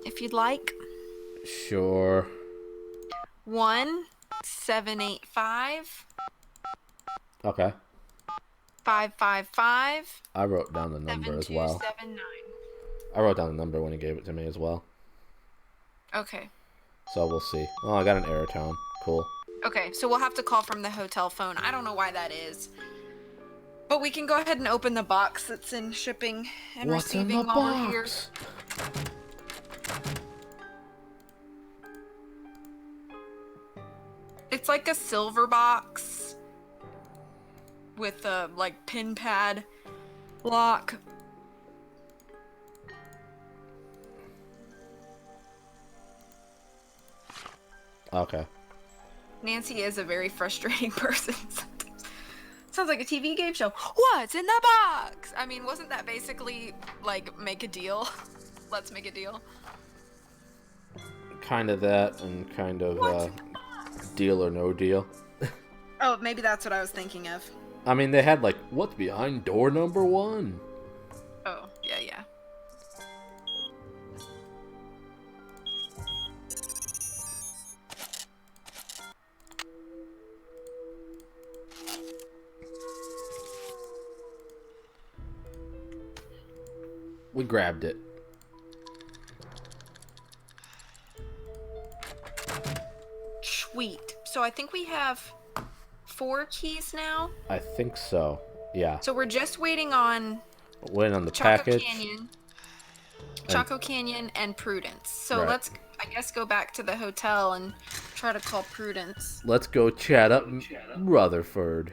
if you'd like. Sure. 1-785 Okay. 555 I wrote down the number as well. 7279. I wrote down the number when he gave it to me as well. Okay. So we'll see. Oh, I got an error tone. Cool. Okay, so we'll have to call from the hotel phone. I don't know why that is. But we can go ahead and open the box that's in shipping and What's in receiving the while we're here. box? It's like a silver box with a like pin pad lock. Okay. Nancy is a very frustrating person sometimes. Sounds like a TV game show. What's in the box? I mean, wasn't that basically like make a deal? Let's make a deal. kind of that and kind of Deal or No Deal. Oh, maybe that's what I was thinking of. I mean, they had like, what's behind door number 1? Oh, yeah. We grabbed it. Sweet. So I think we have 4 keys now. I think so. Yeah. So we're just waiting on Waiting on the Choco package. Canyon, Choco Canyon, and Prudence. So Right. let's, I guess, go back to the hotel and try to call Prudence. Let's go chat up Rutherford.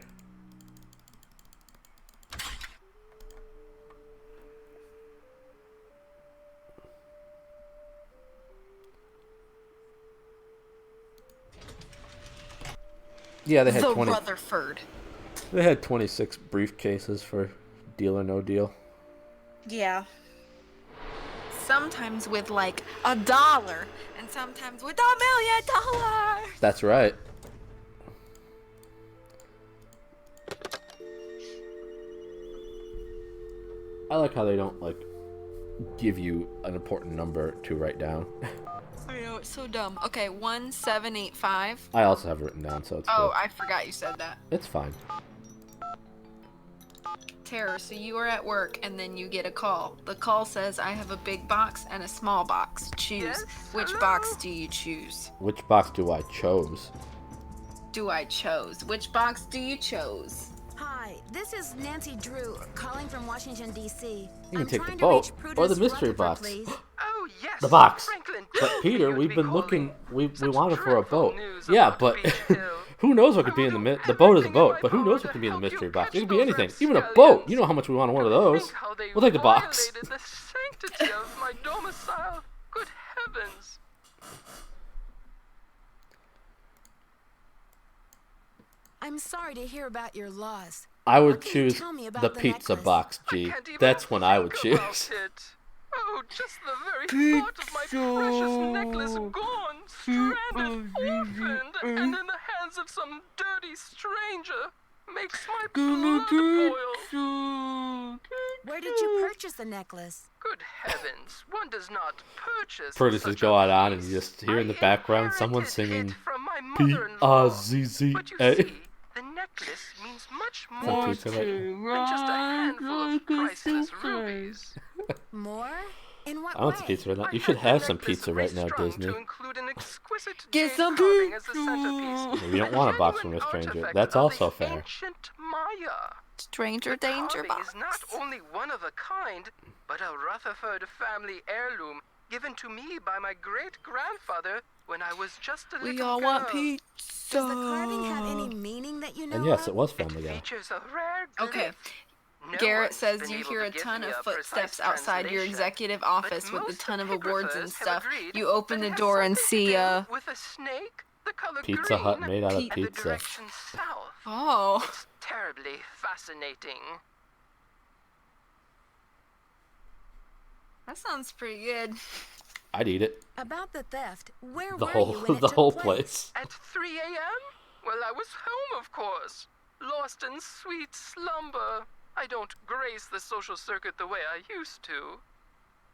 Yeah, they had the 20. Rutherford. They had 26 briefcases for Deal or No Deal. Yeah. Sometimes with like $1, and sometimes with $1 million. That's right. I like how they don't like give you an important number to write down. I know, it's so dumb. Okay, 1785. I also have it written down, so it's Oh, cool. I forgot you said that. It's fine. Terror, so you are at work and then you get a call. The call says, I have a big box and a small box. Choose. Yes? Which Hello? box do you choose? Which box do I chose? Do I chose? Which box do you chose? Hi, this is Nancy Drew calling from Washington, D.C. You can I'm take the trying to boat reach or Prudence the mystery Rutherford, box. please. Oh, yes. The box. Franklin But told me Peter, you'd we've be been calling. looking. We Such wanted for a dreadful boat. news Yeah, about but Beach Hill. who knows what could I be will in the do the boat is a everything in boat, my but who power knows to what could be in the help you mystery box? catch It could be those anything, even a boat. rapscallions. You know how much we want one of To those. think how they We'll take the box. violated the sanctity of my domicile. Good heavens. I'm sorry to hear about your loss. I would Can you choose tell me about the the pizza necklace? box, I G. can't even That's when I would think about choose. it. Oh, just the very thought of my precious necklace gone, stranded, orphaned, and in the hands of some dirty stranger makes my blood boil. Where did you purchase the necklace? Good heavens, one does not purchase Prudence is such a going on, and piece. you just hear in the I background someone inherited singing it from my P mother-in-law. A Z Z But you A. see, the necklace means much Some more pizza to right me than just a handful of priceless rubies. More? In what I want way? some pizza right now. I You should had the have some necklace pizza right now, restrung Disney. to include an exquisite Get jade some carving as the centerpiece. Maybe you don't want a box from a Genuine stranger. artifact That's of also the fair. Ancient Maya. Stranger The danger carving box. is not only one of a kind, but a Rutherford family heirloom given to me by my great-grandfather when I was just a We little all girl. want pizza. Does the carving have any meaning that you know And yes, of? it was It Family Guy. features a rare Okay. glyph. No Garrett one's says been you able hear to a give ton me of a footsteps precise outside your translation, executive office but with a most ton of awards and epigraphers have stuff. agreed You open that the it has door and something to see do with a snake, the color Pizza green, Hut made out of and the pizza. direction south. Oh. It's terribly fascinating. That sounds pretty good. I'd eat it. About the theft, where The were whole you when it the took whole place? place. At 3 a.m.? Well, I was home, of course. Lost in sweet slumber. I don't grace the social circuit the way I used to.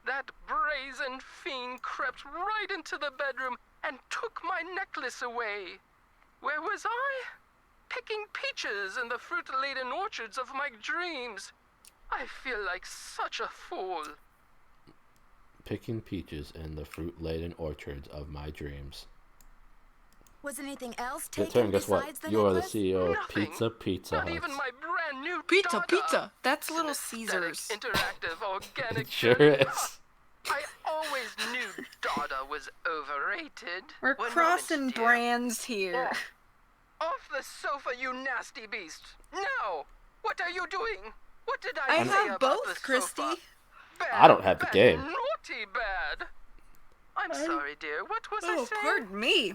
That brazen fiend crept right into the bedroom and took my necklace away. Where was I? Picking peaches in the fruit-laden orchards of my dreams. I feel like such a fool. Picking peaches in the fruit-laden orchards of my dreams. Was anything else Good taken turn, guess what? besides the You are the necklace? CEO of Nothing. Pizza Not Hut. even my brand new Pizza, Dada. pizza. That's It's an Little aesthetic, Caesars. interactive, organic. It sure jelly. is. I always knew Dada was overrated. We're One crossing moment, dear. brands here. Off the sofa, you nasty beast! No! What are you doing? What did I I say have about both, the Christy. sofa? Bad, I don't have the bad, game. Naughty bad. I'm sorry, dear. What was I Oh, saying? pardon me.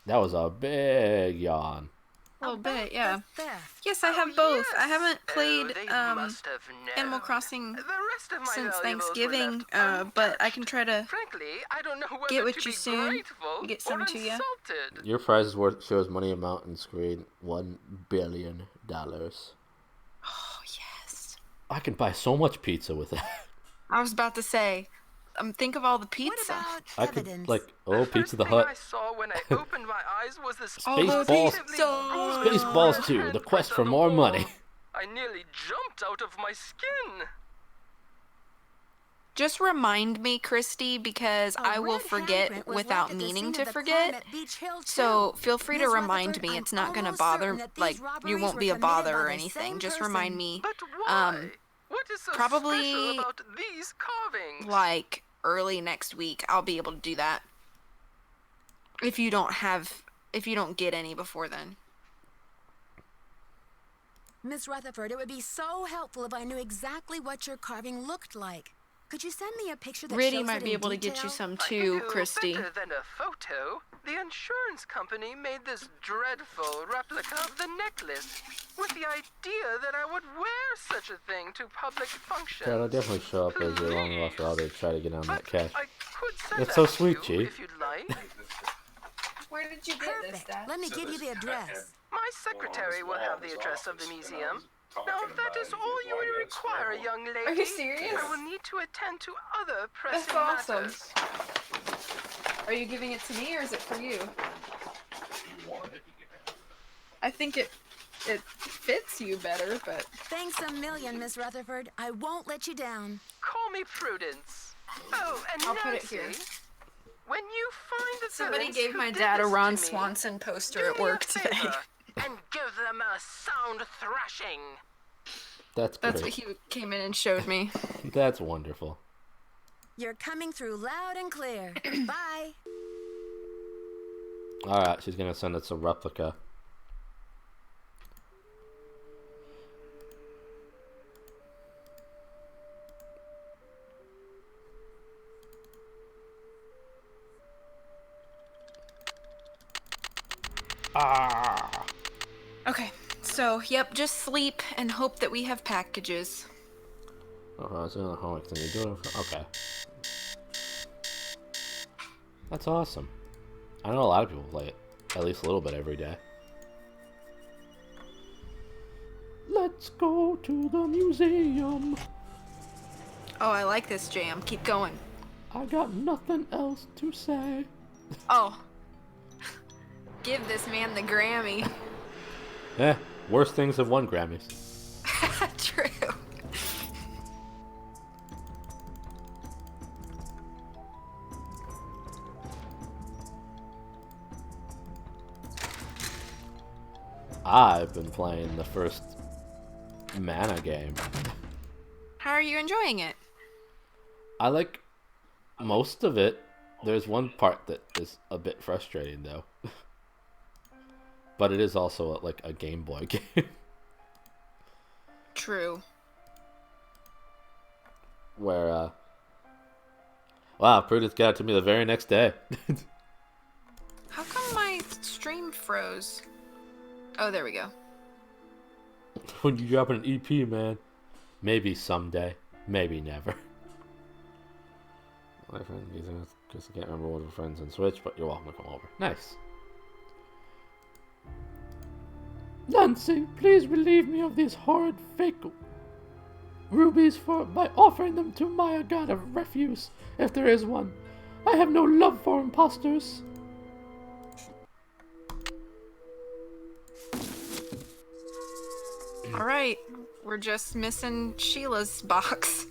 That was a big yawn. A little about bit, yeah. the theft. Yes, I have both. I haven't Oh, played they must have known. Animal Crossing The rest of my since valuables were Thanksgiving, left but I untouched. can try to Frankly, I don't know whether get with to you be soon. grateful Get or some to ya. insulted. Your prize is worth shows money amount on screen $1 billion. Oh, yes. I can buy so much pizza with that. I was about to say, think of all the What pizza. about I could evidence? Pizza the First thing I Hut. saw when I opened my eyes was this Spaceballs. Spaceballs 2, the quest for more money. I nearly jumped out of my skin. Just remind me, Christy, because A I will red forget handprint was without left at the meaning scene to of the forget. crime at Beach Hill, So too. feel free to Ms. remind Rutherford, me. I'm It's not gonna almost bother, certain that these like, you robberies won't were be a committed bother by or the anything. same Just person. remind me, But why? What is so probably, special about these carvings? like, early next week, I'll be able to do that. If you don't get any before then. Miss Rutherford, it would be so helpful if I knew exactly what your carving looked like. Could you send me a picture that Riddy shows might it be in able to get you detail? some I can too, do Christy. better than a photo. The insurance company made this dreadful replica of the necklace with the idea that I would wear such a thing to public functions. That'll definitely show up as your long lost router to try to get on that But cash. I could send That's that so to sweet, you G. if you'd like. Where did you get this, Perfect. Dad? Let me give you the address. My secretary will have the address of the museum. Now, if that is all you would require, young lady, Are you serious? I will need to attend to other pressing That's awesome. matters. Are you giving it to me or is it for you? I think it fits you better, but Thanks a million, Miss Rutherford. I won't let you down. Call me Prudence. Oh, and I'll put it Nancy, here. when you find the Somebody villains gave who my did dad a this Ron to me, Swanson poster do at me a work today. favor and give them a sound thrashing. That's great. That's what he came in and showed me. That's wonderful. You're coming through loud and clear. Bye. Alright, she's gonna send us a replica. Ah. Okay, so yep, just sleep and hope that we have packages. Oh, it's another homework thing. You do it. Okay. That's awesome. I know a lot of people play it at least a little bit every day. Let's go to the museum. Oh, I like this jam. Keep going. I got nothing else to say. Oh. Give this man the Grammy. Eh, worse things have won Grammys. True. I've been playing the first Mana game. How are you enjoying it? I like most of it. There's one part that is a bit frustrating though. But it is also like a Game Boy game. True. Where, wow, Prudence got it to me the very next day. How come my stream froze? Oh, there we go. When you drop an EP, man. Maybe someday. Maybe never. My friend, because I can't remember one of the friends on Switch, but you're welcome to come over. Nice. Nancy, please relieve me of these horrid fake rubies by offering them to my god of refuse, if there is one. I have no love for imposters. Alright, we're just missing Sheila's box.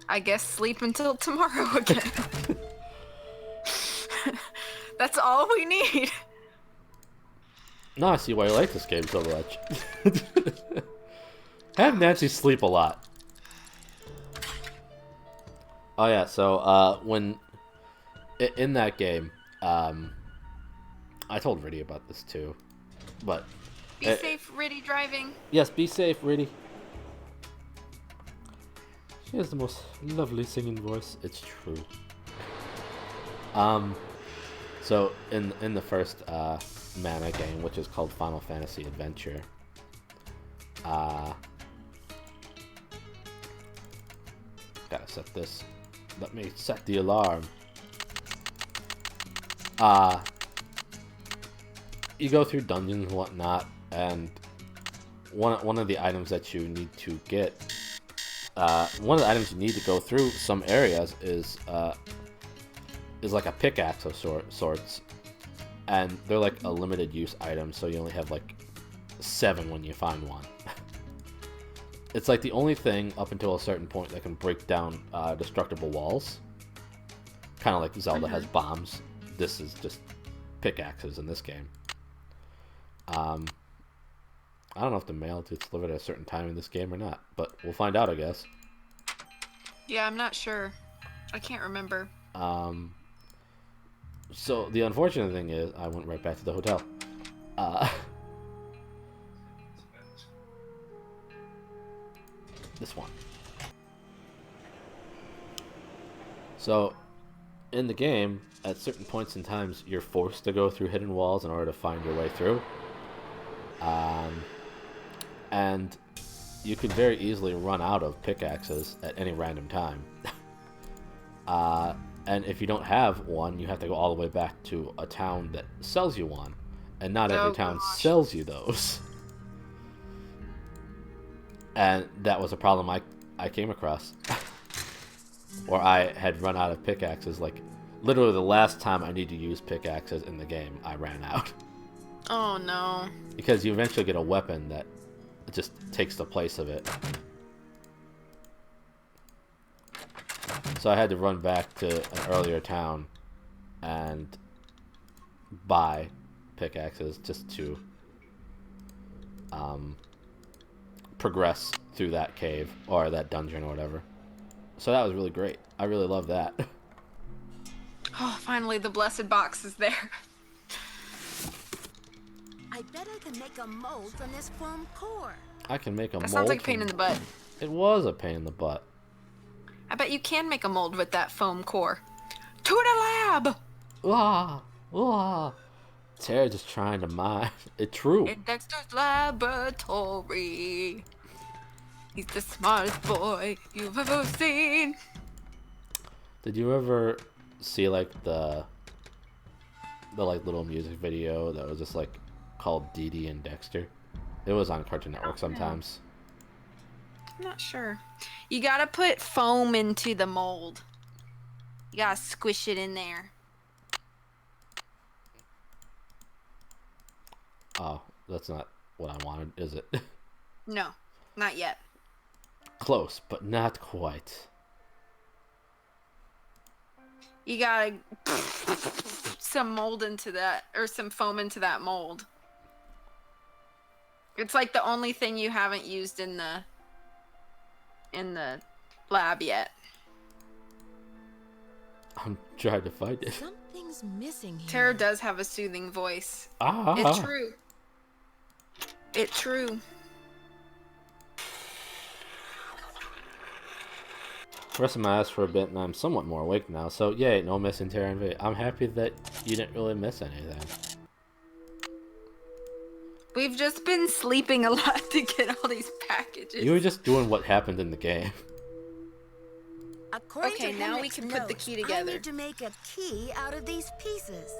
I guess sleep until tomorrow again. That's all we need. Now I see why you like this game so much. Have Nancy sleep a lot. Oh yeah, so when in that game, I told Riddy about this too, but Be safe, Riddy driving. yes, be safe, Riddy. She has the most lovely singing voice. It's true. So in the first mana game, which is called Final Fantasy Adventure. Gotta set this. Let me set the alarm. You go through dungeons and whatnot, and one of the items that you need to get, one of the items you need to go through some areas is like a pickaxe of sorts, and they're like a limited use item, so you only have like 7 when you find one. It's like the only thing up until a certain point that can break down destructible walls. Kind of like Zelda has bombs. This is just pickaxes in this game. I don't know if the mail gets delivered at a certain time in this game or not, but we'll find out, I guess. Yeah, I'm not sure. I can't remember. So the unfortunate thing is, I went right back to the hotel. This one. So, in the game, at certain points in times, you're forced to go through hidden walls in order to find your way through. And you could very easily run out of pickaxes at any random time. And if you don't have one, you have to go all the way back to a town that sells you one. And not every town sells you those. And that was a problem I came across. Or I had run out of pickaxes. Like, literally the last time I need to use pickaxes in the game, I ran out. Oh no. Because you eventually get a weapon that just takes the place of it. So I had to run back to an earlier town and buy pickaxes just to progress through that cave or that dungeon or whatever. So that was really great. I really love that. Oh, finally the blessed box is there. I bet I can make a mold from this foam core. I can make a mold. That sounds like a pain in the butt. It was a pain in the butt. I bet you can make a mold with that foam core. To the lab! Tara just trying to mine. It's true. In Dexter's laboratory. He's the smartest boy you've ever seen. Did you ever see like the like little music video that was just like called Dee Dee and Dexter? It was on Cartoon Network sometimes. I'm not sure. You gotta put foam into the mold. You gotta squish it in there. Oh, that's not what I wanted, is it? No, not yet. Close, but not quite. You gotta some mold into that, or some foam into that mold. It's like the only thing you haven't used in the lab yet. I'm trying to find it. Something's missing here. Tara does have a soothing voice. Ah. It's true. It's true. Rested my ass for a bit and I'm somewhat more awake now, so yay, no missing Tara and V. I'm happy that you didn't really miss anything. We've just been sleeping a lot to get all these packages. You were just doing what happened in the game. According Okay, to now we Henrik's can put the notes, key together. I need to make a key out of these pieces.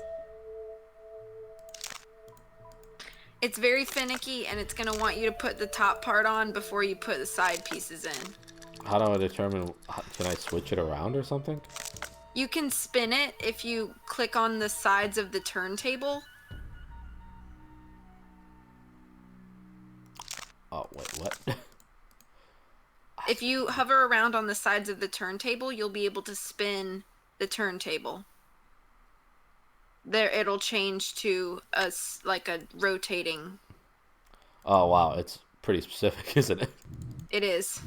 It's very finicky, and it's gonna want you to put the top part on before you put the side pieces in. How do I determine, can I switch it around or something? You can spin it if you click on the sides of the turntable. Oh, wait, what? If you hover around on the sides of the turntable, you'll be able to spin the turntable. There, it'll change to like a rotating. Oh, wow, it's pretty specific, isn't it? It is.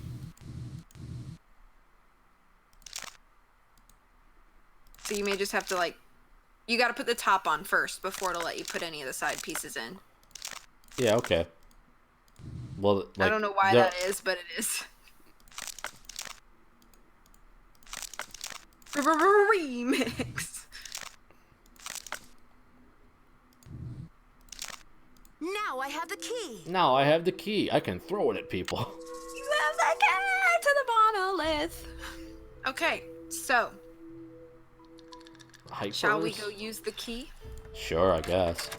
So you may just have to you gotta put the top on first before it'll let you put any of the side pieces in. Yeah, okay. Well, I don't know why that is, but it is. Remix. have the key. Now I have the key. I can throw it at people. You have the key to the monolith. Okay, so Hypers? shall we go use the key? Sure, I guess.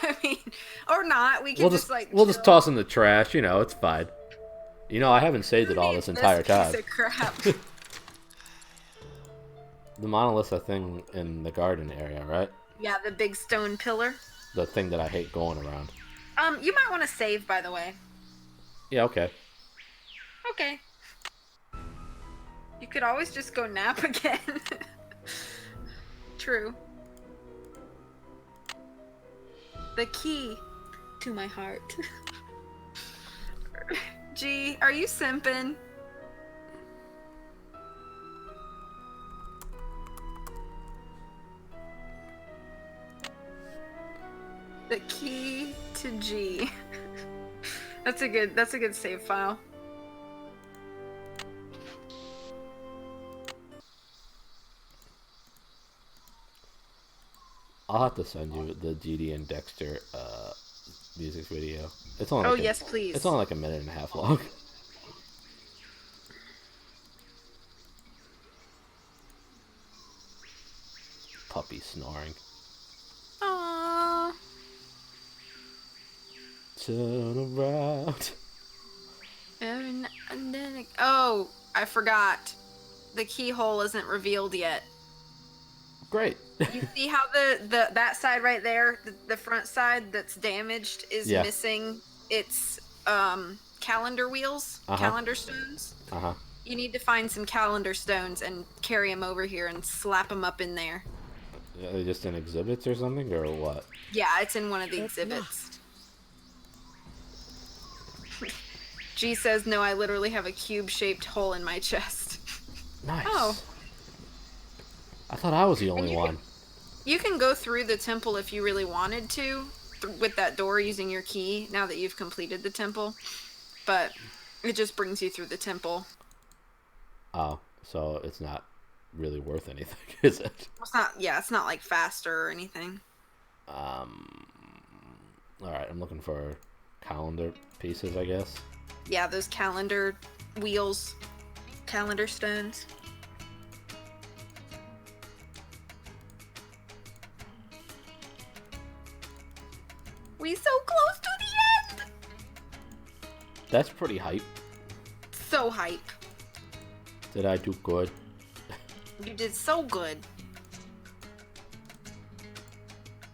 I mean, or not. We can We'll just toss in the trash. You know, it's fine. You know, I haven't saved it all this entire time. Piece of crap. The monolith's a thing in the garden area, right? Yeah, the big stone pillar. The thing that I hate going around. You might want to save, by the way. Yeah, okay. Okay. You could always just go nap again. True. The key to my heart. Gee, are you simping? The key to G. That's a good save file. I'll have to send you the GD and Dexter music video. It's only Oh, like yes, please. It's only like a minute and a half long. Puppy snoring. Aww. Turn around. Oh, I forgot. The keyhole isn't revealed yet. Great. You see how the that side right there, the front side that's damaged, is missing its calendar wheels, calendar stones. You need to find some calendar stones and carry them over here and slap them up in there. Are they just in exhibits or something, or what? Yeah, it's in one of the exhibits. G says, no, I literally have a cube-shaped hole in my chest. Nice. Oh. I thought I was the only one. You can go through the temple if you really wanted to, with that door using your key, now that you've completed the temple. But it just brings you through the temple. Oh, so it's not really worth anything, is it? It's not like faster or anything. Alright, I'm looking for calendar pieces, I guess. Yeah, those calendar wheels, calendar stones. We so close to the end! That's pretty hype. So hype. Did I do good? You did so good.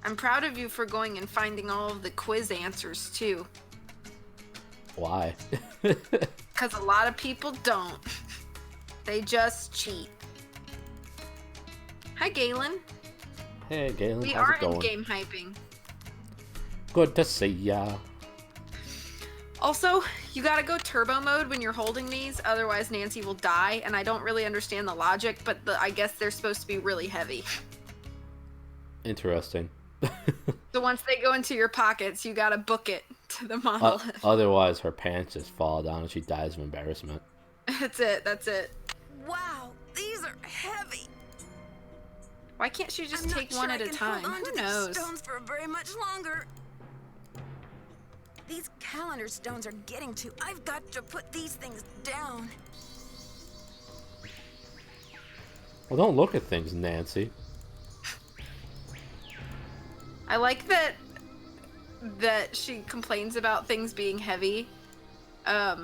I'm proud of you for going and finding all of the quiz answers, too. Why? Because a lot of people don't. They just cheat. Hi, Galen. Hey, Galen, We how's are it going? in game hyping. Good to see ya. Also, you gotta go turbo mode when you're holding these, otherwise Nancy will die, and I don't really understand the logic, but I guess they're supposed to be really heavy. Interesting. So once they go into your pockets, you gotta book it to the monolith. Otherwise, her pants just fall down and she dies of embarrassment. That's it. Wow, these are heavy. Why can't she just take one at a time? Who knows? Stones for very much longer. These calendar stones are getting to. I've got to put these things down. Well, don't look at things, Nancy. I like that she complains about things being heavy. I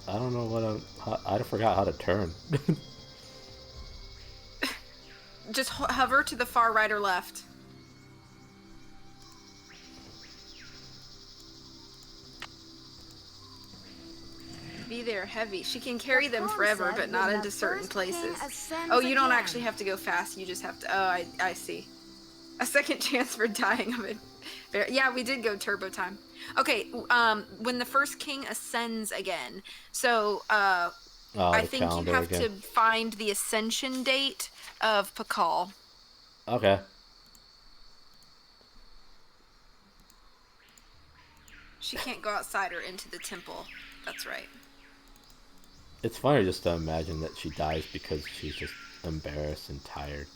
don't know I forgot how to turn. Just hover to the far right or left. Be there heavy. She can carry them forever, but not into certain places. Oh, you don't actually have to go fast. You just have to. Oh, I see. A second chance for dying of it. Yeah, we did go turbo time. Okay, when the first king ascends again. So, I think you have to find the ascension date of Pakal. Okay. She can't go outside or into the temple. That's right. It's funny just to imagine that she dies because she's just embarrassed and tired.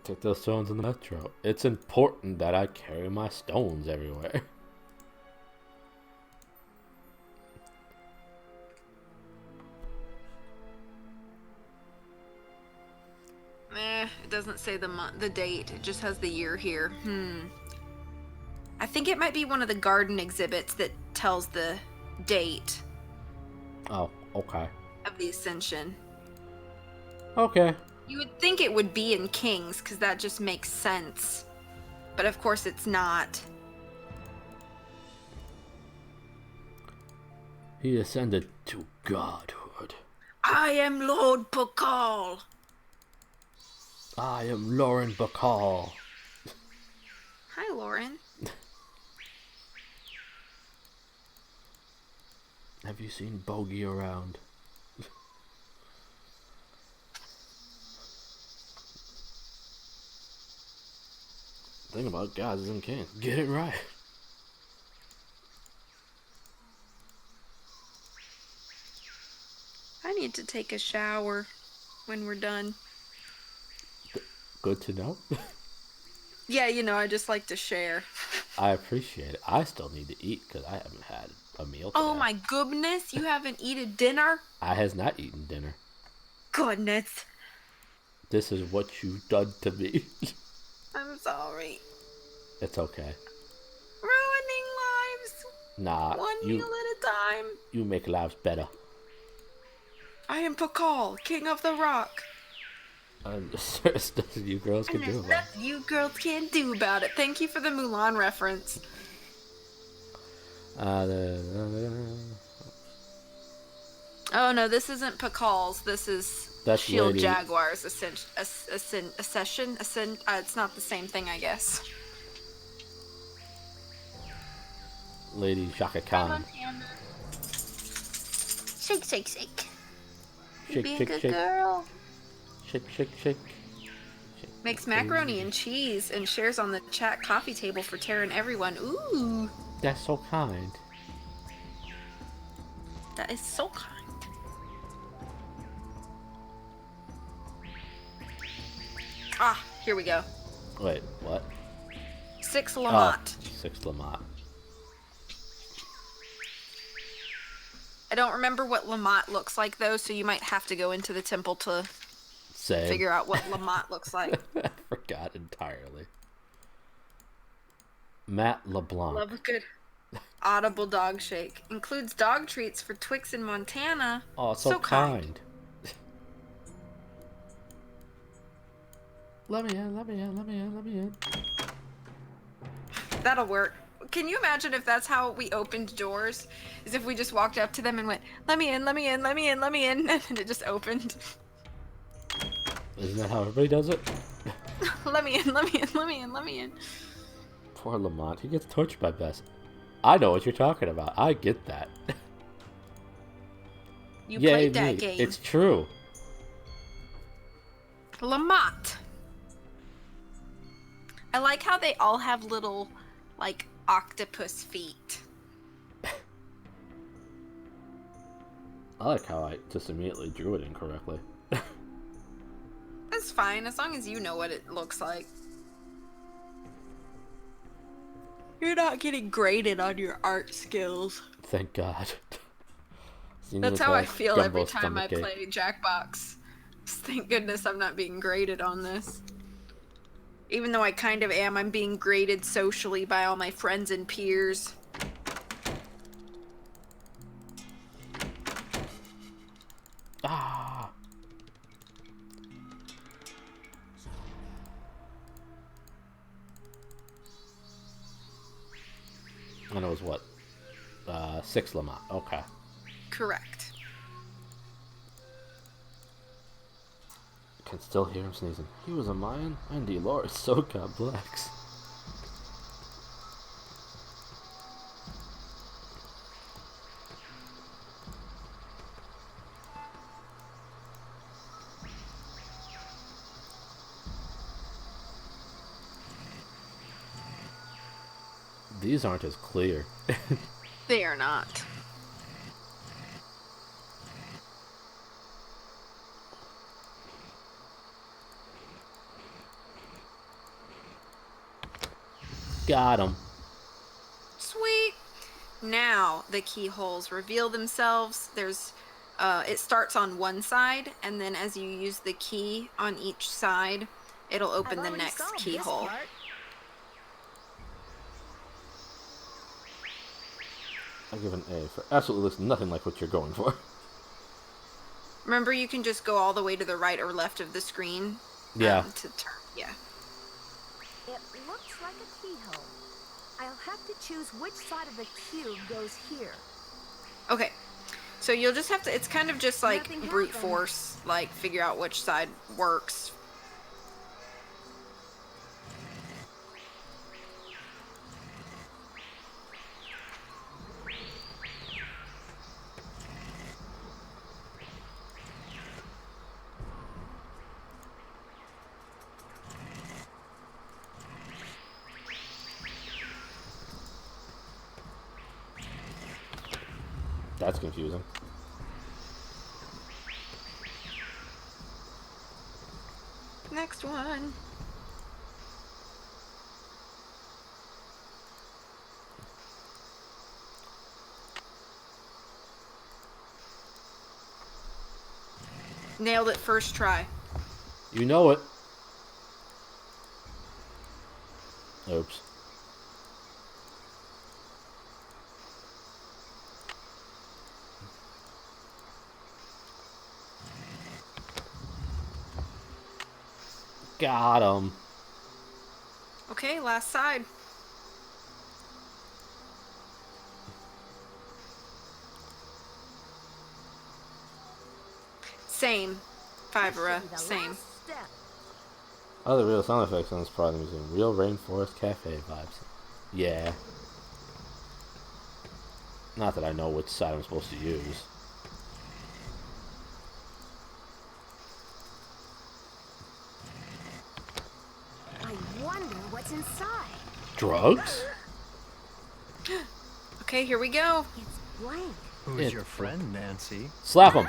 Take those stones in the metro. It's important that I carry my stones everywhere. It doesn't say the date. It just has the year here. I think it might be one of the garden exhibits that tells the date Oh, okay. of the Ascension. Okay. You would think it would be in Kings, because that just makes sense. But of course it's not. He ascended to godhood. I am Lord Pakal. I am Lauren Bacall. Hi, Lauren. Have you seen Bogey around? Thing about gods and kings. Get it right. I need to take a shower when we're done. Good to know. Yeah, you know, I just like to share. I appreciate it. I still need to eat because I haven't had a meal today. Oh my goodness, you haven't eaten dinner? I has not eaten dinner. Goodness. This is what you've done to me. I'm sorry. It's okay. Ruining lives. Nah, One meal at a time. You make lives better. I am Pakal, King of the Rock. There's nothing you girls can do about it. Nothing you girls can't do about it. Thank you for the Mulan reference. Oh no, this isn't Pakal's. This is That's Shield Lady... Jaguar's Accession. It's not the same thing, I guess. Lady Shaka Khan. Shake, shake, shake. Shake, Be a shake, good shake. girl. Shake, shake, shake. Makes macaroni and cheese and shares on the chat coffee table for Tara and everyone. Ooh. That's so kind. That is so kind. Ah, here we go. Wait, what? 6 Lamont. Oh, 6 Lamont. I don't remember what Lamont looks like though, so you might have to go into the temple to figure out what Lamont looks like. I forgot entirely. Matt LeBlanc. Love a good audible dog shake. Includes dog treats for Twix in Montana. Oh, so kind. Let me in, let me in, let me in, let me in. That'll work. Can you imagine if that's how we opened doors? Is if we just walked up to them and went, let me in, let me in, let me in, let me in, and it just opened. Isn't that how everybody does it? Let me in, let me in, let me in, let me in. Poor Lamont, he gets tortured by Bess. I know what you're talking about. I get that. You played that game. It's true. Lamont. I like how they all have little, like, octopus feet. I like how I just immediately drew it incorrectly. That's fine, as long as you know what it looks like. You're not getting graded on your art skills. Thank God. That's how I feel every time I play Jackbox. Thank goodness I'm not being graded on this. Even though I kind of am, I'm being graded socially by all my friends and peers. Ah. And it was what? 6 Lamont. Okay. Correct. Can still hear him sneezing. He was a Mayan? Andy Law is so complex. These aren't as clear. They are not. Got him. Sweet. Now the keyholes reveal themselves. There's, it starts on one side, and then as you use the key on each side, it'll open the next keyhole. I give an A for absolutely looks nothing like what you're going for. Remember, you can just go all the way to the right or left of the screen. Yeah. To turn. Yeah. It looks like a keyhole. I'll have to choose which side of the cube goes here. Okay. So you'll just have to, it's kind of just like Nothing brute happened. force, like figure out which side works. That's confusing. Next one. Nailed it first try. You know it. Oops. Got him. Okay, last side. Same. Fivera, same. Other real sound effects on this product using real rainforest cafe vibes. Yeah. Not that I know which side I'm supposed to use. I wonder what's inside. Drugs? Okay, here we go. It's blank. Who's your friend, Nancy? Slap him.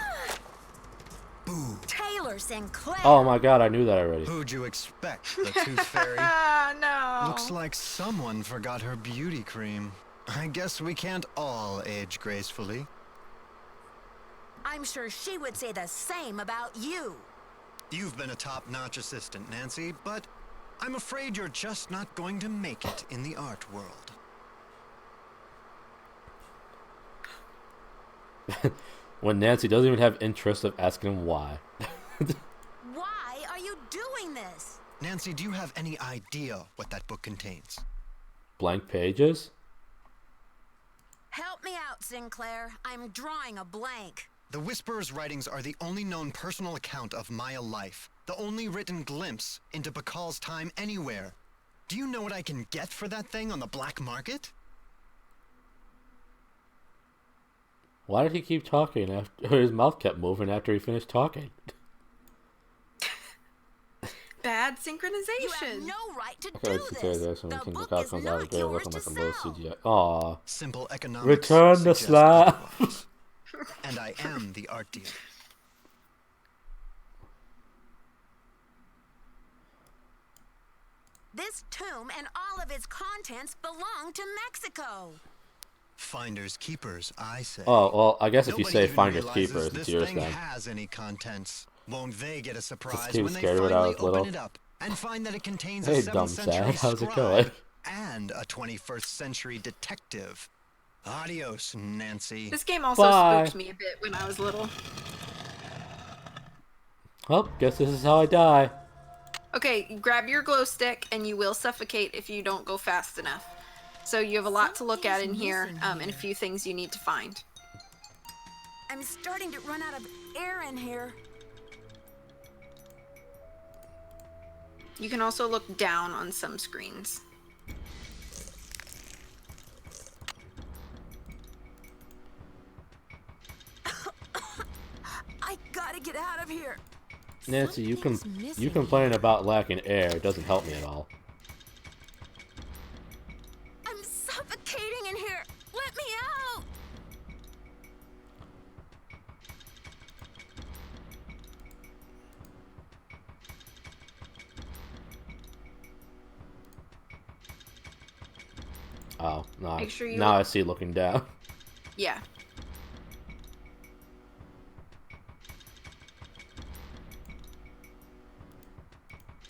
Taylor Sinclair. Oh my god, I knew that already. Who'd you expect? The Tooth Fairy? No. Looks like someone forgot her beauty cream. I guess we can't all age gracefully. I'm sure she would say the same about you. You've been a top-notch assistant, Nancy, but I'm afraid you're just not going to make it in the art world. When Nancy doesn't even have interest of asking him why. Why are you doing this? Nancy, do you have any idea what that book contains? Blank pages? Help me out, Sinclair. I'm drawing a blank. The Whisperer's writings are the only known personal account of Maya life, the only written glimpse into Bakal's time anywhere. Do you know what I can get for that thing on the black market? Why did he keep talking after his mouth kept moving after he finished talking? Bad You synchronization. have no right to Okay, do let's this. when The King book Bakal is comes out of not the grave yours looking to like a low sell. CGI. Aw. Simple economics. Return the suggest slap. otherwise. And I am the art dealer. This tomb and all of its contents belong to Mexico. Finders keepers, I say. Oh, well, I guess if you Nobody say even finders realizes keepers, it's this yours thing then. has any contents. Won't they get a surprise kid when they scared when I finally was little. open it up and find that it contains Hey, a dumb 7th century sad, how's it scribe going? and a 21st century detective. Adios, Nancy. This game also Bye. spooked me a bit when I was little. Well, guess this is how I die. Okay, grab your glow stick and you will suffocate if you don't go fast enough. So you have a lot to look at in here, and a few things you need to find. I'm starting to run out of air in here. You can also look down on some screens. I gotta get out of here. Nancy, you Something's missing you complain about lacking air. It doesn't help me at all. I'm suffocating in here. Let me out. Oh, no. Make sure you Now I see looking down. Yeah.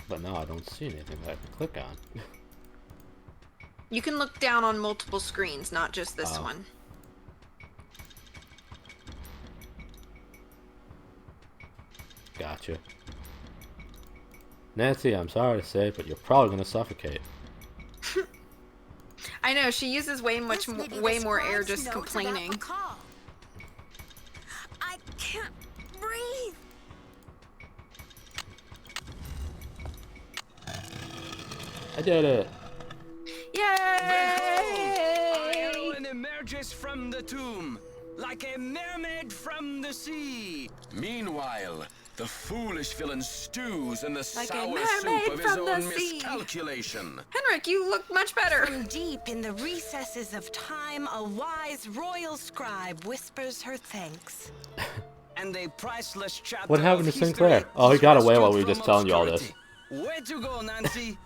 But now I don't see anything that I can click on. You can look down on multiple screens, not just this Oh. one. Gotcha. Nancy, I'm sorry to say, but you're probably gonna suffocate. I know, she uses way This may be way the more air scribe's just notes about complaining. Bacall. I can't breathe. I did it! Yay! Iron emerges from the tomb, like a mermaid from the sea. Meanwhile, the foolish villain stews in the Like a sour mermaid soup of his from the own sea. miscalculation. Henrik, you look much better. From deep in the recesses of time, a wise royal scribe whispers her thanks. And a priceless chapter What happened of to Sinclair? history Oh, he is got away while rescued we were from just telling you all this. obscurity. Way to go, Nancy.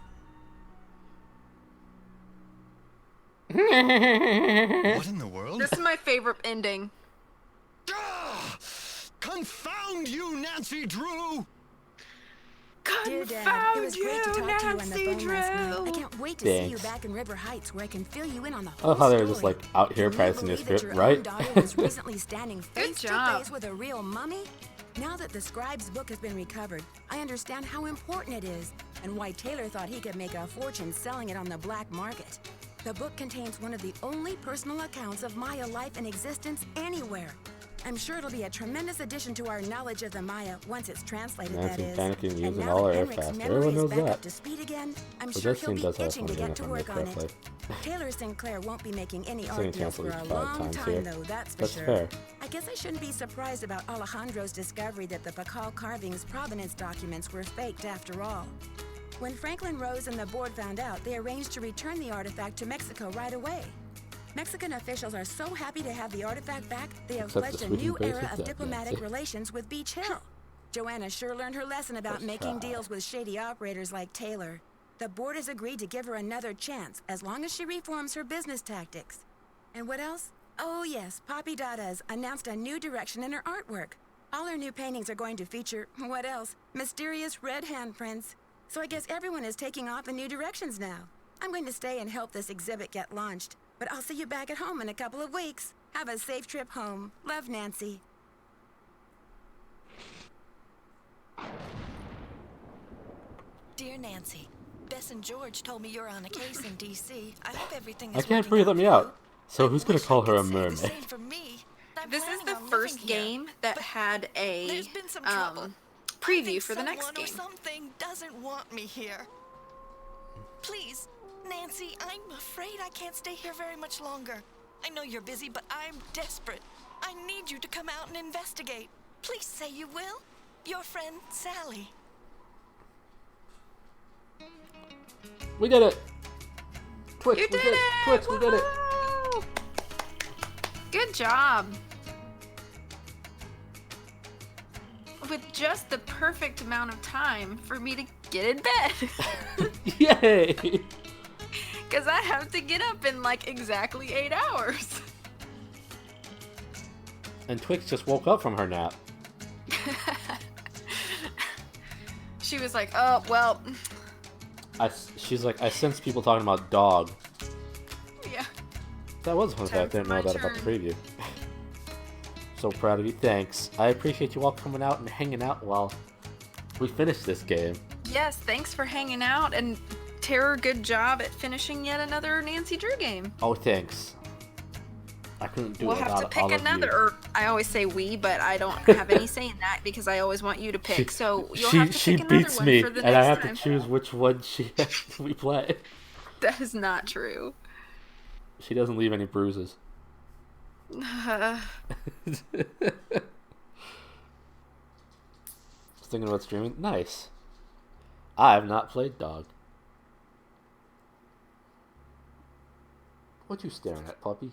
What in the world? This is my favorite ending. Ah! Confound you, Nancy Drew! Dear Dad, it Confound was great to talk to you on the Nancy phone last night. I Drew. can't wait to see you Thanks. back in River Heights, where I can fill you in on the I whole love how they were just story. like out here Can you practicing the believe that script, your own right? daughter was recently standing face to job. face with a real mummy? Now that the scribe's book has been recovered, I understand how important it is and why Taylor thought he could make a fortune selling it on the black market. The book contains one of the only personal accounts of Maya life in existence anywhere. I'm sure it'll be a tremendous addition to our knowledge of the Maya once it's translated, that Nancy is. panicking And using now all that her Henrik's fast. memory Everyone is knows back that. up to speed again, I'm But sure that he'll scene be does have itching to something get to if I work on remember it. correctly. Taylor Sinclair won't be making any Singing art deals cancel for these a 5 long times time, here. though, that's for That's sure. fair. I guess I shouldn't be surprised about Alejandro's discovery that the Bacall carving's provenance documents were faked after all. When Franklin Rose and the board found out, they arranged to return the artifact to Mexico right away. Mexican officials are so happy to have the artifact back, they have Except pledged the a sweeping new era basis, of yeah, diplomatic yeah. relations with Beach Hill. Joanna sure learned her lesson about Let's making try. deals with shady operators like Taylor. The board has agreed to give her another chance as long as she reforms her business tactics. And what else? Oh yes, Poppy Dada's announced a new direction in her artwork. All her new paintings are going to feature, what else? Mysterious red handprints. So I guess everyone is taking off in new directions now. I'm going to stay and help this exhibit get launched. But I'll see you back at home in a couple of weeks. Have a safe trip home. Love, Nancy. Dear Nancy, Bess and George told me you're on a case in D.C. I hope everything is I can't working breathe, out let me for out. you. So who's gonna call her a Say the mermaid? same for me. I'm This is planning the on first living here, game that but had a there's been some trouble. I preview think for the next someone or game. something doesn't want me here. Please, Nancy, I'm afraid I can't stay here very much longer. I know you're busy, but I'm desperate. I need you to come out and investigate. Please say you will. Your friend, Sally. We did it! Twitch, You we did it! Twitch, we did it! Woohoo! Good job. With just the perfect amount of time for me to get in bed. Yay! Because I have to get up in like exactly 8 hours. And Twix just woke up from her nap. She was like, oh, well, She's like, I sense people talking about dog. yeah. That was one thing I Time for didn't know my that about the turn. preview. So proud of you. Thanks. I appreciate you all coming out and hanging out while we finish this game. Yes, thanks for hanging out. And Terror, good job at finishing yet another Nancy Drew game. Oh, thanks. I couldn't do We'll it have without to pick all another, of you. or I always say we, but I don't have any say in that because I always want you to pick. So you'll have to she pick another beats one me, for the and next I have time. to choose which one we play. That is not true. She doesn't leave any bruises. Just thinking about streaming. Nice. I have not played dog. What you staring at, puppy?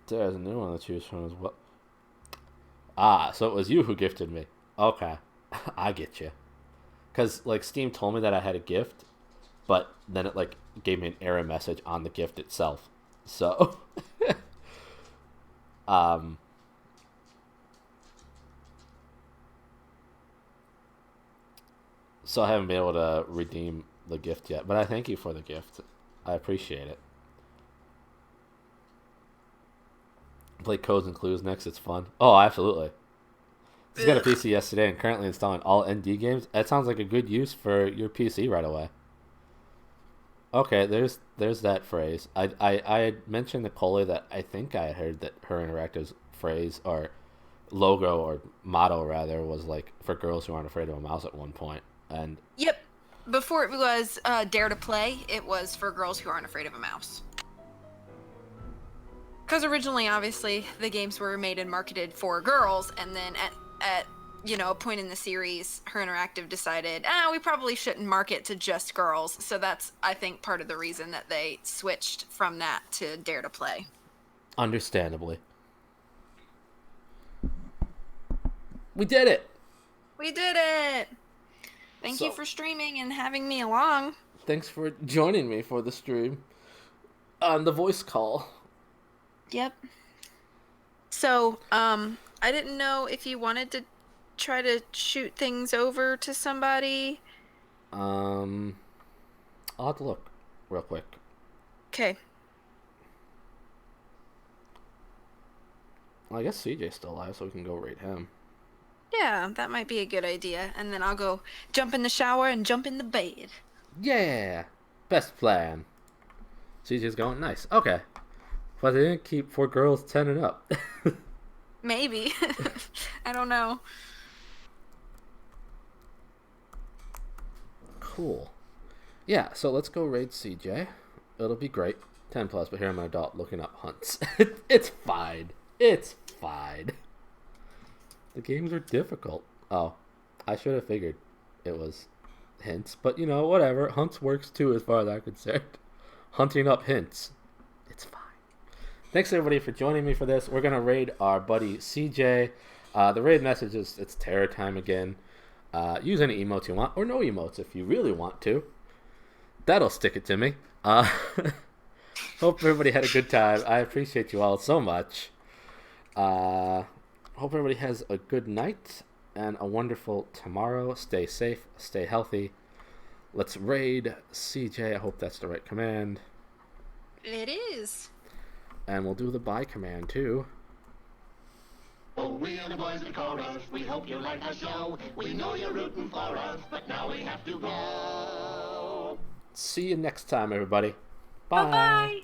There's a new one to choose from as well. Ah, so it was you who gifted me. Okay. I get you. because like Steam told me that I had a gift, but then it like gave me an error message on the gift itself. So, so I haven't been able to redeem the gift yet. But I thank you for the gift. I appreciate it. Play Codes and Clues next. It's fun. Oh, absolutely. Just got a PC yesterday and currently installing all ND games. That sounds like a good use for your PC right away. Okay, there's that phrase. I had mentioned to Coley that I think I had heard that her interactive's phrase or logo or motto rather was like for girls who aren't afraid of a mouse at one point. And Yep. Before it was Dare to Play, it was for girls who aren't afraid of a mouse. Because originally, obviously, the games were made and marketed for girls, and then at a point in the series, Her Interactive decided, we probably shouldn't market to just girls. So that's, I think, part of the reason that they switched from that to Dare to Play. Understandably. We did it! We did it! Thank you for streaming and having me along. Thanks for joining me for the stream. On the voice call. Yep. So, I didn't know if you wanted to try to shoot things over to somebody. I'll have to look real quick. Okay. Well, I guess CJ's still alive, so we can go raid him. Yeah, that might be a good idea. And then I'll go jump in the shower and jump in the bed. Yeah! Best plan. CJ's going, nice. Okay. But they didn't keep 4 girls 10 and up. Maybe. I don't know. Cool. Yeah, so let's go raid CJ. It'll be great. 10 plus, but here I'm an adult looking up hunts. It's fine. It's fine. The games are difficult. Oh, I should have figured it was hints, but whatever. Hunts works too as far as I'm concerned. Hunting up hints. It's fine. Thanks everybody for joining me for this. We're going to raid our buddy CJ. The raid message is, it's terror time again. Use any emotes you want, or no emotes if you really want to. That'll stick it to me. Hope everybody had a good time. I appreciate you all so much. Hope everybody has a good night and a wonderful tomorrow. Stay safe, stay healthy. Let's raid CJ. I hope that's the right command. It is. And we'll do the bye command too. Oh, we are the boys in chorus. We hope you like our show. We know you're rooting for us, but now we have to go. See you next time, everybody. Bye. Bye-bye.